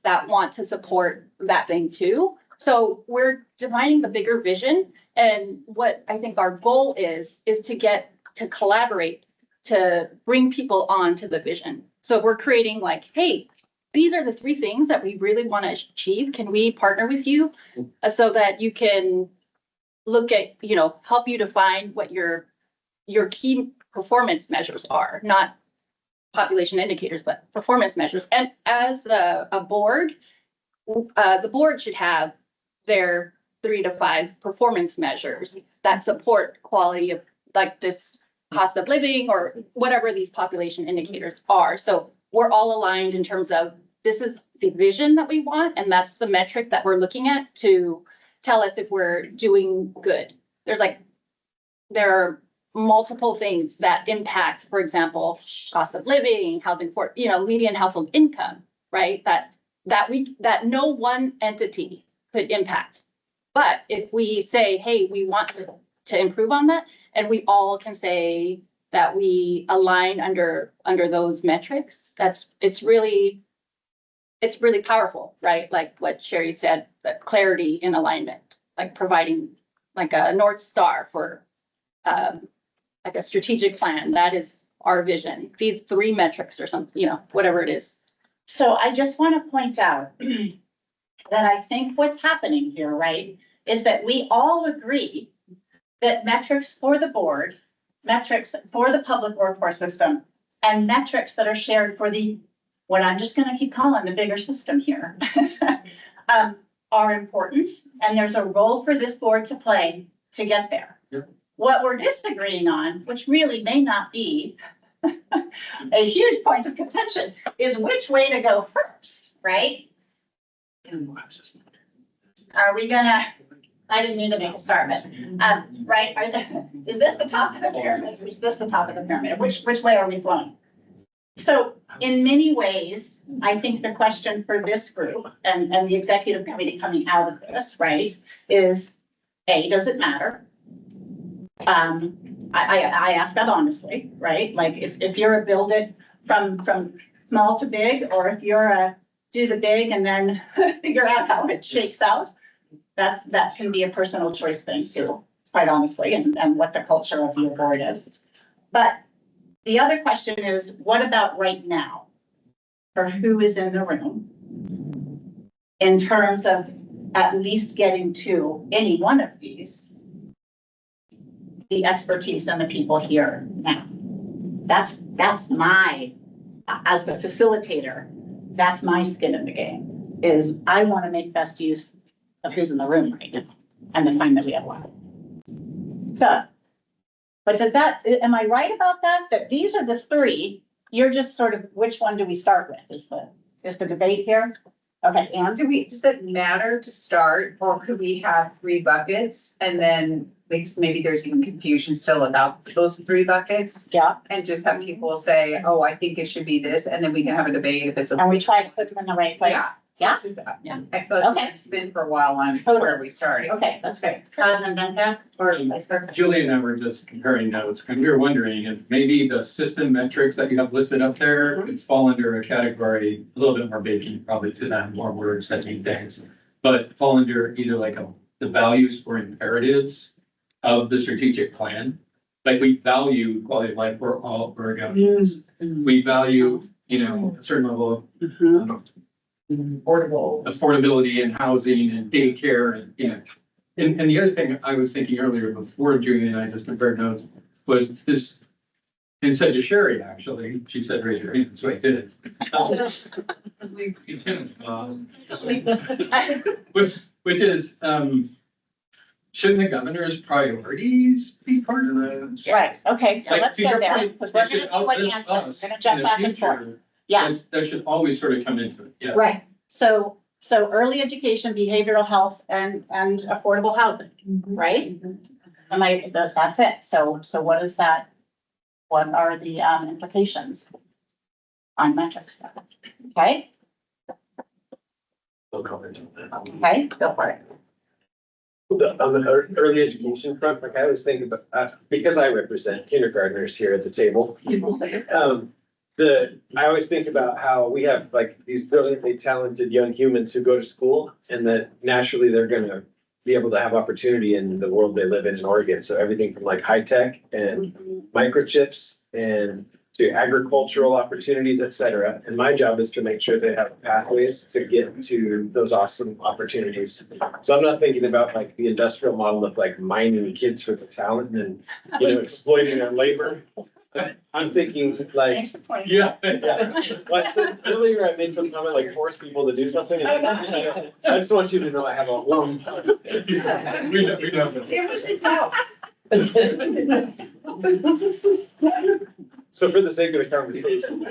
that want to support that thing too. So we're defining the bigger vision, and what I think our goal is to get to collaborate, to bring people on to the vision. So if we're creating like, hey, these are the 3 things that we really want to achieve. Can we partner with you so that you can look at, help you define what your key performance measures are, not population indicators, but performance measures. And as a board, the board should have their 3 to 5 performance measures that support quality of, like, this cost of living or whatever these population indicators are. So we're all aligned in terms of this is the vision that we want, and that's the metric that we're looking at to tell us if we're doing good. There are multiple things that impact, for example, cost of living, housing for, median household income, right? That no one entity could impact. But if we say, hey, we want to improve on that, and we all can say that we align under those metrics, it's really powerful, right? Like what Sherry said, that clarity in alignment, like providing like a North Star for like a strategic plan. That is our vision. These 3 metrics or something, whatever it is. So I just want to point out that I think what's happening here, right, is that we all agree that metrics for the board, metrics for the public workforce system, and metrics that are shared for what I'm just gonna keep calling the bigger system here, are important, and there's a role for this board to play to get there. Yep. What we're disagreeing on, which really may not be a huge point of contention, is which way to go first, right? Are we gonna, I didn't mean to make a start, but, right, is this the top of the pyramid? Is this the top of the pyramid? Which way are we flowing? So in many ways, I think the question for this group and the executive committee coming out of this, right, is A, does it matter? I ask that honestly, right? Like if you're a build it from small to big, or if you're a do the big and then figure out how it shakes out, that can be a personal choice thing too, quite honestly, and what the culture of your board is. But the other question is, what about right now? For who is in the room? In terms of at least getting to any one of these, the expertise and the people here now. That's my, as the facilitator, that's my skin in the game, is I want to make best use of who's in the room right now and the time that we have left. So, but am I right about that? That these are the 3, you're just sort of, which one do we start with? Is the debate here? Okay, and Does it matter to start, or could we have 3 buckets and then maybe there's even confusion still about those 3 buckets? Yeah. And just have people say, oh, I think it should be this, and then we can have a debate if it's. And we try to put them in the right place? Yeah. Yeah? Yeah. I feel like it's been for a while on where we started. Okay, that's great. And then that, or vice versa. Julie and I were just comparing notes, and we were wondering if maybe the system metrics that you have listed up there could fall under a category, a little bit more baking, probably to that, more words that mean things, but fall under either like the values or imperatives of the strategic plan. Like we value quality of life for all Oregonians. We value, a certain level of affordability and housing and daycare and, and the other thing I was thinking earlier before Julie and I just compared notes was this, and said to Sherry, actually, she said, raise your hand, so I did it. Which is, shouldn't the governor's priorities be part of those? Right, okay, so Like, let's to go your there, point, because we're it should gonna do what outlive Nancy, us we're gonna jump in the back and forth. future. Yeah. That should always sort of come into it, yeah. Right, so early education, behavioral health, and affordable housing, right? That's it, so what is that? What are the implications on metrics? Okay, No comment on that. okay, go for it. On the early education front, like I was thinking about, because I represent kindergartners here at the table. I always think about how we have like these brilliantly talented young humans who go to school, and that naturally they're gonna be able to have opportunity in the world they live in Oregon. So everything from like high tech and microchips and to agricultural opportunities, et cetera. And my job is to make sure they have pathways to get to those awesome opportunities. So I'm not thinking about like the industrial model of like mining kids for the talent and, exploiting their labor. I'm thinking like, yeah. Well, I said earlier, I made some comment like force people to do something. And, I just want you to know I have a warm heart. We know. It was the top. So for the sake of the conversation,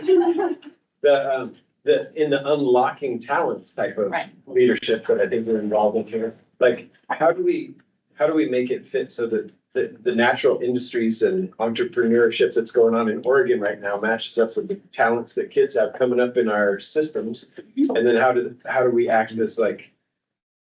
in the unlocking talents type of leadership that I think we're involved in here, like how do we make it fit so that the natural industries and entrepreneurship that's going on in Oregon right now matches up with the talents that kids have coming up in our systems? And then how do we act as like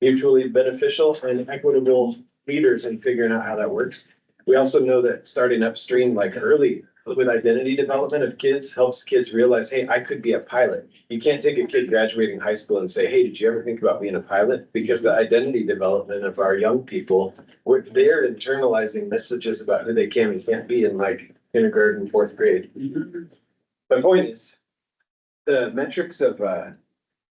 mutually beneficial and equitable leaders in figuring out how that works? We also know that starting upstream, like early with identity development of kids, helps kids realize, hey, I could be a pilot. You can't take a kid graduating high school and say, hey, did you ever think about being a pilot? Because the identity development of our young people, they're internalizing messages about who they can and can't be in like kindergarten, fourth grade. My point is, the metrics of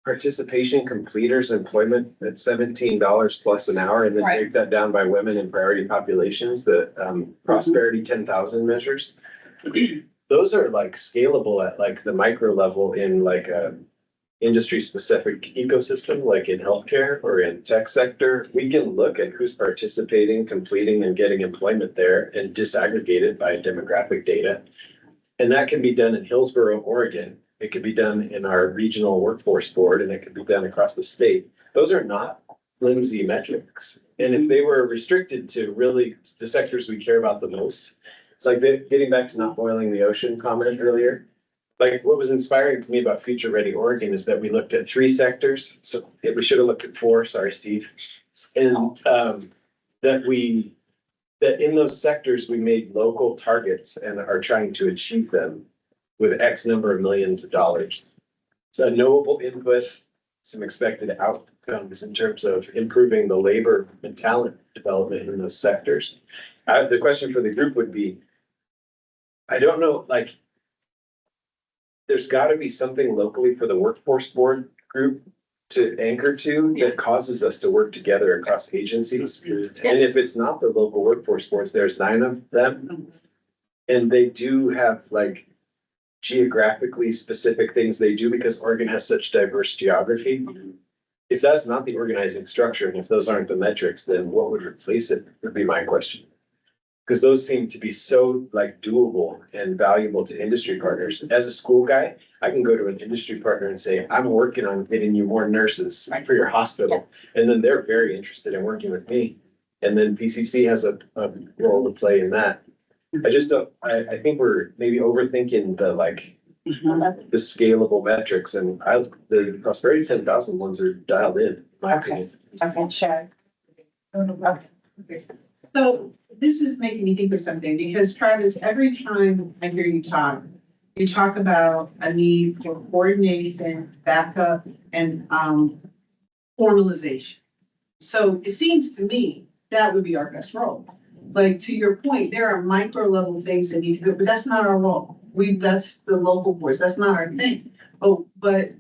participation completers employment at $17 plus an hour, and then break that down by women and priority populations, the prosperity 10,000 measures. Those are like scalable at like the micro level in like a industry specific ecosystem, like in healthcare or in tech sector. We can look at who's participating, completing, and getting employment there and disaggregate it by demographic data. And that can be done in Hillsborough, Oregon. It could be done in our regional workforce board, and it could be done across the state. Those are not flimsy metrics. And if they were restricted to really the sectors we care about the most, it's like getting back to not boiling the ocean comment earlier. Like what was inspiring to me about Future Ready Oregon is that we looked at 3 sectors. So we should have looked at 4, sorry, Steve. And that in those sectors, we made local targets and are trying to achieve them with X number of millions of dollars. So a knowable input, some expected outcomes in terms of improving the labor and talent development in those sectors. The question for the group would be, I don't know, like, there's got to be something locally for the workforce board group to anchor to that causes us to work together across agencies. And if it's not the local workforce boards, there's 9 of them. And they do have like geographically specific things they do because Oregon has such diverse geography. If that's not the organizing structure, and if those aren't the metrics, then what would replace it would be my question. Because those seem to be so like doable and valuable to industry partners. As a school guy, I can go to an industry partner and say, I'm working on getting you more nurses for your hospital. And then they're very interested in working with me. And then PCC has a role to play in that. I just don't, I think we're maybe overthinking the like, the scalable metrics, and the prosperity 10,000 ones are dialed in. Okay, sure. Okay. So this is making me think of something, because Travis, every time I hear you talk about a need for coordination, backup, and formalization. So it seems to me that would be our best role. Like, to your point, there are micro level things that need to go, but that's not our role. That's the local boards, that's not our thing. Oh, but,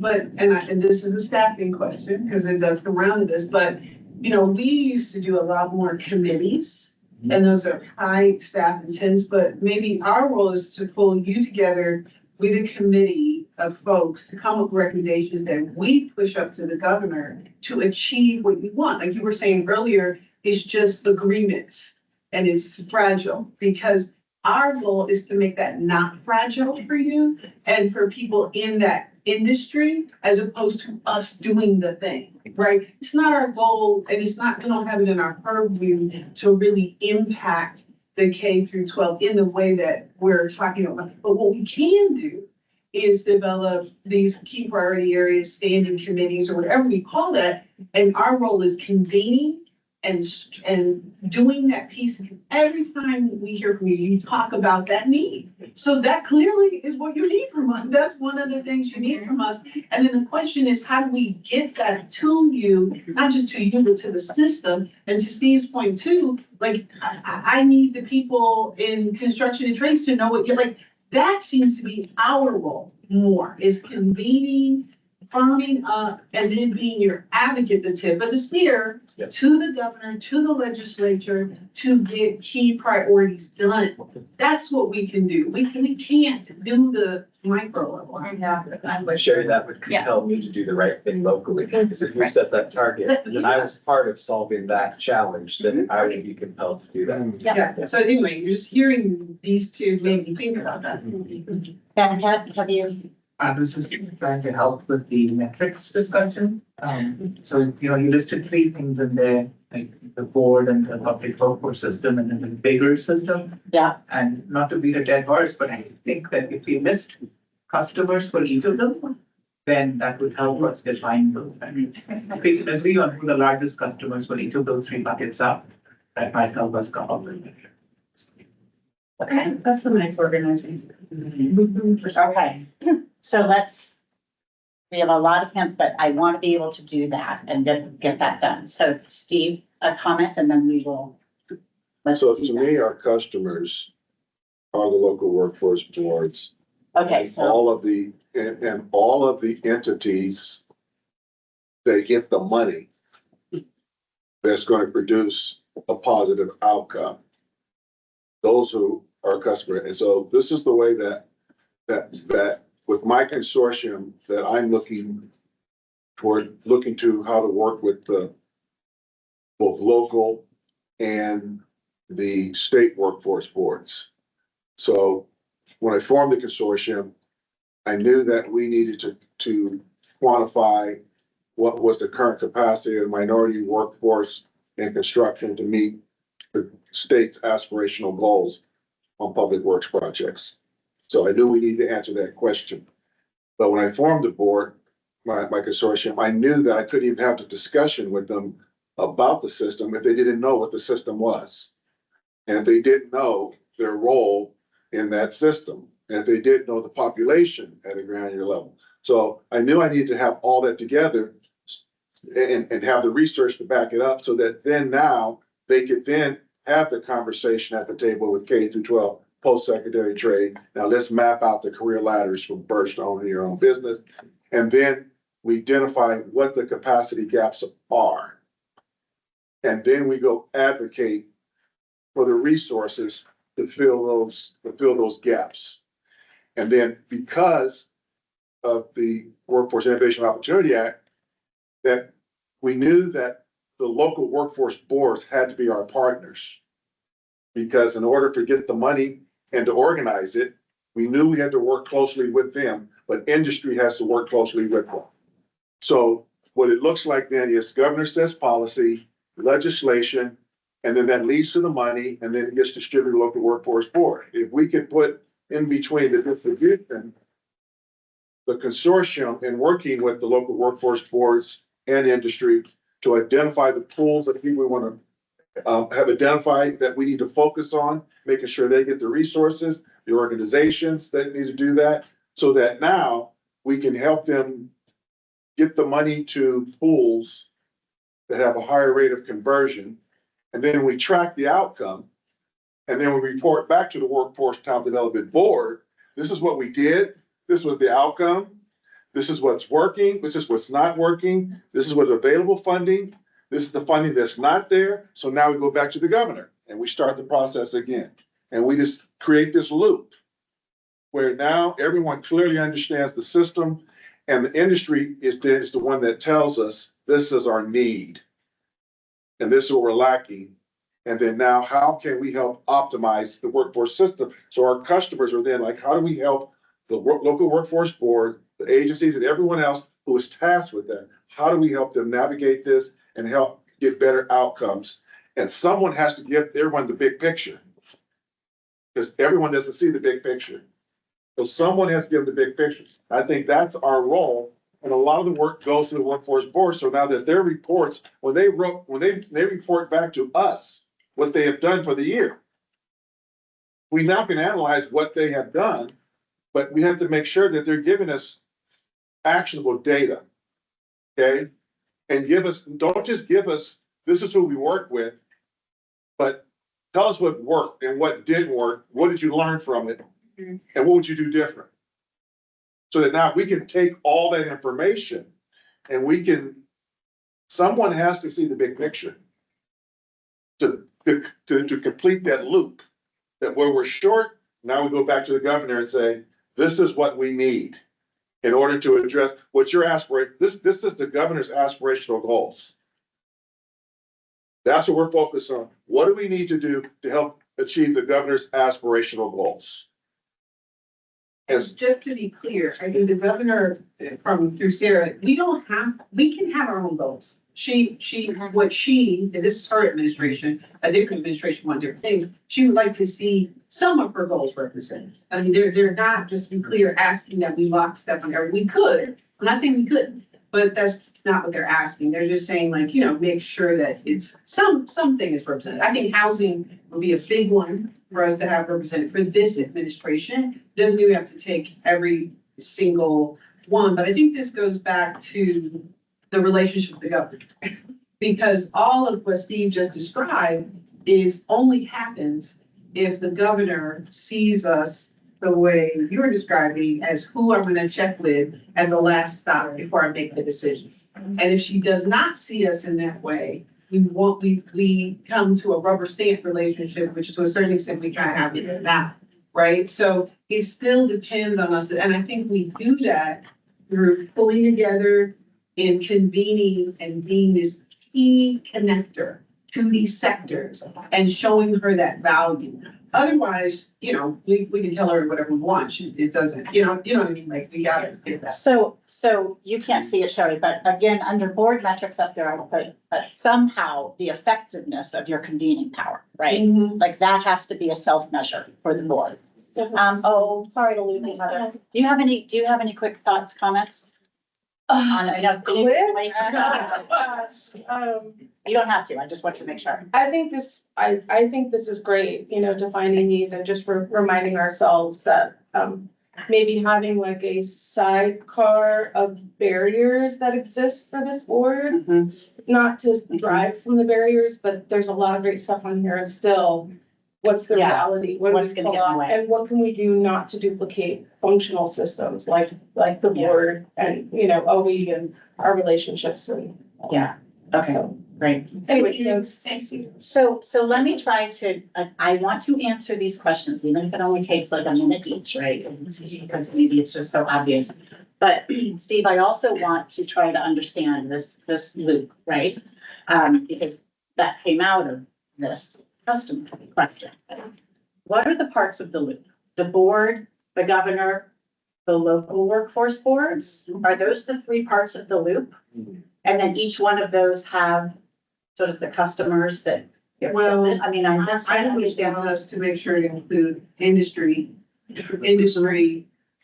and this is a staffing question, because it does come around to this, but, you know, we used to do a lot more committees, and those are high staff intense, but maybe our role is to pull you together with a committee of folks to come up with recommendations that we push up to the governor to achieve what you want. Like you were saying earlier, it's just agreements and it's fragile, because our goal is to make that not fragile for you and for people in that industry, as opposed to us doing the thing, right? It's not our goal, and it's not, we don't have it in our purview to really impact the K through 12 in the way that we're talking about. But what we can do is develop these key priority areas, standing committees, or whatever we call that. And our role is convening and doing that piece. Every time we hear from you, you talk about that need. So that clearly is what you need from us. That's one of the things you need from us. And then the question is, how do we get that to you, not just to you, but to the system? And to Steve's point too, like, I need the people in construction and trades to know what you're like. That seems to be our role more, is convening, firming up, and then being your advocate, the tip of the spear to the governor, to the legislature, to get key priorities done. That's what we can do. We can't do the micro level. Sherry, that would compel me to do the right thing locally, because if you set that target, and then I was part of solving that challenge, then I would be compelled to do that. Yeah, so anyway, you're just hearing these two made me think about that. Ben, have you? I was just trying to help with the metrics discussion. So, you know, you listed 3 things in there, like the board and the public workforce system and then the bigger system. Yeah. And not to beat a dead horse, but I think that if we list customers for each of them, then that would help us define those. I mean, we can agree on who the largest customers for each of those 3 buckets are. that might help us come up with. Okay, That's a nice organizing. okay. So we have a lot of hands, but I want to be able to do that and get that done. So Steve, a comment and then we will. So to me, our customers are the local workforce boards. Okay, so, All of the, and all of the entities that get the money that's going to produce a positive outcome. Those who are customer. And so this is the way that with my consortium that I'm looking to how to work with the both local and the state workforce boards. So when I formed the consortium, I knew that we needed to quantify what was the current capacity of the minority workforce in construction to meet the state's aspirational goals on public works projects. So I knew we needed to answer that question. But when I formed the board, my consortium, I knew that I couldn't even have the discussion with them about the system if they didn't know what the system was. And if they didn't know their role in that system, and if they didn't know the population at a granular level. So I knew I needed to have all that together and have the research to back it up so that then now they could then have the conversation at the table with K through 12 post-secondary trade. Now let's map out the career ladders from birth to owning your own business. And then we identify what the capacity gaps are. And then we go advocate for the resources to fill those gaps. And then because of the Workforce Innovation Opportunity Act, that we knew that the local workforce boards had to be our partners. Because in order to get the money and to organize it, we knew we had to work closely with them, but industry has to work closely with them. So what it looks like then is governor sets policy, legislation, and then that leads to the money, and then it gets distributed to the local workforce board. If we could put in between the distribution, the consortium in working with the local workforce boards and industry to identify the pools that people want to have identified that we need to focus on, making sure they get the resources, the organizations that need to do that, so that now we can help them get the money to pools that have a higher rate of conversion. And then we track the outcome. And then we report back to the Workforce Talent Development Board. This is what we did. This was the outcome. This is what's working. This is what's not working. This is what's available funding. This is the funding that's not there. So now we go back to the governor and we start the process again. And we just create this loop where now everyone clearly understands the system and the industry is the one that tells us this is our need. And this is what we're lacking. And then now how can we help optimize the workforce system? So our customers are then like, how do we help the local workforce board, the agencies and everyone else who is tasked with that? How do we help them navigate this and help get better outcomes? And someone has to give everyone the big picture because everyone doesn't see the big picture. So someone has to give the big picture. I think that's our role. And a lot of the work goes to the workforce board. So now that their reports, when they report back to us what they have done for the year, we now can analyze what they have done, but we have to make sure that they're giving us actionable data. Okay. And don't just give us, this is who we work with, but tell us what worked and what didn't work. What did you learn from it? And what would you do different? So that now we can take all that information and someone has to see the big picture to complete that loop. That where we're short, now we go back to the governor and say, this is what we need in order to address what your aspiration. This is the governor's aspirational goals. That's what we're focused on. What do we need to do to help achieve the governor's aspirational goals? And just to be clear, I think the governor through Sarah, we can have our own goals. And this is her administration, a different administration, want different things. She would like to see some of her goals represented. I mean, they're not, just to be clear, asking that we lock step on every, we could, I'm not saying we couldn't, but that's not what they're asking. They're just saying like, you know, make sure that it's something is represented. I think housing will be a big one for us to have represented for this administration. Doesn't mean we have to take every single one, but I think this goes back to the relationship with the government. Because all of what Steve just described is only happens if the governor sees us the way you're describing as who I'm gonna check with at the last stop before I make the decision. And if she does not see us in that way, we come to a rubber stamp relationship, which to a certain extent we kind of have it now, right? So it still depends on us, and I think we do that through pulling together and convening and being this key connector to these sectors and showing her that value. Otherwise, you know, we can tell her whatever we want. It doesn't, you know what I mean? Like, we gotta get that. So you can't see it, Sherry, but again, under board metrics up there, I will put, but somehow the effectiveness of your convening power, right? Like that has to be a self-measure for the board. Oh, sorry to lose you, Heather. Do you have any quick thoughts, comments? You don't have to, I just wanted to make sure. I think this is great, you know, defining these and just reminding ourselves that, maybe having like a sidecar of barriers that exist for this board. Not to drive from the barriers, but there's a lot of great stuff on here and still, what's the reality? What's gonna get in the way? And what can we do not to duplicate functional systems like the board and, you know, OE and our relationships and. Yeah, okay, So, great. anyway, thanks. So let me try to, I want to answer these questions, even if it only takes like a minute each, right? Because maybe it's just so obvious. But Steve, I also want to try to understand this loop, right? Because that came out of this custom question. What are the parts of the loop? The board, the governor, the local workforce boards? Are those the three parts of the loop? And then each one of those have sort of the customers that. Well, I mean, I'm just trying to understand understand. us to make sure to include industry,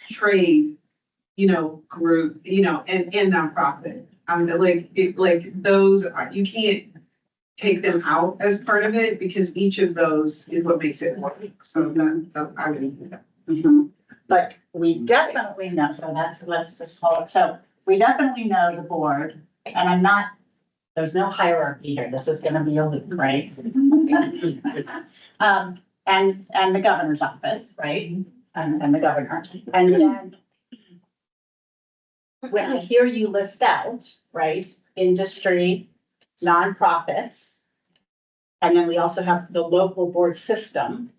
trade, you know, group, you know, and nonprofit. I mean, like those are, you can't take them out as part of it because each of those is what makes it work. So that, I mean. But we definitely know, so let's just hold it. So we definitely know the board, and there's no hierarchy here. This is gonna be a loop, right? And the governor's office, right? And the governor. And then when I hear you list out, right, industry, nonprofits, and then we also have the local board system.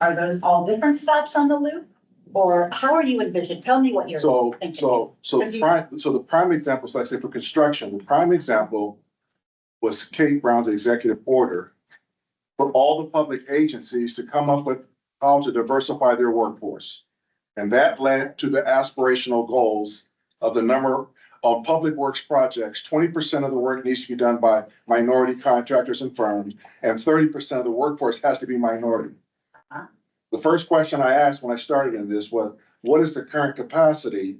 Are those all different stops on the loop? Or how are you envisioning? Tell me what you're thinking. So the prime example, so let's say for construction, the prime example was Kate Brown's executive order for all the public agencies to come up with how to diversify their workforce. And that led to the aspirational goals of the number of public works projects. 20% of the work needs to be done by minority contractors and firms, and 30% of the workforce has to be minority. The first question I asked when I started in this was, what is the current capacity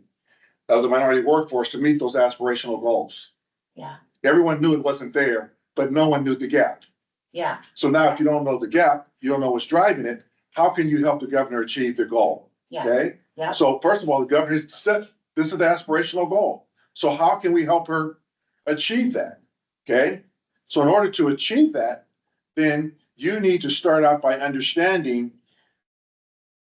of the minority workforce to meet those aspirational goals? Yeah. Everyone knew it wasn't there, but no one knew the gap. Yeah. So now if you don't know the gap, you don't know what's driving it, how can you help the governor achieve the goal? Yeah. Okay? Yeah. So first of all, the governor has said, this is the aspirational goal. So how can we help her achieve that? Okay? So in order to achieve that, then you need to start out by understanding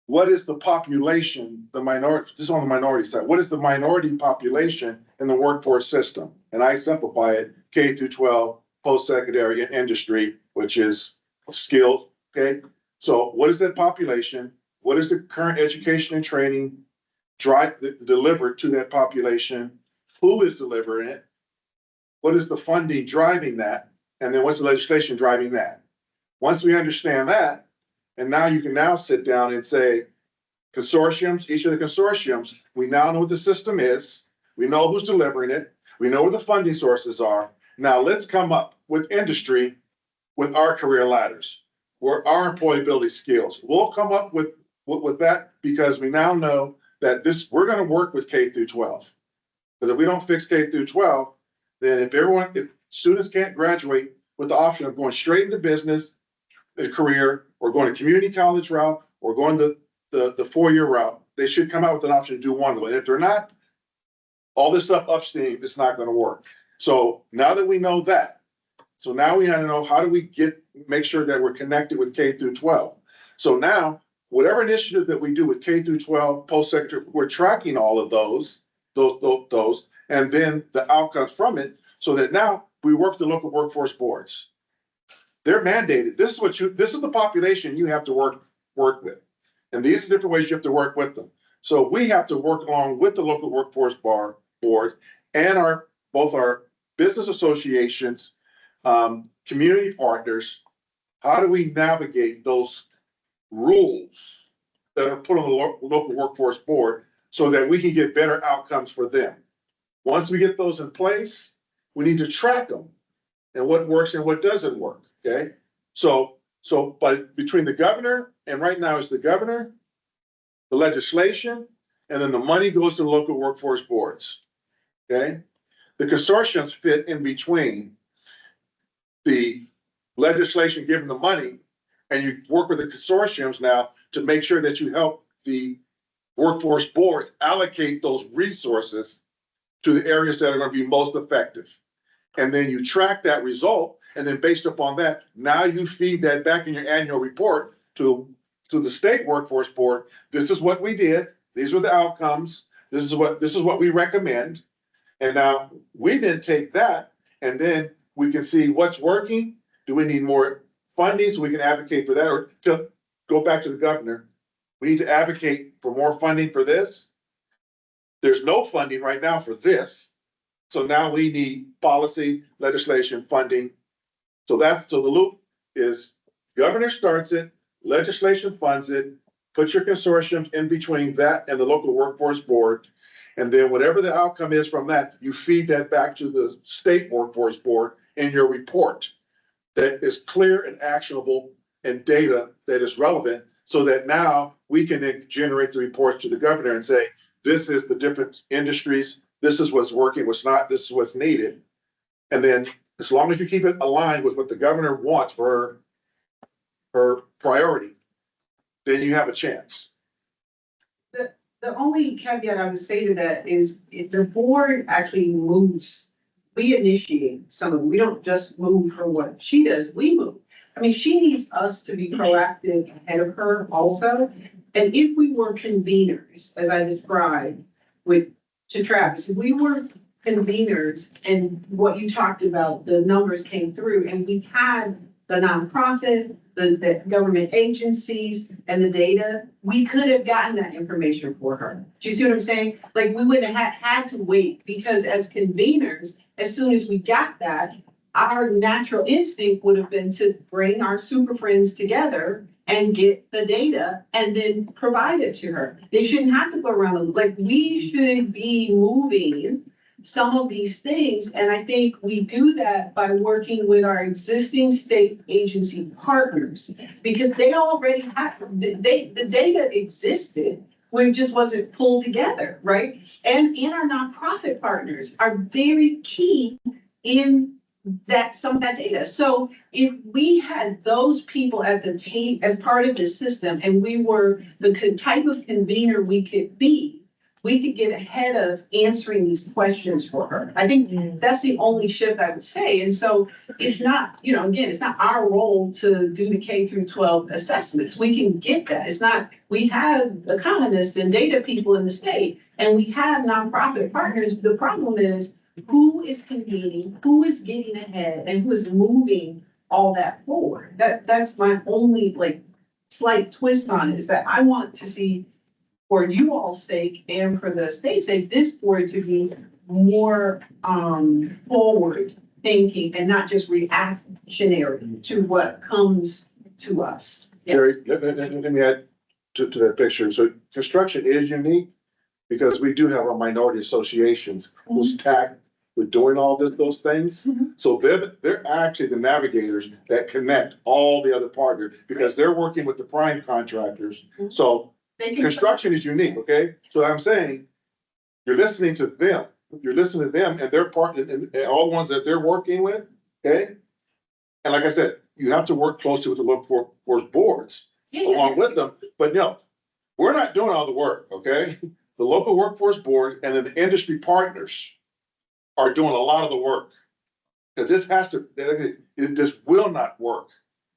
what is the population, the minority, this is on the minority side, what is the minority population in the workforce system? And I simplify it, K through 12, post-secondary and industry, which is skilled, okay? So what is that population? What is the current education and training delivered to that population? Who is delivering it? What is the funding driving that? And then what's the legislation driving that? Once we understand that, and now you can now sit down and say, consortiums, each of the consortiums, we now know what the system is. We know who's delivering it. We know where the funding sources are. Now let's come up with industry with our career ladders, where our employability skills. We'll come up with that because we now know that we're going to work with K through 12. Because if we don't fix K through 12, then if students can't graduate with the option of going straight into business, a career, or going to community college route, or going the 4-year route, they should come out with an option to do one of them. And if they're not, all this stuff upstream is not gonna work. So now that we know that, so now we gotta know, how do we make sure that we're connected with K through 12? So now, whatever initiative that we do with K through 12, post-secondary, we're tracking all of those, and then the outcomes from it, so that now we work with the local workforce boards. They're mandated. This is the population you have to work with. And these are different ways you have to work with them. So we have to work along with the local workforce boards and both our business associations, community partners. How do we navigate those rules that are put on the local workforce board so that we can get better outcomes for them? Once we get those in place, we need to track them and what works and what doesn't work, okay? So between the governor, and right now it's the governor, the legislation, and then the money goes to the local workforce boards, okay? The consortiums fit in between the legislation giving the money, and you work with the consortiums now to make sure that you help the workforce boards allocate those resources to the areas that are going to be most effective. And then you track that result, and then based upon that, now you feed that back in your annual report to the state workforce board. This is what we did. These were the outcomes. This is what we recommend. And now we then take that, and then we can see what's working. Do we need more funding so we can advocate for that? Or to go back to the governor, we need to advocate for more funding for this. There's no funding right now for this. So now we need policy, legislation, funding. So the loop is governor starts it, legislation funds it, put your consortiums in between that and the local workforce board. And then whatever the outcome is from that, you feed that back to the state workforce board in your report that is clear and actionable and data that is relevant, so that now we can then generate the reports to the governor and say, this is the different industries, this is what's working, what's not, this is what's needed. And then as long as you keep it aligned with what the governor wants for her priority, then you have a chance. The only caveat I would say to that is if the board actually moves, we initiate some of them. We don't just move for what she does, we move. I mean, she needs us to be proactive ahead of her also. And if we were conveners, as I described to Travis, if we were conveners and what you talked about, the numbers came through and we had the nonprofit, the government agencies and the data, we could have gotten that information for her. Do you see what I'm saying? Like, we wouldn't have had to wait, because as conveners, as soon as we got that, our natural instinct would have been to bring our super friends together and get the data and then provide it to her. They shouldn't have to go around, like, we should be moving some of these things. And I think we do that by working with our existing state agency partners, because they already have, the data existed, where it just wasn't pulled together, right? And our nonprofit partners are very key in that, some of that data. So if we had those people at the team as part of the system, and we were the type of convener we could be, we could get ahead of answering these questions for her. I think that's the only shift I would say. And so it's not, again, it's not our role to do the K through 12 assessments. We can get that. It's not, we have economists and data people in the state, and we have nonprofit partners. The problem is, who is convening, who is getting ahead, and who is moving all that forward? That's my only slight twist on it, is that I want to see, for you all's sake and for the state's sake, this board to be more forward thinking and not just reactionary to what comes to us. Terry, let me add to that picture. So construction is unique because we do have our minority associations who's tagged with doing all those things. So they're actually the navigators that connect all the other partners, because they're working with the prime contractors. So construction is unique, okay? So I'm saying, you're listening to them. you're listening to them and their part, and all the ones that they're working with, okay? And like I said, you have to work closely with the local workforce boards along with them, but no, we're not doing all the work, okay? The local workforce boards and then the industry partners are doing a lot of the work. Cause this has to, this will not work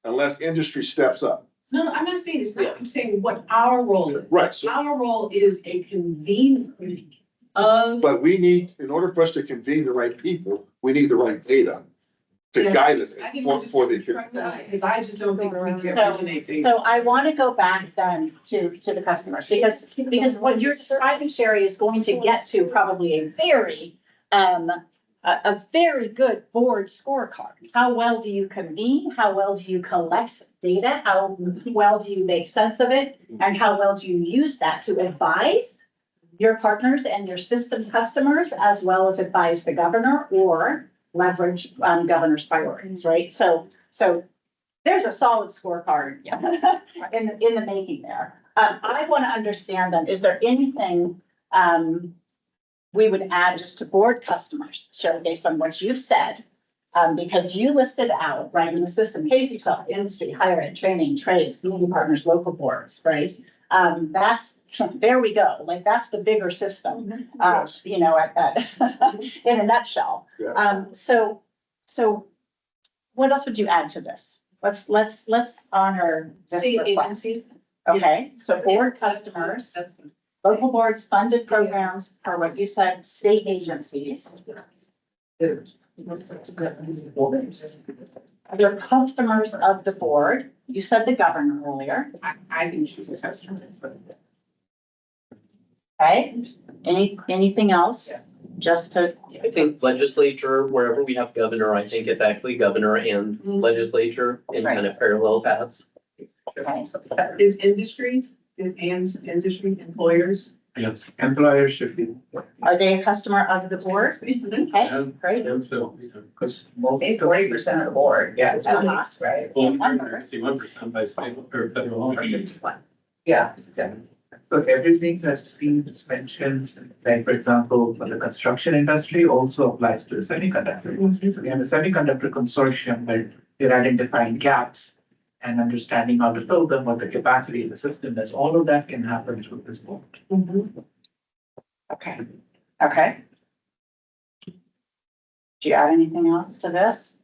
unless industry steps up. No, I'm not saying it's not, I'm saying what our role is. Right, so, Our role is a convener of. but we need, in order for us to convene the right people, we need the right data to guide us I think we're just for the. because I just don't think we can So, originate data. so I want to go back then to the customers, because what you're describing, Sherry, is going to get to probably a very good board scorecard. How well do you convene? How well do you collect data? How well do you make sense of it? And how well do you use that to advise your partners and your system customers, as well as advise the governor or leverage governor's priorities, right? So there's a solid scorecard in the making there. I want to understand then, is there anything we would add just to board customers, Sherry, based on what you've said? Because you listed out, right, in the system, K-12, industry, higher ed, training, trades, community partners, local boards, right? That's, there we go, like, that's the bigger system, you know, in a nutshell. Yeah. So what else would you add to this? Let's honor this State request. agencies. Okay, so board customers, local boards, funded programs, or what you said, state agencies. They're customers of the board. You said the governor earlier. I think she's a customer. Okay, anything else? Just to, I think legislature, wherever we have governor, I think it's actually governor and legislature in kind of parallel paths. okay, Is industry, industry employers? Yes. Employers should be, are they a customer of the board? Okay, great. And so, because It's 40% of the board, yeah, at least, right? well, Members. 51% by state or federal law. Yeah, exactly. so everything that's been mentioned, like for example, for the construction industry also applies to the semiconductor industry. So we have a semiconductor consortium where we're identifying gaps and understanding how to fill them, what the capacity of the system is. All of that can happen through this board. Okay, okay. Do you add anything else to this?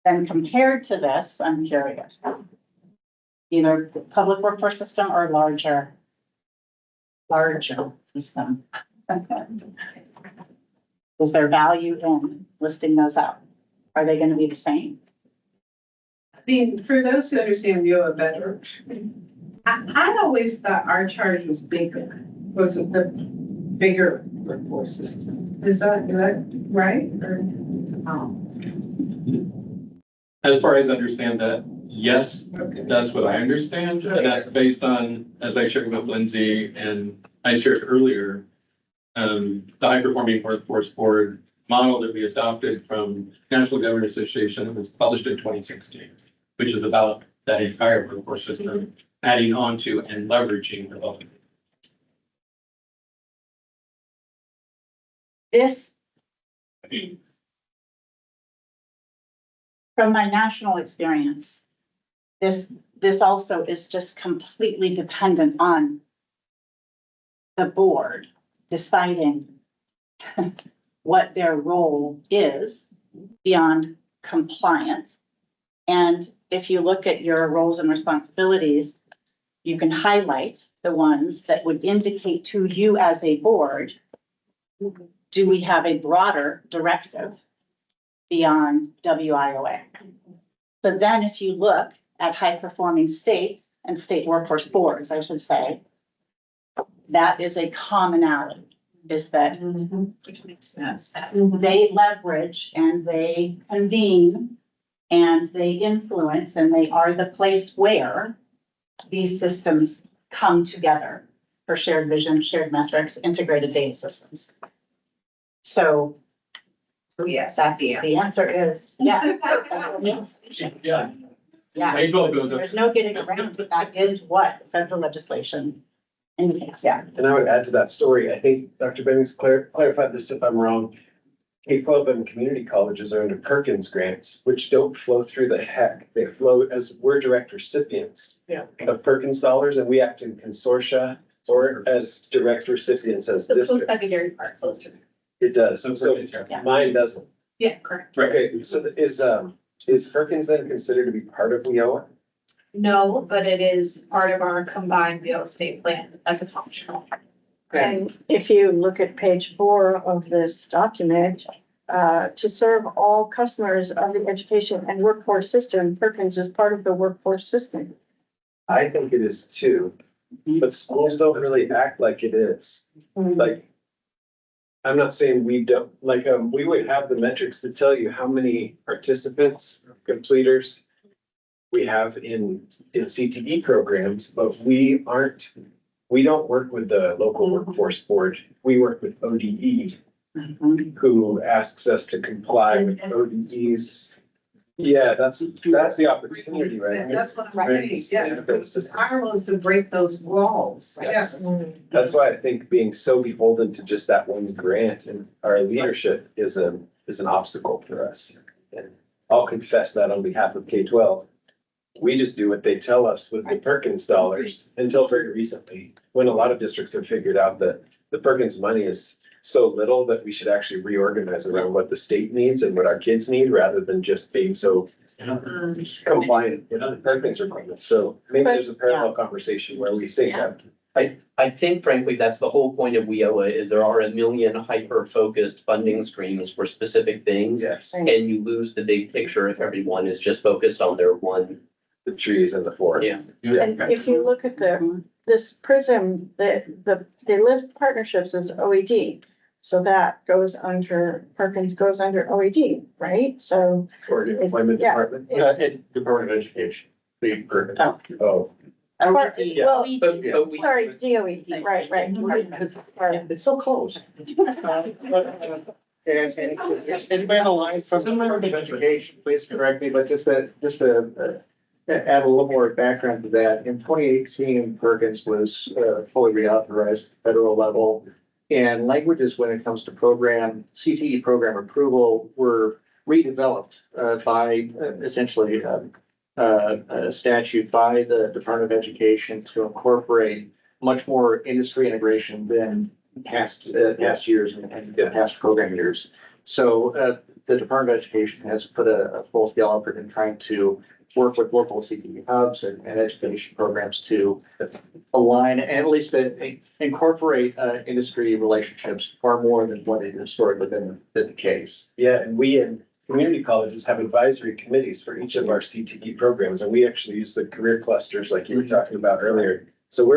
And compared to this, I'm curious. Either the public workforce system or larger system. Is there value in listing those out? Are they gonna be the same? I mean, for those who understand Neola better, I always thought our charge was bigger, was the bigger workforce system. Is that right? Or, As far as I understand that, yes, okay. that's what I understand, and that's based on, as I shared with Lindsay and I shared earlier, the high performing workforce board model that we adopted from National Government Association that was published in 2016, which is about that entire workforce system, adding on to and leveraging the local. This, from my national experience, this also is just completely dependent on the board deciding what their role is beyond compliance. And if you look at your roles and responsibilities, you can highlight the ones that would indicate to you as a board, do we have a broader directive beyond WIOA? So then if you look at high-performing states and state workforce boards, I should say, that is a commonality, is that Which makes sense. they leverage and they convene and they influence and they are the place where these systems come together for shared vision, shared metrics, integrated data systems. So yes, that's the answer. the answer is, yeah. Yeah. Yeah, April goes up. there's no getting around it. That is what federal legislation Yeah. And I would add to that story, I think Dr. Bennings clarified this if I'm wrong. K-12 and community colleges are under Perkins grants, which don't flow through the HEC. They flow as we're direct recipients of Perkins dollars, and we act in consortia or as direct recipients as The districts. post-secondary part flows through. It does. So mine doesn't. Yeah, correct. Okay, so is Perkins then considered to be part of WIOA? No, but it is part of our combined real estate plan as a functional. And if you look at page 4 of this document, to serve all customers of the education and workforce system, Perkins is part of the workforce system. I think it is too, but schools don't really act like it is. Like, I'm not saying we don't, like, we would have the metrics to tell you how many participants, completers we have in CTE programs, but we don't work with the local workforce board. We work with ODE, who asks us to comply with ODE's. Yeah, that's the opportunity, right? That's what I'm saying, yeah. Our role is to break those walls. Yes. That's why I think being so beholden to just that one grant and our leadership is an obstacle for us. And I'll confess that on behalf of K-12. We just do what they tell us with the Perkins dollars until very recently, when a lot of districts have figured out that the Perkins money is so little that we should actually reorganize around what the state needs and what our kids need, rather than just being so compliant with the Perkins requirements. So maybe there's a parallel conversation where we say that. I think frankly, that's the whole point of WIOA is there are a million hyper-focused funding streams for specific things. Yes. And you lose the big picture if everyone is just focused on their one. The trees and the forest. Yeah. And if you look at this prism, the list partnerships is OED. So that goes under, Perkins goes under OED, right? So. Or the employment Yeah. department. And Department of Education. Oh. Well, But sorry, DOE, right. It's so close. And anybody on the line from the Department of Education, please correct me, but just to add a little more background to that, in 2018, Perkins was fully reauthorized at the federal level. And languages when it comes to CTE program approval were redeveloped by essentially a statute by the Department of Education to incorporate much more industry integration than past years and past program years. So the Department of Education has put a full scale effort in trying to work with local CTE hubs and education programs to align and at least incorporate industry relationships far more than what it historically been the case. Yeah, and we in community colleges have advisory committees for each of our CTE programs, and we actually use the career clusters like you were talking about earlier. So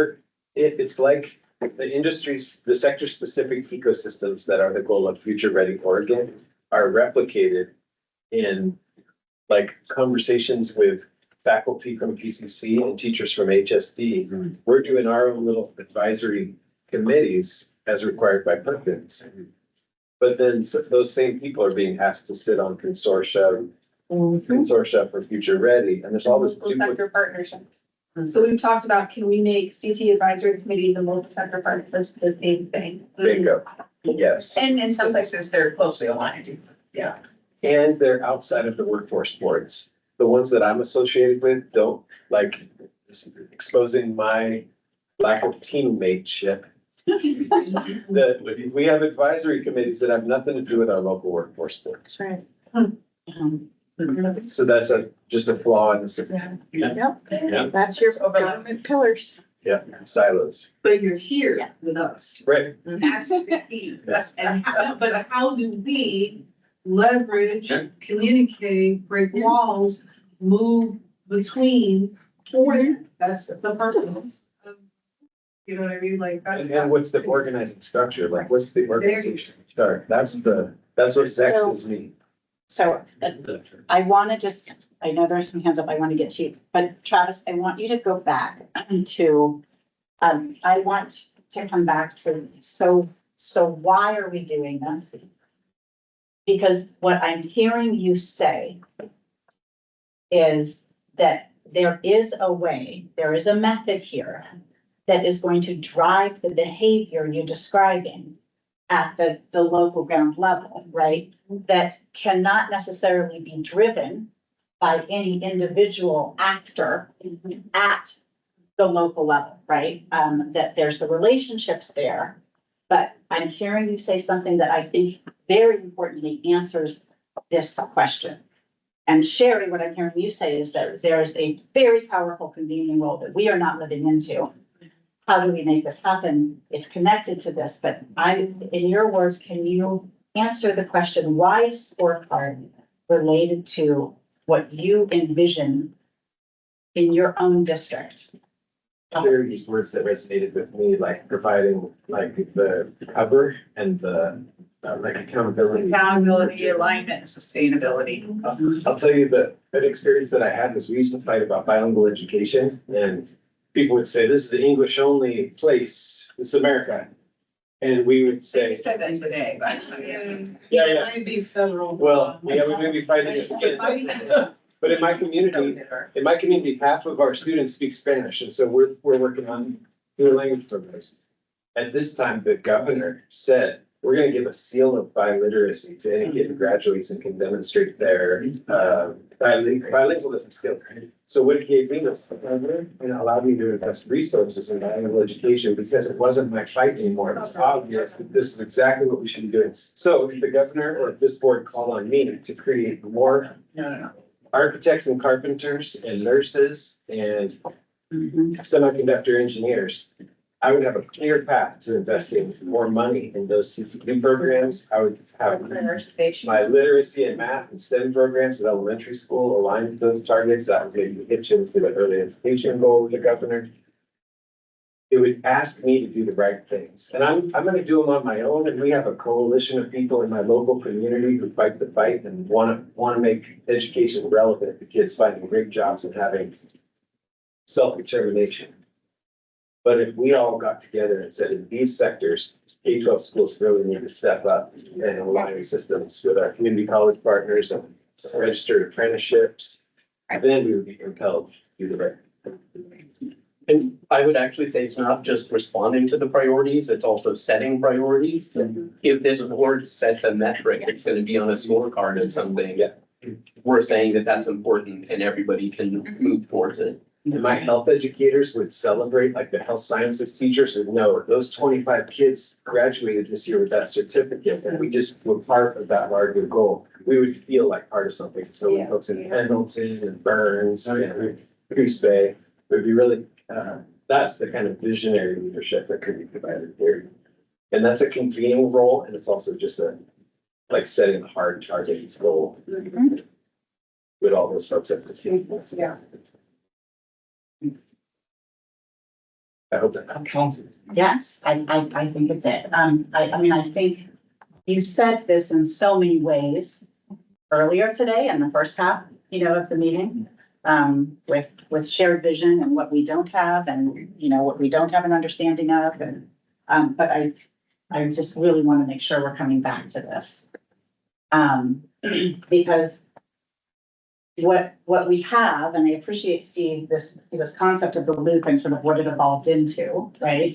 it's like the sector specific ecosystems that are the goal of Future Ready Oregon are replicated in like conversations with faculty from PCC and teachers from HSD. We're doing our own little advisory committees as required by Perkins. But then those same people are being asked to sit on consortia for Future Ready, and there's all this. Local sector partnerships. So we've talked about, can we make CT advisory committees and local sector partnerships the same thing? Bingo. Yes. And in some places, they're closely aligned. Yeah. And they're outside of the workforce boards. The ones that I'm associated with don't like exposing my lack of teammateship. We have advisory committees that have nothing to do with our local workforce boards. That's right. So that's just a flaw in the system. Yep, that's your government pillars. Yeah, silos. But you're here with us. Right. That's the key. But how do we leverage, communicate, break walls, move between, that's the purpose. You know what I mean? Like. And what's the organizing structure? Like, what's the organization chart? That's what vexes me. So I want to just, I know there's some hands up I want to get to, but Travis, I want you to go back to, I want to come back to, so why are we doing this? Because what I'm hearing you say is that there is a way, there is a method here that is going to drive the behavior you're describing at the local ground level, right? That cannot necessarily be driven by any individual actor at the local level, right? That there's the relationships there. But I'm hearing you say something that I think very importantly answers this question. And Sherry, what I'm hearing you say is that there is a very powerful convening role that we are not living into. How do we make this happen? It's connected to this, but in your words, can you answer the question, why is Scorecard related to what you envision in your own district? There are these words that resonated with me, like providing like the cover and the like accountability. Accountability, alignment, and sustainability. I'll tell you that an experience that I had was we used to fight about bilingual education, and people would say, this is an English only place, it's America. And we would say. I said that today, but. Yeah. Maybe federal. Well, yeah, we may be fighting this again. But in my community, half of our students speak Spanish, and so we're working on dual language programs. At this time, the governor said, we're gonna give a seal of biliteracy to any kid who graduates and can demonstrate their bilingualism skills. So what it gave me was, and allowed me to invest resources in bilingual education because it wasn't my fight anymore. It was obvious that this is exactly what we should be doing. So if the governor or if this board called on me to create more architects and carpenters and nurses and semiconductor engineers, I would have a clear path to investing more money in those CTE programs. I would have my literacy and math and STEM programs at elementary school aligned with those targets. That would maybe hit you into the early education goal with the governor. It would ask me to do the right things. And I'm gonna do them on my own. And we have a coalition of people in my local community who fight the fight and wanna make education relevant to kids finding great jobs and having self-determination. But if we all got together and said in these sectors, K-12 schools really need to step up and align systems with our community college partners and registered apprenticeships, then we would be compelled to do the right thing. And I would actually say it's not just responding to the priorities, it's also setting priorities. If this board sets a metric, it's gonna be on a scorecard or something. We're saying that that's important and everybody can move towards it. And my health educators would celebrate, like the health sciences teachers would know those 25 kids graduated this year with that certificate and we just were part of that larger goal. We would feel like part of something. So when folks in Pendleton and Burns and Goose Bay, it would be really, that's the kind of visionary leadership that could be provided here. And that's a convening role, and it's also just like setting a hard target goal with all those folks at the team. Yeah. I hope that counts. Yes, I think it did. I mean, I think you said this in so many ways earlier today in the first half, of the meeting, with shared vision and what we don't have and, what we don't have an understanding of. And, but I just really want to make sure we're coming back to this. Because what we have, and I appreciate, Steve, this concept of the loop and sort of what it evolved into, right?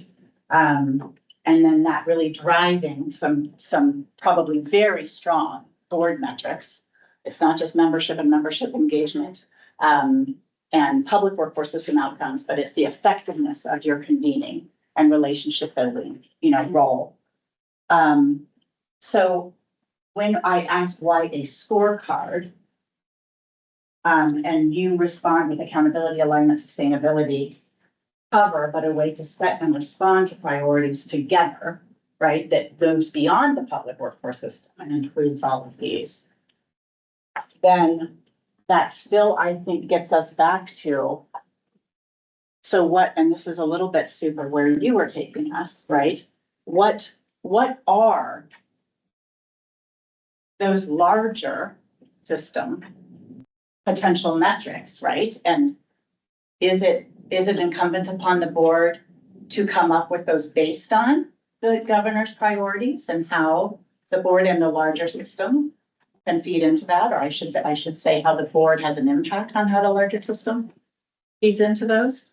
And then that really driving some probably very strong board metrics. It's not just membership and membership engagement, and public workforce system outcomes, but it's the effectiveness of your convening and relationship building, role. So when I asked why a scorecard, and you respond with accountability, alignment, sustainability, cover, but a way to set and respond to priorities together, right? That goes beyond the public workforce system and includes all of these. Then that still, I think, gets us back to, so what, and this is a little bit super where you are taking us, right? What are those larger system potential metrics, right? And is it incumbent upon the board to come up with those based on the governor's priorities and how the board and the larger system can feed into that? Or I should say how the board has an impact on how the larger system feeds into those?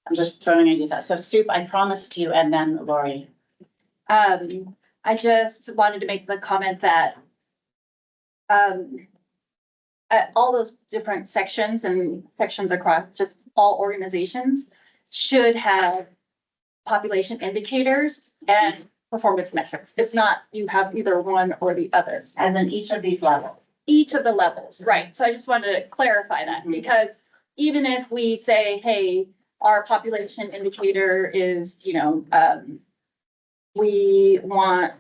I'm just throwing ideas out. So Stoop, I promised you, and then Lori. I just wanted to make the comment that all those different sections and sections across just all organizations should have population indicators and performance metrics. It's not, you have either one or the other. As in each of these levels. Each of the levels, right? So I just wanted to clarify that because even if we say, hey, our population indicator is, we want,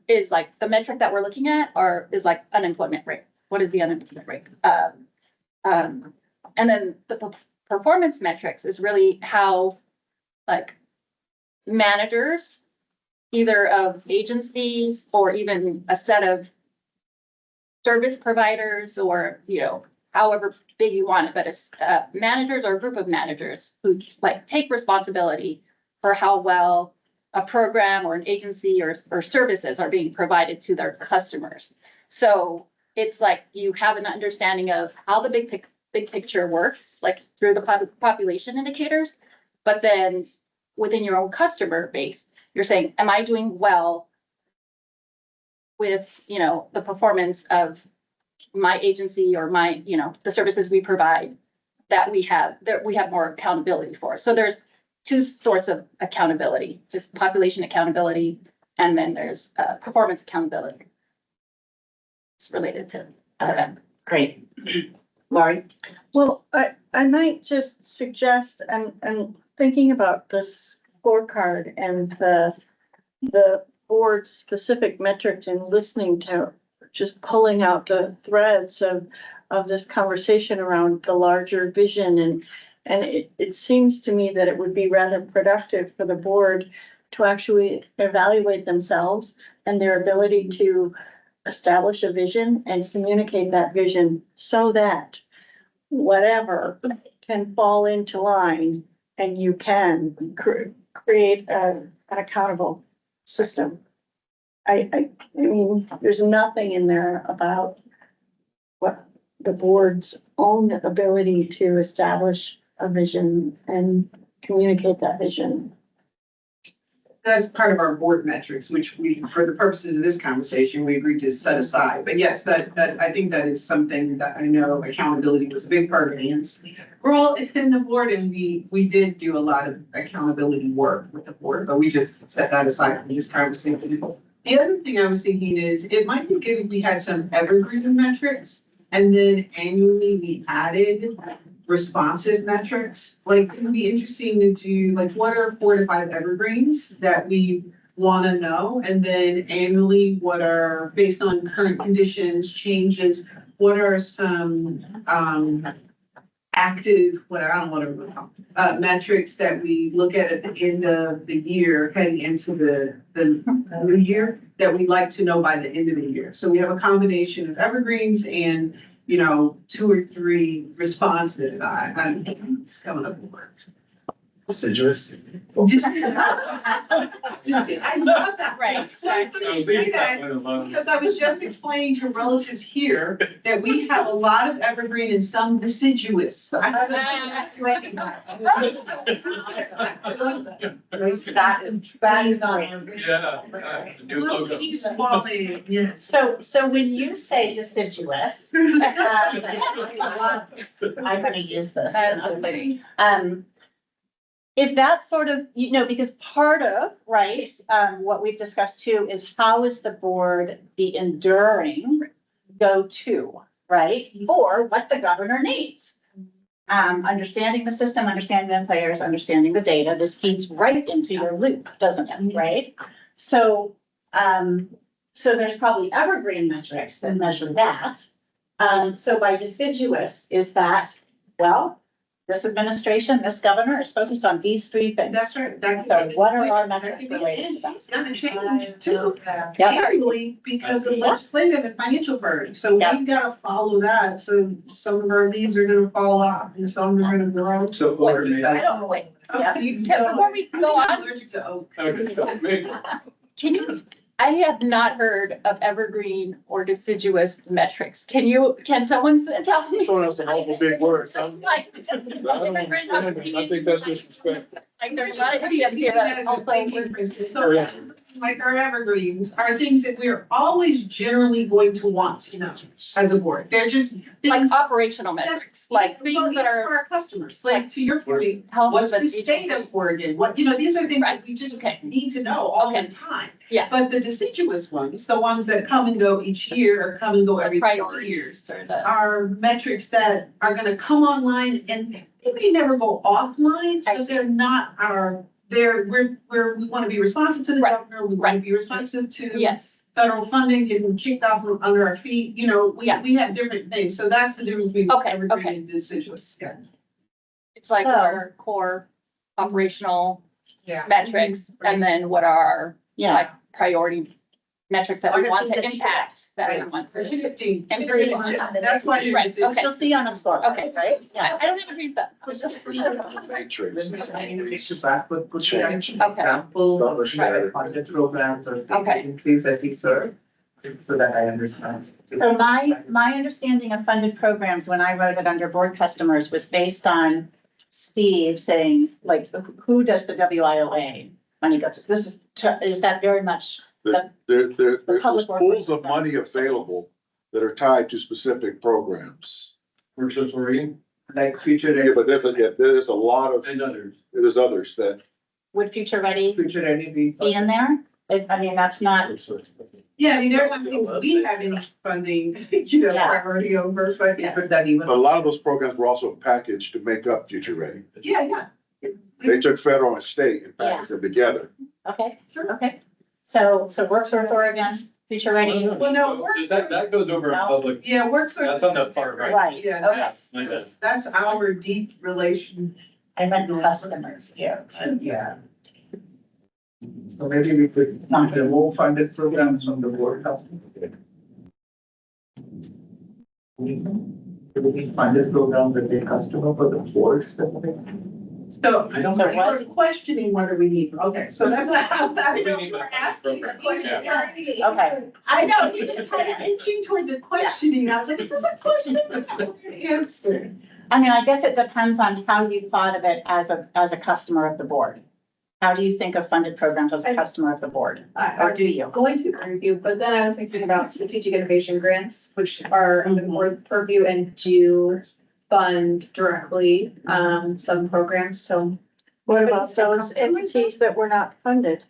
is like the metric that we're looking at or is like unemployment rate. What is the unemployment rate? And then the performance metrics is really how like managers, either of agencies or even a set of service providers or, however big you want it, but it's managers or a group of managers who like take responsibility for how well a program or an agency or services are being provided to their customers. So it's like you have an understanding of how the big picture works, like through the population indicators, but then within your own customer base, you're saying, am I doing well with, the performance of my agency or my, the services we provide that we have more accountability for. So there's two sorts of accountability, just population accountability, and then there's performance accountability. It's related to that. Great. Laurie? Well, I might just suggest, and thinking about this scorecard and the board's specific metrics and listening to just pulling out the threads of this conversation around the larger vision. And it seems to me that it would be rather productive for the board to actually evaluate themselves and their ability to establish a vision and communicate that vision so that whatever can fall into line and you can create an accountable system. I mean, there's nothing in there about what the board's own ability to establish a vision and communicate that vision. That's part of our board metrics, which we, for the purposes of this conversation, we agreed to set aside. But yes, that I think that is something that I know accountability was a big part of Ann's role in the board, and we did do a lot of accountability work with the board, but we just set that aside in this conversation. The other thing I was thinking is it might be good if we had some evergreen metrics and then annually we added responsive metrics. Like it would be interesting to do like what are 4 to 5 evergreens that we want to know, and then annually what are based on current conditions, changes, what are some active, what I don't want to metrics that we look at the end of the year heading into the new year that we'd like to know by the end of the year. So we have a combination of evergreens and 2 or 3 responsive. I'm just coming up with words. Deciduous. I love that. Right. So funny you say that, because I was just explaining to relatives here that we have a lot of evergreen and some deciduous. That is on. Yeah. New logo. Keeps falling, yes. So when you say deciduous, I'm gonna use this. That's so funny. Is that sort of, because part of, right, what we've discussed too is how is the board the enduring go-to, right, for what the governor needs? Understanding the system, understanding the players, understanding the data, this feeds right into your loop, doesn't it, right? So there's probably evergreen metrics that measure that. So by deciduous, is that, well, this administration, this governor is focused on these 3 things. That's right. So what are our metrics related to that? It's gonna change too, Yep. annually because of legislative and financial burden. So Yep. we've got to follow that. So some of our leaves are gonna fall off and some are gonna grow. So, I or don't know, wait. Yeah. Before we go on, Allergic to oak. okay, so maybe can you I have not heard of evergreen or deciduous metrics. Can someone tell me? Throwing us some awful big words, huh? Like, I don't understand it. I think that's disrespectful. like there's a lot of idioms here that also. So, like our evergreens are things that we're always generally going to want to know as a board. They're just Like things. operational metrics, like things that are. For our customers, like to your point, health what's of the an state agency. of Oregon? What, these are things that we just need to know all the time. Yeah. But the deciduous ones, the ones that come and go each year or come and go every 4 years, Or the, are metrics that are gonna come online and they may never go offline, because they're not we wanna be responsive to the governor, we wanna be responsive to yes, federal funding getting kicked off from under our feet, we have different things, so that's the difference between evergreen and deciduous. Yeah. it's like So- our core operational Yeah. metrics, and then what are Yeah. like priority metrics that we want to Everything that- impact, that we want to. Shifting. Improve. That's why you're. Right, okay. You'll see on a score. Okay. Right? I don't have a green thumb. Matrix. To back with put Change. an example of private funded programs or state Okay. agencies that we serve, so that I understand. So my understanding of funded programs, when I wrote it under board customers, was based on Steve saying, like, who does the WIOA money go to? Is that very much, There's public work pools of versus money available that are tied to specific programs. Commercial reading Like future Yeah, but there's a lot of, and others. there's others that, would Future Ready ready be in there? I mean, that's not, Yeah, I mean, there are not things we have any funding, Yeah. priority over, but yeah, But that even. a lot of those programs were also packaged to make up Future Ready. yeah. They took federal and state and packaged them together. okay, okay. So Works with Oregon, Future Ready, Well, no, That goes over in No. public, Yeah, works. that's on the far right. right, Yeah, okay. that's our deep relation. I meant customers here. Yeah. So maybe we could remove funded programs from the board house. We funded program with a customer for the board specific. So, I don't so know. we're questioning whether we need, okay, so that's not how that, We need we're that asking the program. question. Yeah. Okay. I know, you just kind of inching toward the questioning, I was like, is this a question? Answer. I mean, I guess it depends on how you thought of it as a customer of the board. How do you think of funded programs as a customer of the board? Or do you? Going to review, but then I was thinking about strategic innovation grants, which are under the board purview and do fund directly, some programs, so. What about those entities that were not funded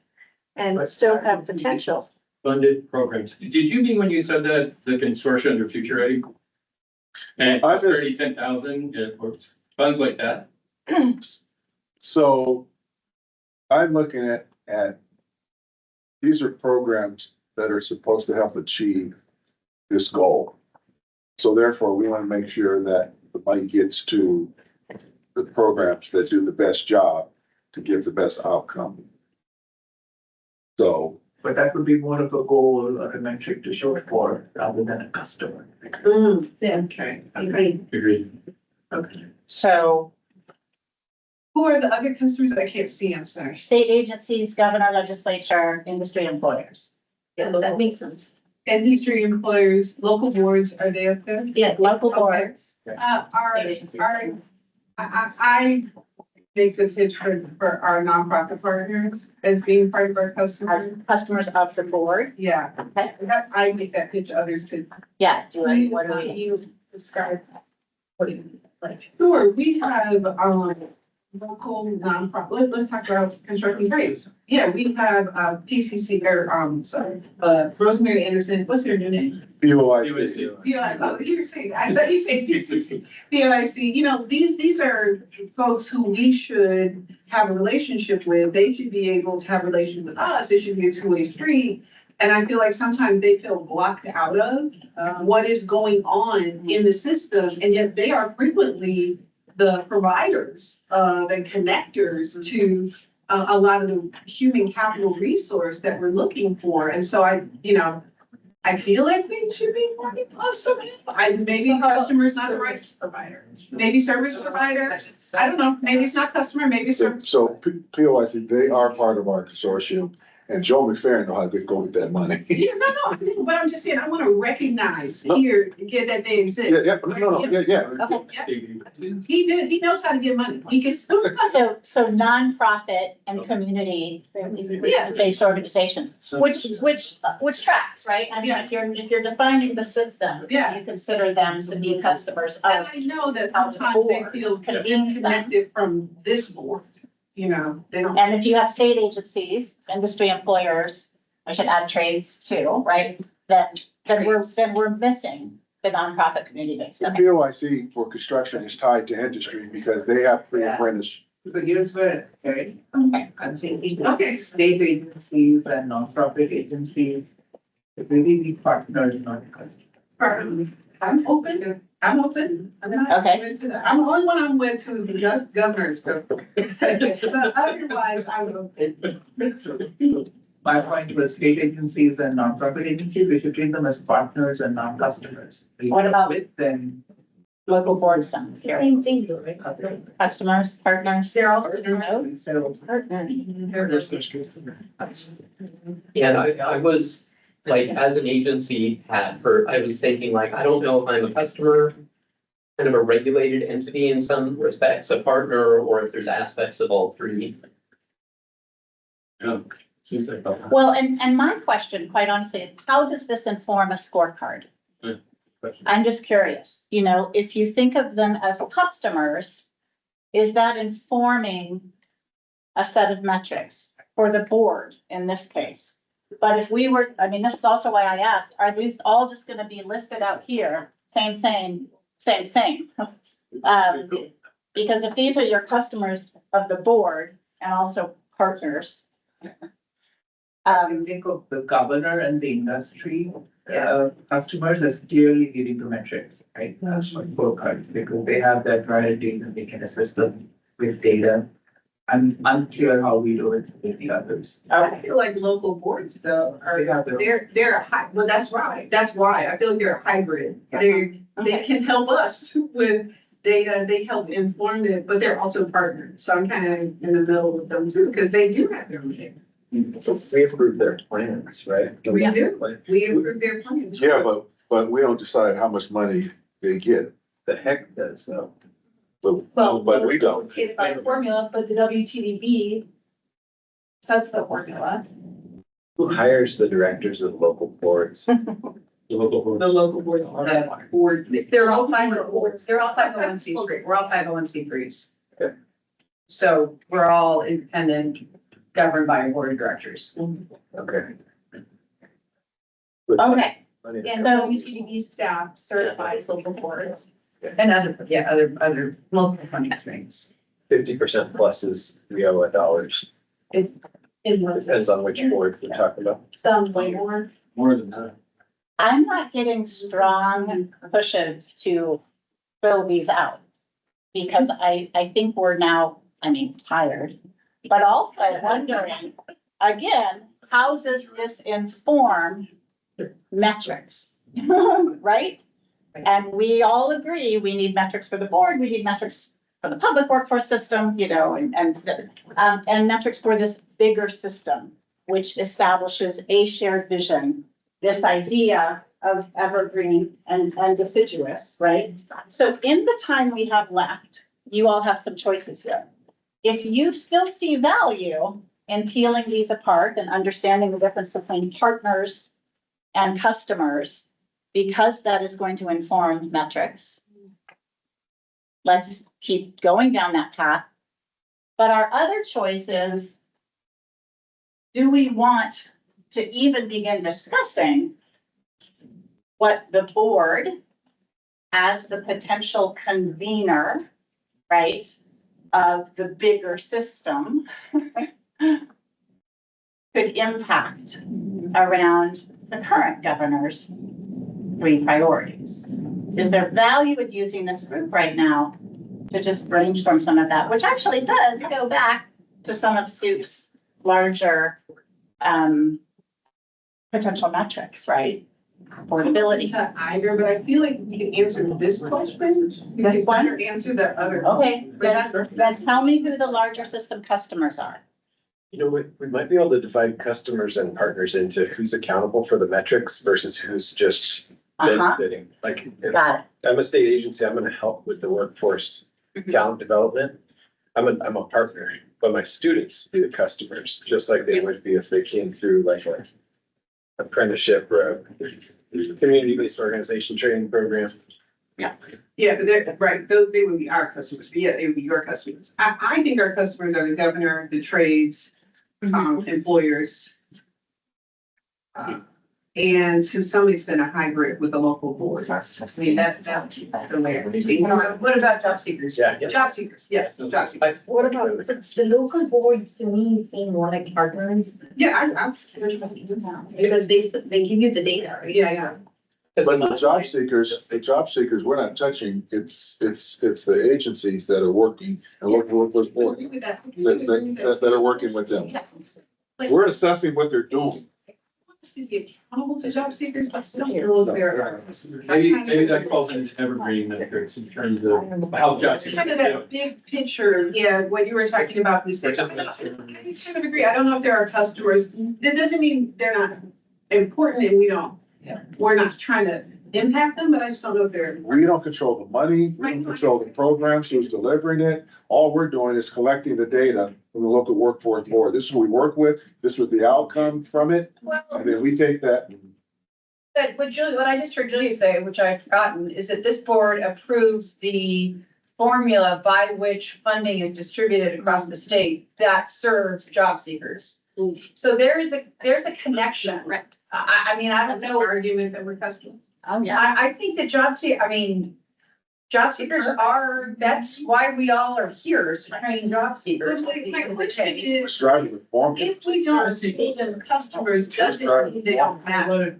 and still have potential? Funded programs. Did you mean when you said that the consortium under Future Ready? And I just- 10,000 or funds like that? So I'm looking at, these are programs that are supposed to help achieve this goal. So therefore, we want to make sure that the money gets to the programs that do the best job to get the best outcome. So, But that would be more of a goal or a metric to show for rather than a customer. Yeah, okay. Agreed. Okay. So Who are the other customers? I can't see, I'm sorry. state agencies, governor, legislature, industry employers. Yeah, that makes sense. Industry employers, local boards, are they up there? Yeah, Local boards. Our, I make the pitch for our nonprofit partners as being part of our customers. As customers of the board. Yeah, Okay. I make that pitch, others could. Yeah, do it. What do we? You describe what do you like? Sure, we have, local nonprofit, let's talk about constructing grades. Yeah, we have, PCC, Rosemary Anderson, what's her new name? BOIC. Yeah, oh, you were saying, I thought you said PCC, BOIC, these are folks who we should have a relationship with. They should be able to have a relationship with us. It should be a two-way street. And I feel like sometimes they feel blocked out of what is going on in the system, and yet they are frequently the providers and connectors to a lot of the human capital resource that we're looking for. And so I feel like they should be working on something. Maybe customer's not the right provider. Maybe service provider. I don't know. Maybe it's not customer, maybe service. So POIC, they are part of our consortium And Joe McFerrin know how to go with that money. Yeah, no, but I'm just saying, I want to recognize here, get that they exist. He knows how to get money. He gets. So nonprofit and community-based organizations, which tracks, right? I mean, if you're defining the system, Yeah. you consider them to be customers And of. I know that sometimes they feel disconnected from this board, you know, they don't. And if you have state agencies, industry employers, I should add trades too, right? Then we're missing the nonprofit community-based. The BOIC for construction is tied to industry because they have free apprentice. So here's where, right, I'm thinking, state agencies and nonprofit agencies, really be partners, not customers. I'm open. I'm not Okay. open to that. I'm the only one I'm with who's the governors. But otherwise, I'm open. My point was state agencies and nonprofit agencies, we should treat them as partners and not customers. We What about- work with them? Local boards done here. Same thing, though, right? Customers, partners. They're also. Yeah, and I was, like, as an agency I was thinking like, I don't know if I'm a customer, kind of a regulated entity in some respects, a partner, or if there's aspects of all three. Yeah. Seems like that. Well, and my question, quite honestly, is how does this inform a scorecard? Good question. I'm just curious, you know, if you think of them as customers, is that informing a set of metrics for the board in this case? But if we were, I mean, this is also why I asked, are these all just gonna be listed out here? Same. Because if these are your customers of the board and also partners. I think of the governor and the industry, customers as clearly leading to metrics, right? Scorecard, because they have their priorities and they can assist them with data. I'm unclear how we do it with the others. I feel like local boards though they're a well, that's right. That's why I feel like they're a hybrid. They can help us with data, they help inform it, but they're also partners. So I'm kind of in the middle with them too, because they do have their own data. So we approve their plans, right? We do. We approve their plans. Yeah, but we don't decide how much money they get. The heck does though. But we don't. Dictated by formula, but the WTDB sets the formula. Who hires the directors of local boards? The local board. The local board, they're all 501. They're all 501c3. We're all 501c3s. Okay. So we're all independent, governed by a board of directors. Okay. Okay, And the WTDB staff certifies local boards. And other multiple funding streams. 50% plus is WIOA dollars. Depends on which board we're talking about. Some way more. More than that. I'm not getting strong pushes to fill these out. Because I think we're now, tired, but also wondering, again, how does this inform metrics? Right? And we all agree, we need metrics for the board, we need metrics for the public workforce system, and metrics for this bigger system, which establishes a shared vision, this idea of evergreen and deciduous, right? So in the time we have left, you all have some choices here. If you still see value in peeling these apart and understanding the difference between partners and customers, because that is going to inform metrics, let's keep going down that path. But our other choice is, do we want to even begin discussing what the board, as the potential convener, right, of the bigger system could impact around the current governor's 3 priorities? Is there value in using this group right now to just brainstorm some of that, which actually does go back to some of Soup's larger potential metrics, right? Affordability. To either, but I feel like you can answer this question. You can better answer the other. Okay, But then tell me who the larger system customers are. You know, we might be able to divide customers and partners into who's accountable for the metrics versus who's just benefiting. Like, if Got it. I'm a state agency, I'm gonna help with the workforce talent development. I'm a partner, but my students be the customers, just like they would be if they came through like a apprenticeship or a community-based organization training program. Yeah, but they're, right, they would be our customers, but yeah, they would be your customers. I think our customers are the governor, the trades, employers. And to some extent, a hybrid with the local board. I mean, that's the way. What about job seekers? Yeah. Job seekers, yes, job seekers. What about, the local boards to me seem more like partners, Yeah, I'm. because they give you the data, right? Yeah. But the job seekers, we're not touching, it's the agencies that are working and local workforce board that are working with them. We're assessing what they're doing. To be accountable to job seekers, I still don't know if they're. Maybe that falls into evergreen metrics in terms of how jobs. Kind of that big picture, yeah, what you were talking about, this. I kind of agree. I don't know if there are customers. That doesn't mean they're not important and we're not trying to impact them, but I just don't know if they're. We don't control the money, we don't control the programs, who's delivering it. All we're doing is collecting the data from the local workforce board. This is who we work with, this was the outcome from it, and then we take that. But what I just heard Julia say, which I've forgotten, is that this board approves the formula by which funding is distributed across the state that serves job seekers. So there's a connection, right? I mean, I don't That's an know. argument that we're customers. Oh, yeah. I think that job seekers are, that's why we all are here, is to train job seekers. But my question is, Driving reform. if we don't see them customers, doesn't mean they don't matter.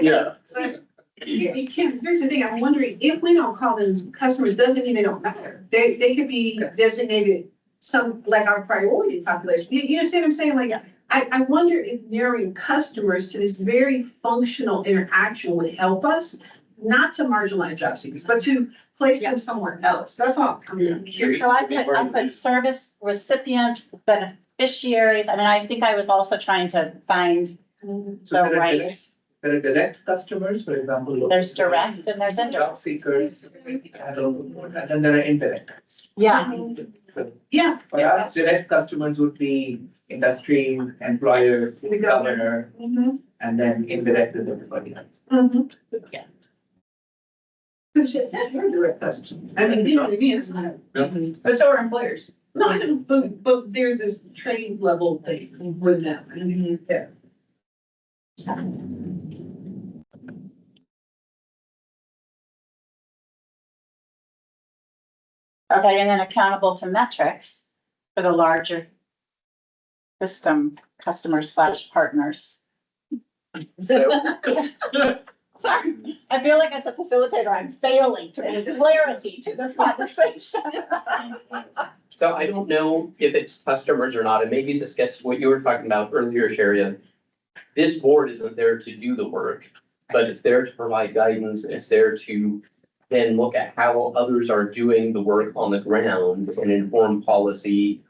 Yeah. But you can't, here's the thing, I'm wondering, if we don't call them customers, doesn't mean they don't matter. They could be designated some, like our priority population. You understand what I'm saying? Like, I wonder if narrowing customers to this very functional interaction would help us, not to marginalize job seekers, but to place them somewhere else. That's all. I'm curious. So I put service recipient beneficiaries. I mean, I think I was also trying to find So the right. there are direct customers, for example. There's direct and there's indirect. Job seekers, and then there are indirect. Yeah. Yeah. For us, direct customers would be industry, employer, The governor, and then indirect is everybody else. Yeah. That's your direct customer. I mean, you know what I mean? It's not. But so are employers. No, I know, but there's this trade level thing with them. I mean, yeah. Okay, and then accountable to metrics for the larger system customers / partners. So, Sorry, I feel like as a facilitator, I'm failing to bring clarity to this conversation. so I don't know if it's customers or not, and maybe this gets to what you were talking about earlier, Sharia. This board isn't there to do the work, but it's there to provide guidance. It's there to then look at how others are doing the work on the ground and inform policy.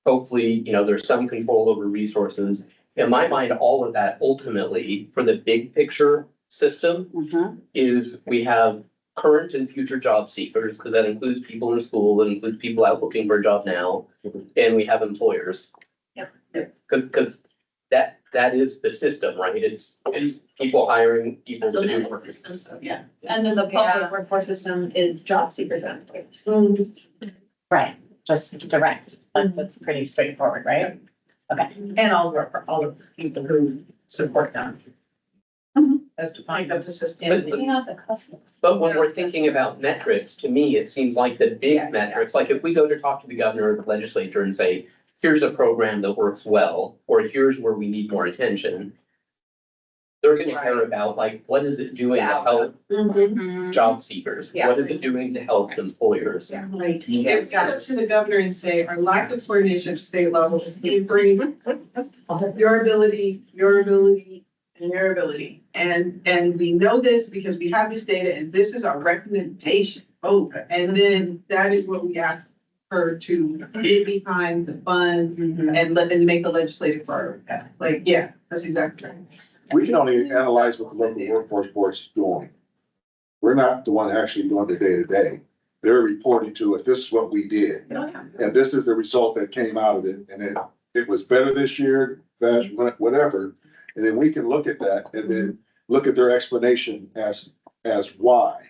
Hopefully, there's some control over resources. In my mind, all of that ultimately, for the big picture system, is we have current and future job seekers, because that includes people in school, that includes people out looking for a job now, and we have employers. Because that is the system, right? It's people hiring people to do work. Yeah, and then the public workforce system is job seekers and employers. Right, just direct, that's pretty straightforward, right? Okay. And all the people who support them. As defined of the system. But when we're thinking about metrics, to me, it seems like the big metrics, like if we go to talk to the governor or the legislature and say, here's a program that works well, or here's where we need more attention. They're gonna care about like, what is it doing to help job seekers? What is it doing to help employers? Right. If we go to the governor and say, our lack of coordination at state level is hindering your ability, and your ability. And we know this because we have this data and this is our recommendation. And then that is what we ask her to get behind the fund and make the legislative part. Like, yeah, that's exactly right. We can only analyze what the local workforce board is doing. We're not the one actually doing the day-to-day. They're reporting to us, this is what we did. And this is the result that came out of it. And it was better this year, whatever. And then we can look at that and then look at their explanation as why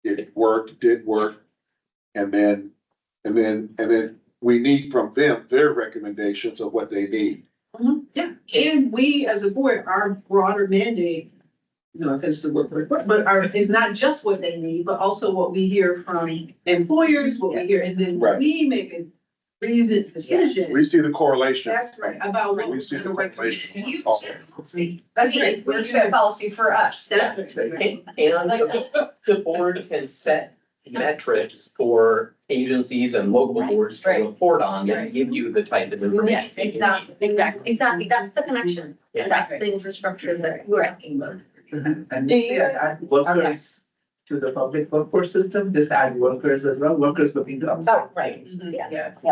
it worked, did work. And then we need from them their recommendations of what they need. Yeah, and we as a board, our broader mandate, no offense to work, but is not just what they need, but also what we hear from employers, what we hear, and then Right. we make a reasoned decision. We see the correlation. That's right, about what We we're see the gonna correlation. recommend. That's right. We set policy for us. And the board can set metrics for agencies and local boards to report on that give you the type of Yes, information. exactly. That's the connection. And that's the infrastructure that you're asking about. And Do you- add workers to the public workforce system, just add workers as well, workers looking to upskill. Oh, right. Yeah. That's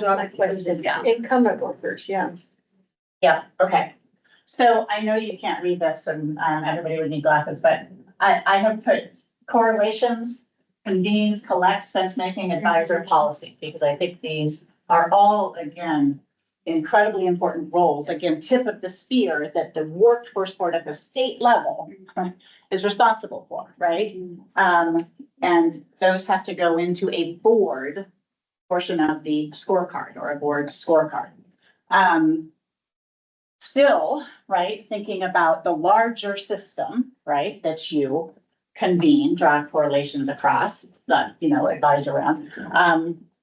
my question. Yeah. Incumbent workers, yeah. Yeah, okay. So I know you can't read this and everybody would need glasses, but I have put correlations, convenes, collects, sense-making, advisor, policy, because I think these are all, again, incredibly important roles, again, tip of the spear that the workforce board at the state level is responsible for, right? And those have to go into a board portion of the scorecard or a board scorecard. Still, right, thinking about the larger system, right, that you convene, draw correlations across, that, advise around,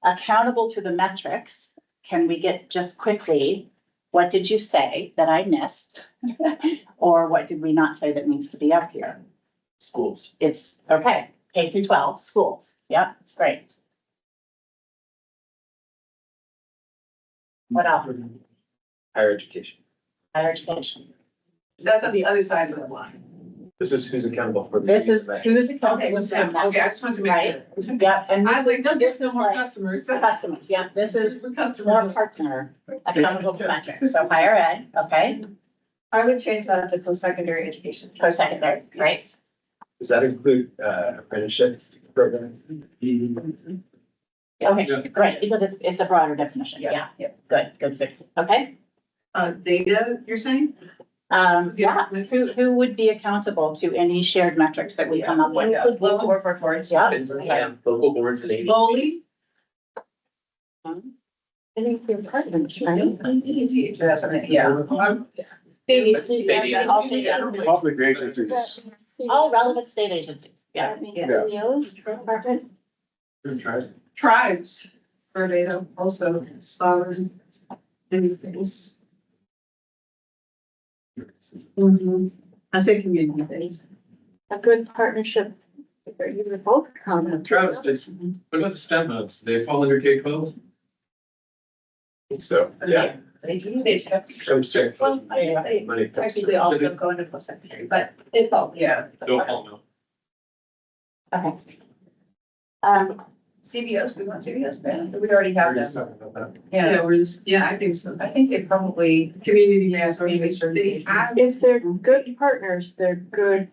accountable to the metrics. Can we get just quickly, what did you say that I missed? Or what did we not say that needs to be up here? Schools. It's, okay, K through 12, schools. Yep, it's great. What else? Higher education. Higher education. That's on the other side of the line. This is who's accountable for. This is who's Okay, accountable for that. okay, I just wanted to make Right? sure. Yep, and I was like, no, there's no is more like- customers. customers, yeah, this is For more customers. partner accountable to metrics, so higher ed, okay, I would change that to post-secondary education. post-secondary, right? Does that include apprenticeship program? Okay, great, because it's a broader definition, yeah, good, okay. Data, you're saying? Yeah, who would be accountable to any shared metrics that we come up with? Local workforce boards. Yeah. Yeah, local boards and agencies. Bowley? State State agencies. Public agencies. All relevant state agencies, yeah. Tribes, for data, also sovereign, many things. I say community things. A good partnership. You were both accountable. Travis, what about the STEM hubs? Do they fall under K-12? So, yeah. They do, they just have. I'm sorry. Well, Money. Actually, all of them go into post-secondary, but it's all, yeah. Don't all know. Okay. CBOs, we want CBOs then, we already have We're just them. talking about that. Yeah, I think so. I think they probably. Community management, they have, If they're good partners, they're good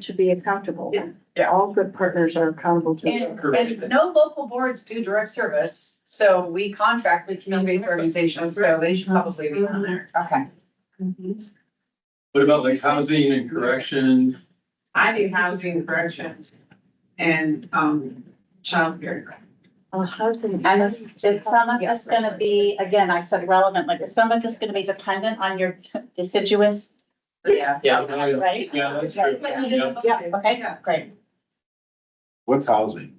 to be accountable. Yeah. All good partners are accountable to. And no local boards do direct service, so we contract with community-based organizations, so they should probably be on there. Okay. What about like housing and correction? I think housing corrections and, childcare. And is some of this gonna be, again, I said relevant, like is some of this gonna be dependent on your deciduous, Yeah. Yeah. right? Yeah, that's true. Yeah. Yeah, okay, great. What's housing?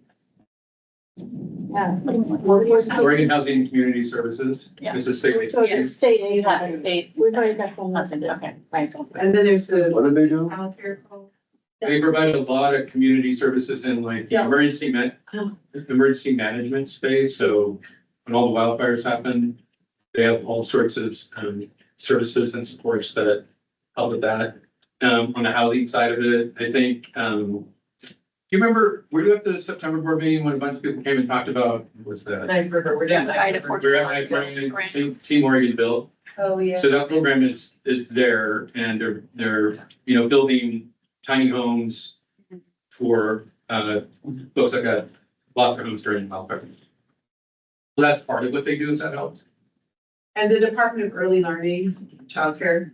Oregon Housing and Community Services. Yeah. It's a state. So it's state You aid. have a date. We've already got the Nothing, okay, right. And then there's the. What do they do? Childcare code. They provide a lot of community services in like the emergency management space. So when all the wildfires happen, they have all sorts of services and supports that help with that. On the housing side of it, I think you remember, were you at the September board meeting when a bunch of people came and talked about, what's that? Knife River, we're Yeah, down the there. Ida We're at Team Oregon Bill. Oh, yeah. So that program is there and they're, building tiny homes for, folks that got lost their homes during wildfire. So that's part of what they do, is that helps? And the Department of Early Learning, Childcare,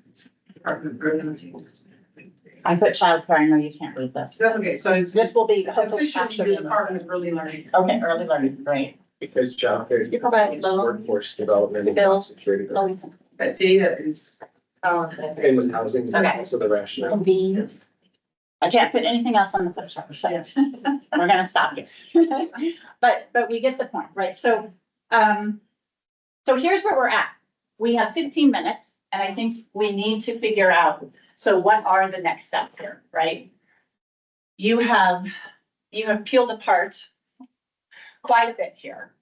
Department of Early Learning. I put childcare, I know you can't read this. That's okay, so it's This will be hopefully officially captured the in. Department of Early Learning. Okay, early learning, great. Because childcare, You provide workforce development and Bill. job security. That data is. And with housing, is Okay. also the rationale. B. I can't put anything else on the flip chart, so we're gonna stop here. But we get the point, right? So, so here's where we're at. We have 15 minutes and I think we need to figure out, so what are the next steps here, right? You have peeled apart quite a bit here.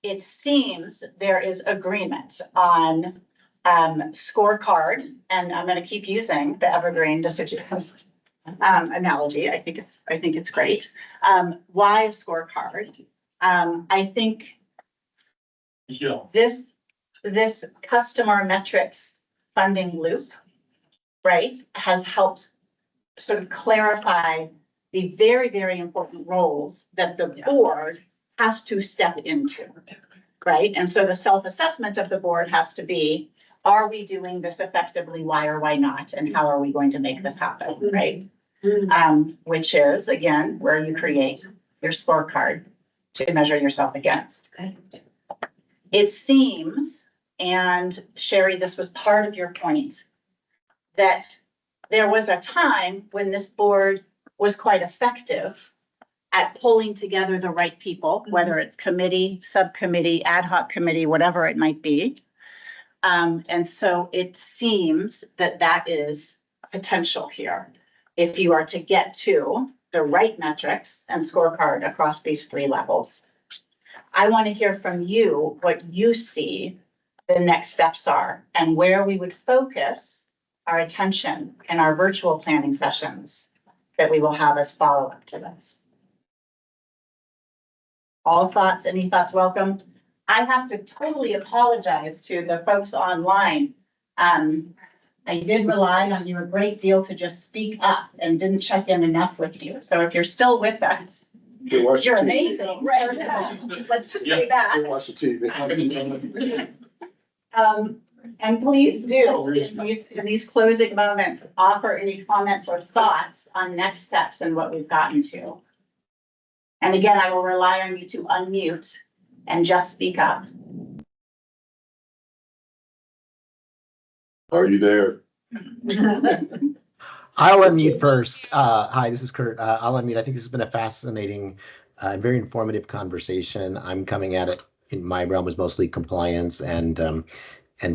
It seems there is agreement on scorecard, and I'm gonna keep using the evergreen decisions analogy. I think it's great. Why a scorecard? I think this customer metrics funding loop, right, has helped sort of clarify the very, very important roles that the board has to step into, right? And so the self-assessment of the board has to be, are we doing this effectively? Why or why not? And how are we going to make this happen, right? Which is, again, where you create your scorecard to measure yourself against. It seems, and Sherry, this was part of your point, that there was a time when this board was quite effective at pulling together the right people, whether it's committee, subcommittee, ad hoc committee, whatever it might be. And so it seems that that is potential here. If you are to get to the right metrics and scorecard across these three levels. I want to hear from you what you see the next steps are and where we would focus our attention in our virtual planning sessions that we will have as follow-up to this. All thoughts, any thoughts welcome? I have to totally apologize to the folks online. I did rely on you a great deal to just speak up and didn't check in enough with you. So if you're still with us, you're amazing. Right. Let's just say that. Watch the TV. And please do, in these closing moments, offer any comments or thoughts on next steps and what we've gotten to. And again, I will rely on you to unmute and just speak up. Are you there? I'll unmute first. Hi, this is Kurt. I'll unmute. I think this has been a fascinating, very informative conversation. I'm coming at it in my realm is mostly compliance and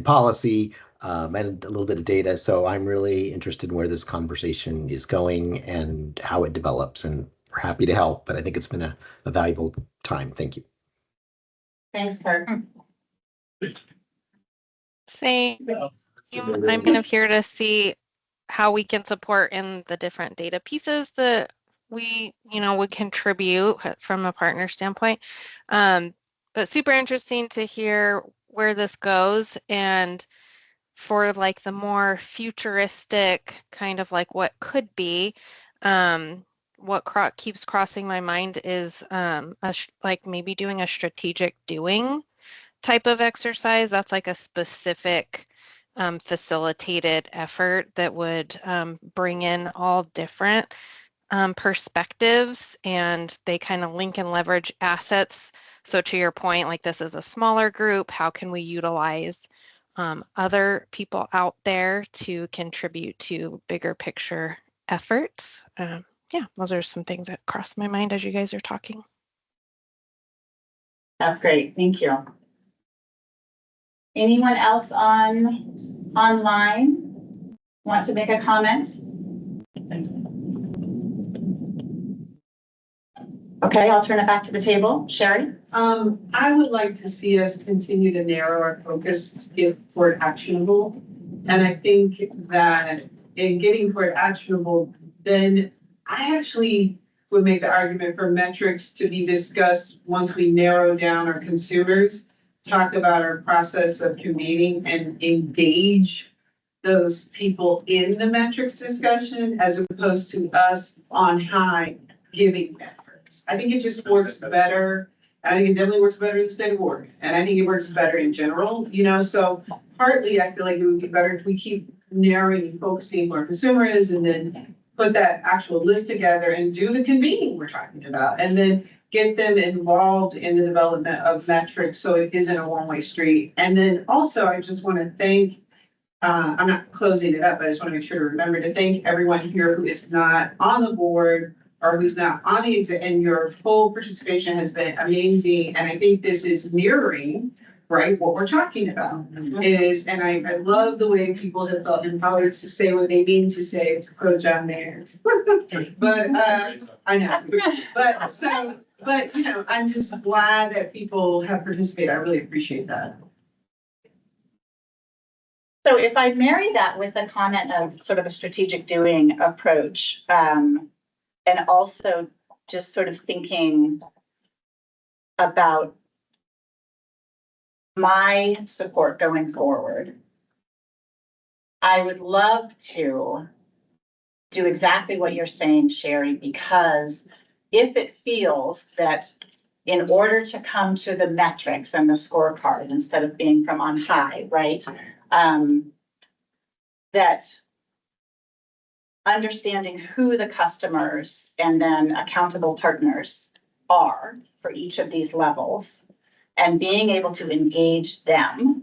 policy and a little bit of data. So I'm really interested in where this conversation is going and how it develops, and we're happy to help. But I think it's been a valuable time. Thank you. Thanks, Kurt. Same. I'm kind of here to see how we can support in the different data pieces that we, would contribute from a partner standpoint. But super interesting to hear where this goes, and for like the more futuristic kind of like what could be, what keeps crossing my mind is like maybe doing a strategic doing type of exercise. That's like a specific facilitated effort that would bring in all different perspectives, and they kind of link and leverage assets. So to your point, like this is a smaller group, how can we utilize other people out there to contribute to bigger picture efforts? Yeah, those are some things that crossed my mind as you guys are talking. That's great. Thank you. Anyone else online want to make a comment? Okay, I'll turn it back to the table. Sherry? I would like to see us continue to narrow our focus to get for actionable. And I think that in getting for actionable, then I actually would make the argument for metrics to be discussed once we narrow down our consumers, talk about our process of convening and engage those people in the metrics discussion as opposed to us on high giving metrics. I think it just works better. I think it definitely works better in the state of Oregon, and I think it works better in general, you know, so partly I feel like it would be better if we keep narrowing and focusing who our consumer is and then put that actual list together and do the convening we're talking about, and then get them involved in the development of metrics so it isn't a one-way street. And then also, I just want to thank, I'm not closing it up, but I just want to make sure to remember to thank everyone here who is not on the board or who's not on the exit, and your full participation has been amazing. And I think this is mirroring, right, what we're talking about is, and I love the way people have felt empowered to say what they mean to say, to quote John Mayer. But, I know, but, you know, I'm just glad that people have participated. I really appreciate that. So if I marry that with a comment of sort of a strategic doing approach, and also just sort of thinking about my support going forward, I would love to do exactly what you're saying, Sherry, because if it feels that in order to come to the metrics and the scorecard, instead of being from on high, right? That understanding who the customers and then accountable partners are for each of these levels and being able to engage them,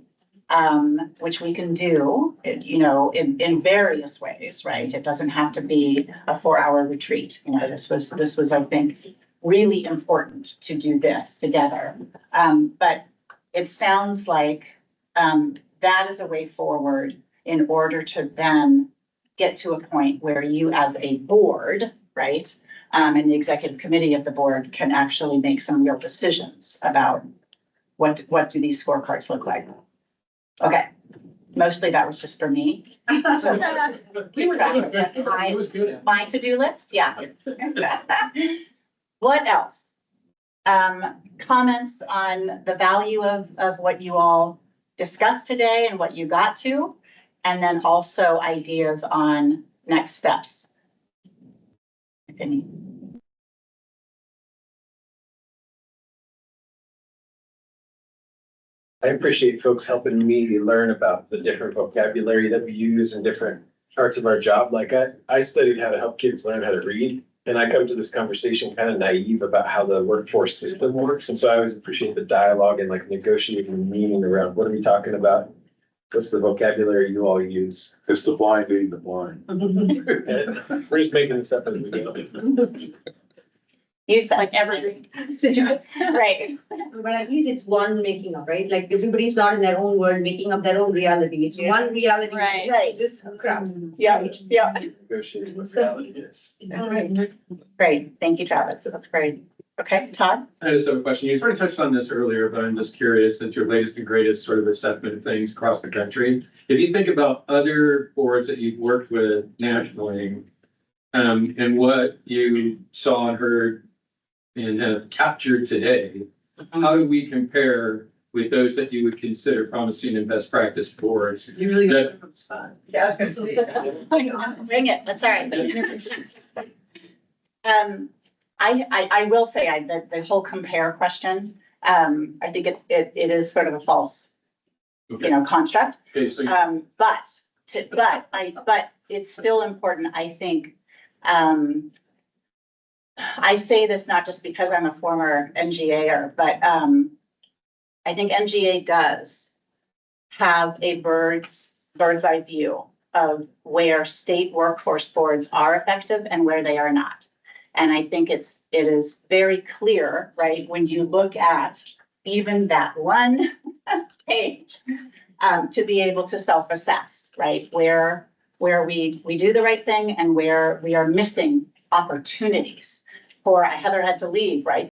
which we can do, you know, in various ways, right? It doesn't have to be a 4-hour retreat. You know, this was, I think, really important to do this together. But it sounds like that is a way forward in order to then get to a point where you as a board, right? And the executive committee of the board can actually make some real decisions about what do these scorecards look like. Okay, mostly that was just for me. So, my to-do list, yeah. What else? Comments on the value of what you all discussed today and what you got to, and then also ideas on next steps. If any. I appreciate folks helping me learn about the different vocabulary that we use in different parts of our job. Like I studied how to help kids learn how to read, and I come to this conversation kind of naive about how the workforce system works. And so I always appreciate the dialogue and like negotiating meaning around what are we talking about? What's the vocabulary you all use? It's the blind leading the blind. We're just making this up as we go. You said like evergreen situation, right? But at least it's one making up, right? Like everybody's not in their own world, making up their own reality. It's one reality. Right. Right. This crap. Yeah, yeah. Negotiating what reality is. All right. Great, thank you, Travis, that's great. Okay, Todd? I just have a question. You sort of touched on this earlier, but I'm just curious at your latest and greatest sort of assessment of things across the country. If you think about other boards that you've worked with nationally, and what you saw and heard and have captured today, how do we compare with those that you would consider promising and best practice boards? You really got that- it from the spot. Yeah, I was gonna say. Bring it, that's all right. I will say the whole compare question, I think it is sort of a false, you know, construct. Okay, so But it's still important, I think. I say this not just because I'm a former NGAer, but I think NGA does have a bird's eye view of where state workforce boards are effective and where they are not. And I think it is very clear, right, when you look at even that one page, to be able to self-assess, right, where we do the right thing and where we are missing opportunities. For Heather had to leave, right,